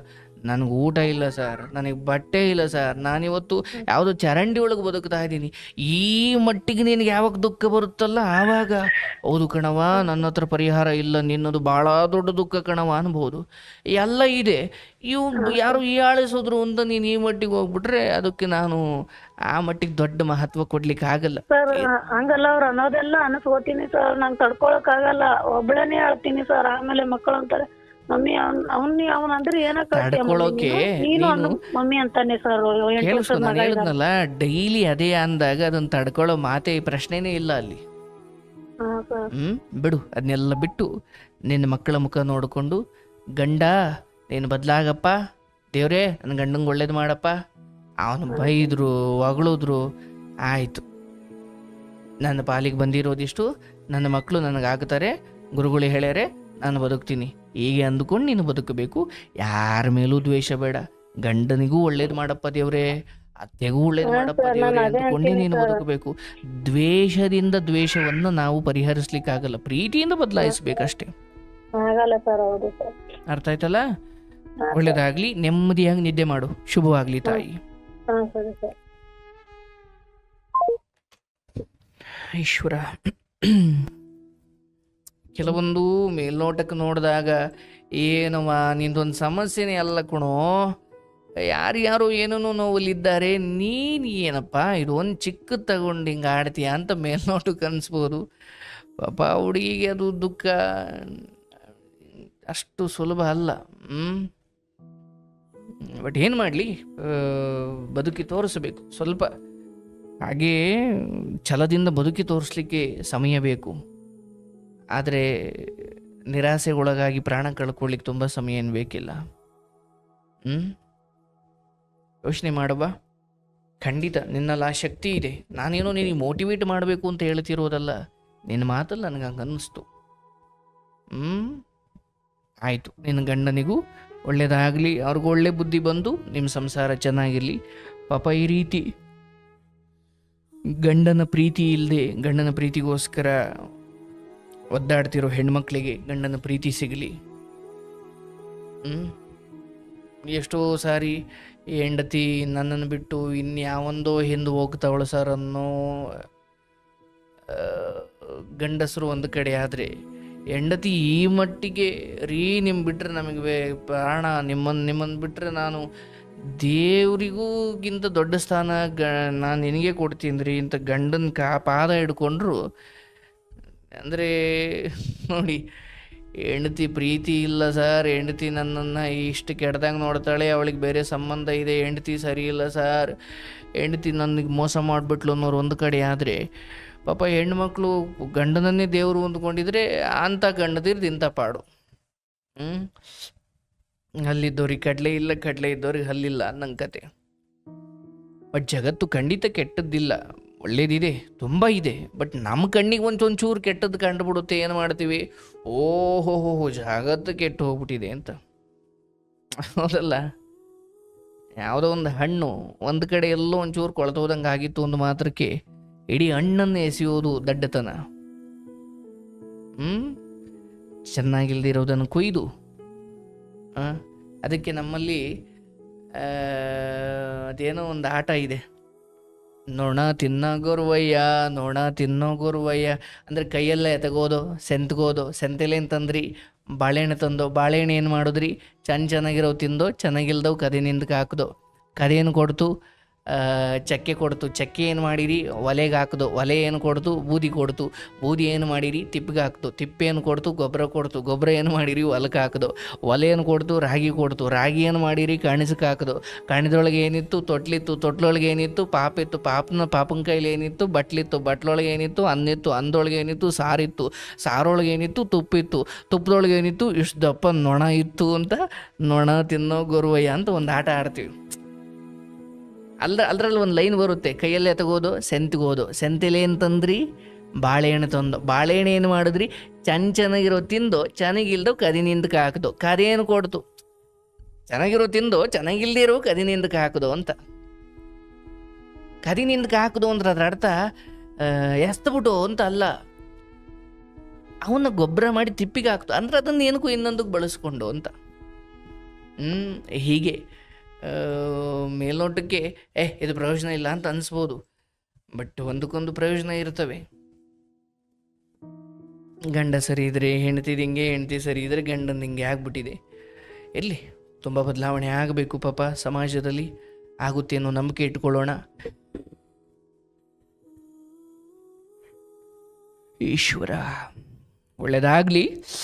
ನನಗೆ ಊಟ ಇಲ್ಲ ಸರ್, ನನಗೆ ಬಟ್ಟೆ ಇಲ್ಲ ಸರ್, ನಾನಿವತ್ತು ಯಾವುದೋ ಚರಂಡಿ ಒಳಗೆ ಬದುಕ್ತಾ ಇದ್ದೀನಿ, ಈ ಮಟ್ಟಿಗೆ ನಿನಗೆ ಯಾವಾಗ ದುಃಖ ಬರುತ್ತಲ್ಲ ಆವಾಗ ಹೌದು ಕಣವ, ನನ್ನ ಹತ್ರ ಪರಿಹಾರ ಇಲ್ಲ, ನಿನ್ನದು ಭಾಳ ದೊಡ್ಡ ದುಃಖ ಕಣವ ಅನ್ಬೋದು. ಎಲ್ಲ ಇದೆ. ಯಾರು ಆಳಿಸೋದ್ರು ಅಂತ ನೀನು ಈ ಮಟ್ಟಿಗೆ ಹೋಗ್ಬಿಟ್ರೆ ಅದಕ್ಕೆ ನಾನು ಆ ಮಟ್ಟಿಗೆ ದೊಡ್ಡ ಮಹತ್ವ ಕೊಡ್ಲಿಕ್ಕೆ ಆಗಲ್ಲ ಸರ್. ಹಂಗಲ್ಲ, ಅವ್ರು ಅನ್ನೋದೆಲ್ಲ ಅನಿಸ್ಕೋತೀನಿ ಸರ್, ನಂಗೆ ತಡ್ಕೊಳಕ್ ಆಗಲ್ಲ, ಒಬ್ಬಳೇನೆ ಹೇಳ್ತೀನಿ ಸರ್. ಆಮೇಲೆ ಮಕ್ಕಳು ಅಂತಾರೆ ಮಮ್ಮಿ ಅವನ್ ಅಂದ್ರೆ ಏನಕ್ಕ ತಡ್ಕೊಳ್ಳೋಕೆ ನೀನು ನೀನು ಮಮ್ಮಿ ಅಂತಾನೆ ಸರ್ 8 ಕೇಳಿಸ್ಕೊ, ವರ್ಷದ ನಾನು ಮಗ ಇದ್ದಾನೆ. ಹೇಳಿದ್ನಲ್ಲ ಡೈಲಿ ಅದೇ ಅಂದಾಗ ಅದನ್ನ ತಡ್ಕೊಳ್ಳೋ ಮಾತೆ ಪ್ರಶ್ನೆನೇ ಇಲ್ಲ ಅಲ್ಲಿ. ಹಾ ಸರ್. ಬಿಡು ಅದನ್ನೆಲ್ಲ ಬಿಟ್ಟು ನಿನ್ನ ಮಕ್ಕಳ ಮುಖ ನೋಡಿಕೊಂಡು, ಗಂಡ ನೀನು ಬದಲಾಗಪ್ಪ, ದೇವ್ರೇ ನನ್ನ ಗಂಡಂಗೆ ಒಳ್ಳೇದು ಮಾಡಪ್ಪ, ಅವನು ಬೈದ್ರು ಹೊಗಳಿದ್ರು, ಆಯಿತು ನನ್ನ ಪಾಲಿಗೆ ಬಂದಿರೋದಿಷ್ಟು, ನನ್ನ ಮಕ್ಕಳು ನನಗಾಗ್ತಾರೆ, ಗುರುಗಳು ಹೇಳ್ಯಾರೆ, ನಾನು ಬದುಕ್ತೀನಿ, ಹೀಗೆ ಅಂದ್ಕೊಂಡು ನೀನು ಬದುಕಬೇಕು. ಯಾರ ಮೇಲೂ ದ್ವೇಷ ಬೇಡ, ಗಂಡನಿಗೂ ಒಳ್ಳೇದು ಮಾಡಪ್ಪ ದೇವ್ರೇ, ಅತ್ತೆಗೂ ಒಳ್ಳೇದು ಮಾಡಪ್ಪ ದೇವ್ರೇ ಅಂದ್ಕೊಂಡೇ ನೀನು ಬದುಕಬೇಕು. ದ್ವೇಷದಿಂದ ದ್ವೇಷವನ್ನು ನಾವು ಪರಿಹರಿಸ್ಲಿಕ್ಕಾಗಲ್ಲ, ಪ್ರೀತಿಯಿಂದ ಬದಲಾಯಿಸ್ಬೇಕಷ್ಟೇ. ಆಗಲ್ಲ ಸರ್. ಹೌದು ಸರ್. ಅರ್ಥ ಆಯ್ತಲ್ಲ? ಒಳ್ಳೇದಾಗ್ಲಿ, ನೆಮ್ಮದಿಯಾಗಿ ನಿದ್ದೆ ಮಾಡು. ಶುಭವಾಗ್ಲಿ ತಾಯಿ. ಹಾ ಸರಿ ಸರ್. ಈಶ್ವರ, ಕೆಲವೊಂದು ಮೇಲ್ನೋಟಕ್ಕೆ ನೋಡಿದಾಗ ಏನವ ನಿಂದೊಂದು ಸಮಸ್ಯೆನೇ ಅಲ್ಲ ಕಣೋ, ಯಾರ್ಯಾರು ಏನೇನೋ ನೋವಲ್ಲಿದ್ದಾರೆ, ನೀನು ಏನಪ್ಪ ಇದು ಒಂದು ಚಿಕ್ಕ ತಗೊಂಡು ಹಿಂಗೆ ಆಡ್ತೀಯ ಅಂತ ಮೇಲ್ನೋಟಕ್ಕೆ ಅನಿಸ್ಬೋದು. ಪಾಪ ಹುಡುಗಿಗೆ ಅದು ದುಃಖ ಅಷ್ಟು ಸುಲಭ ಅಲ್ಲ. ಬಟ್ ಏನು ಮಾಡಲಿ, ಬದುಕಿ ತೋರಿಸಬೇಕು. ಸ್ವಲ್ಪ ಹಾಗೇ ಛಲದಿಂದ ಬದುಕಿ ತೋರಿಸ್ಲಿಕ್ಕೆ ಸಮಯ ಬೇಕು. ಆದರೆ ನಿರಾಸೆಗೊಳಗಾಗಿ ಪ್ರಾಣ ಕಳ್ಕೊಳ್ಳಿಕ್ಕೆ ತುಂಬ ಸಮಯ ಏನು ಬೇಕಿಲ್ಲ. ಯೋಚನೆ ಮಾಡುವ. ಖಂಡಿತ ನಿನ್ನಲ್ಲಿ ಆ ಶಕ್ತಿ ಇದೆ. ನಾನೇನೋ ನಿನಗೆ ಮೋಟಿವೇಟ್ ಮಾಡಬೇಕು ಅಂತ ಹೇಳ್ತಿರೋದಲ್ಲ, ನಿನ್ನ ಮಾತಲ್ಲಿ ನನಗೆ ಹಂಗೆ ಅನ್ನಿಸ್ತು. ಆಯಿತು, ನಿನ್ನ ಗಂಡನಿಗೂ ಒಳ್ಳೇದಾಗಲಿ, ಅವ್ರಿಗೂ ಒಳ್ಳೆ ಬುದ್ಧಿ ಬಂದು ನಿಮ್ಮ ಸಂಸಾರ ಚೆನ್ನಾಗಿರಲಿ. ಪಾಪ ಈ ರೀತಿ ಗಂಡನ ಪ್ರೀತಿ ಇಲ್ಲದೆ, ಗಂಡನ ಪ್ರೀತಿಗೋಸ್ಕರ ಒದ್ದಾಡ್ತಿರೋ ಹೆಣ್ಮಕ್ಳಿಗೆ ಗಂಡನ ಪ್ರೀತಿ ಸಿಗಲಿ. ಎಷ್ಟೋ ಸಾರಿ ಹೆಂಡತಿ ನನ್ನನ್ನು ಬಿಟ್ಟು ಇನ್ಯಾವೊಂದೋ ಹಿಂದೆ ಹೋಗ್ತಾವಳು ಸರ್ ಅನ್ನೋ ಗಂಡಸರು ಒಂದು ಕಡೆ ಆದರೆ, ಹೆಂಡತಿ ಈ ಮಟ್ಟಿಗೆ ರೀ ನಿಮ್ಮ ಬಿಟ್ಟರೆ ನಮಗೆ ಪ್ರಾಣ, ನಿಮ್ಮನ್ನು ಬಿಟ್ಟರೆ ನಾನು ದೇವರಿಗೂಗಿಂತ ದೊಡ್ಡ ಸ್ಥಾನ ನಾನು ನಿನಗೆ ಕೊಡ್ತೀನಿ ರೀ ಅಂತ ಗಂಡನ ಪಾದ ಹಿಡ್ಕೊಂಡ್ರು. ಅಂದರೆ ನೋಡಿ, ಹೆಂಡತಿ ಪ್ರೀತಿ ಇಲ್ಲ ಸರ್, ಹೆಂಡತಿ ನನ್ನನ್ನು ಇಷ್ಟು ಕೆಡ್ದಂಗೆ ನೋಡ್ತಾಳೆ, ಅವಳಿಗೆ ಬೇರೆ ಸಂಬಂಧ ಇದೆ, ಹೆಂಡತಿ ಸರಿ ಇಲ್ಲ ಸರ್, ಹೆಂಡತಿ ನನಗೆ ಮೋಸ ಮಾಡಿಬಿಟ್ಲು ಅನ್ನೋರು ಒಂದು ಕಡೆ ಆದರೆ, ಪಾಪ ಹೆಣ್ಮಕ್ಳು ಗಂಡನನ್ನೇ ದೇವರು ಅಂದ್ಕೊಂಡಿದ್ರೆ ಅಂಥ ಗಂಡದಿರ್ದು ಇಂಥ ಪಾಡು. ಹಲ್ಲಿದ್ದವ್ರಿಗೆ ಕಡಲೆ ಇಲ್ಲ, ಕಡಲೆ ಇದ್ದವ್ರಿಗೆ ಹಲ್ಲಿಲ್ಲ ಅನ್ನಂಗೆ ಕತೆ. ಬಟ್ ಜಗತ್ತು ಖಂಡಿತ ಕೆಟ್ಟದ್ದಿಲ್ಲ, ಒಳ್ಳೇದಿದೆ, ತುಂಬ ಇದೆ. ಬಟ್ ನಮ್ಮ ಕಣ್ಣಿಗೆ ಒಂಚೂರು ಕೆಟ್ಟದ್ದು ಕಂಡುಬಿಡುತ್ತೆ. ಏನು ಮಾಡ್ತೀವಿ, ಓಹೋ ಜಗತ್ತು ಕೆಟ್ಟು ಹೋಗ್ಬಿಟ್ಟಿದೆ ಅಂತ. ಹೌದಲ್ಲ? ಯಾವುದೋ ಒಂದು ಹಣ್ಣು ಒಂದು ಕಡೆ ಎಲ್ಲೋ ಒಂಚೂರು ಕೊಳ್ತೋದಂಗೆ ಆಗಿತ್ತು ಒಂದು ಮಾತ್ರಕ್ಕೆ ಇಡೀ ಹಣ್ಣನ್ನು ಎಸೆಯೋದು ದಡ್ಡತನ. ಚೆನ್ನಾಗಿಲ್ದಿರೋದನ್ನು ಕೊಯ್ದು, ಅದಕ್ಕೆ ನಮ್ಮಲ್ಲಿ ಅದೇನೋ ಒಂದು ಆಟ ಇದೆ, ನೊಣ ತಿನ್ನೋ ಗೊರ್ವಯ್ಯ, ನೊಣ ತಿನ್ನೋ ಗೊರ್ವಯ್ಯ ಅಂದರೆ ಕೈಯಲ್ಲೇ ಎತಗೋದು, ಸೆಂತ್ಗೋದು. ಸೆಂತೆಲೇನು ತಂದ್ರಿ, ಬಾಳೆಹಣ್ಣು ತಂದೋ, ಬಾಳೆಹಣ್ಣು ಏನು ಮಾಡಿದ್ರಿ, ಚೆನ್ನಾಗಿರೋ ತಿಂದೋ, ಚೆನ್ನಾಗಿಲ್ದವು ಕದೇನಿಂದಕ್ಕೆ ಹಾಕ್ದೋ, ಕದೇನು ಕೊಡ್ತು, ಚಕ್ಕೆ ಕೊಡ್ತು, ಚಕ್ಕೆ ಏನು ಮಾಡಿರಿ, ಒಲೆಗೆ ಹಾಕ್ದು, ಒಲೆ ಏನು ಕೊಡ್ತು, ಬೂದಿ ಕೊಡ್ತು, ಬೂದಿ ಏನು ಮಾಡಿರಿ, ತಿಪ್ಪಿಗೆ ಹಾಕ್ದು, ತಿಪ್ಪೆ ಏನು ಕೊಡ್ತು, ಗೊಬ್ಬರ ಕೊಡ್ತು, ಗೊಬ್ಬರ ಏನು ಮಾಡಿರಿ, ಹೊಲಕ್ಕೆ ಹಾಕ್ದು, ಒಲೆ ಏನು ಕೊಡ್ತು, ರಾಗಿ ಕೊಡ್ತು, ರಾಗಿ ಏನು ಮಾಡಿರಿ, ಕಣಿಸಕ್ಕೆ ಹಾಕ್ದು, ಕಣಿದೊಳಗೆ ಏನಿತ್ತು, ತೊಟ್ಲಿತ್ತು, ತೊಟ್ಲೊಳಗೆ ಏನಿತ್ತು, ಪಾಪಿತ್ತು, ಪಾಪನ ಕೈಲಿ ಏನಿತ್ತು, ಬಟ್ಲಿತ್ತು, ಬಟ್ಲೊಳಗೆ ಏನಿತ್ತು, ಅನ್ನಿತ್ತು, ಅಂದೊಳಗೆ ಏನಿತ್ತು, ಸಾರಿತ್ತು, ಸಾರೊಳಗೆ ಏನಿತ್ತು, ತುಪ್ಪಿತ್ತು, ತುಪ್ಪದೊಳಗೆ ಏನಿತ್ತು, ಇಷ್ಟು ದಪ್ಪ ನೊಣ ಇತ್ತು ಅಂತ ನೊಣ ತಿನ್ನೋ ಗೊರ್ವಯ್ಯ ಅಂತ ಒಂದು ಆಟ ಆಡ್ತೀವಿ. ಅದ್ರಲ್ಲಿ ಒಂದು ಲೈನ್ ಬರುತ್ತೆ, ಕೈಯಲ್ಲೇ ತಗೋದು, ಸೆಂತ್ಗೋದು, ಸೆಂತೆಲೇನು ತಂದ್ರಿ, ಬಾಳೆಹಣ್ಣು ತಂದು, ಬಾಳೆಹಣ್ಣು ಏನು ಮಾಡಿದ್ರಿ, ಚೆನ್ನಾಗಿರೋ ತಿಂದು, ಚೆನ್ನಾಗಿಲ್ದೋ ಕದಿನಿಂದಕ್ಕೆ ಹಾಕ್ದು, ಕದೇನು ಕೊಡ್ತು, ಚೆನ್ನಾಗಿರೋ ತಿಂದು, ಚೆನ್ನಾಗಿಲ್ದಿರೋ ಕದಿನಿಂದಕ್ಕೆ ಹಾಕ್ದು ಅಂತ. ಕದಿನಿಂದಕ್ಕೆ ಹಾಕ್ದು ಅಂದ್ರೆ ಅದ್ರ ಅರ್ಥ ಎಸ್ತಬಿಟ್ಟು ಅಂತ ಅಲ್ಲ, ಅವನ್ನ ಗೊಬ್ಬರ ಮಾಡಿ ತಿಪ್ಪಿಗೆ ಹಾಕ್ತು ಅಂದ್ರೆ ಅದನ್ನು ಏನಕ್ಕೂ ಇನ್ನೊಂದಕ್ಕೆ ಬಳಸ್ಕೊಂಡು ಅಂತ. ಹೀಗೆ ಮೇಲ್ನೋಟಕ್ಕೆ ಇದು ಪ್ರಯೋಜನ ಇಲ್ಲ ಅಂತ ಅನಿಸ್ಬೋದು, ಬಟ್ ಒಂದಕ್ಕೊಂದು ಪ್ರಯೋಜನ ಇರ್ತವೆ. ಗಂಡ ಸರಿ ಇದ್ರೆ ಹೆಂಡತಿದು ಹಿಂಗೆ, ಹೆಂಡತಿ ಸರಿ ಇದ್ರೆ ಗಂಡನ ಹಿಂಗೆ ಆಗ್ಬಿಟ್ಟಿದೆ. ಇರಲಿ, ತುಂಬ ಬದಲಾವಣೆ ಆಗಬೇಕು ಪಾಪ ಸಮಾಜದಲ್ಲಿ, ಆಗುತ್ತೆ ಅನ್ನೋ ನಂಬಿಕೆ ಇಟ್ಕೊಳ್ಳೋಣ. ಈಶ್ವರ ಒಳ್ಳೆಯದಾಗಲಿ.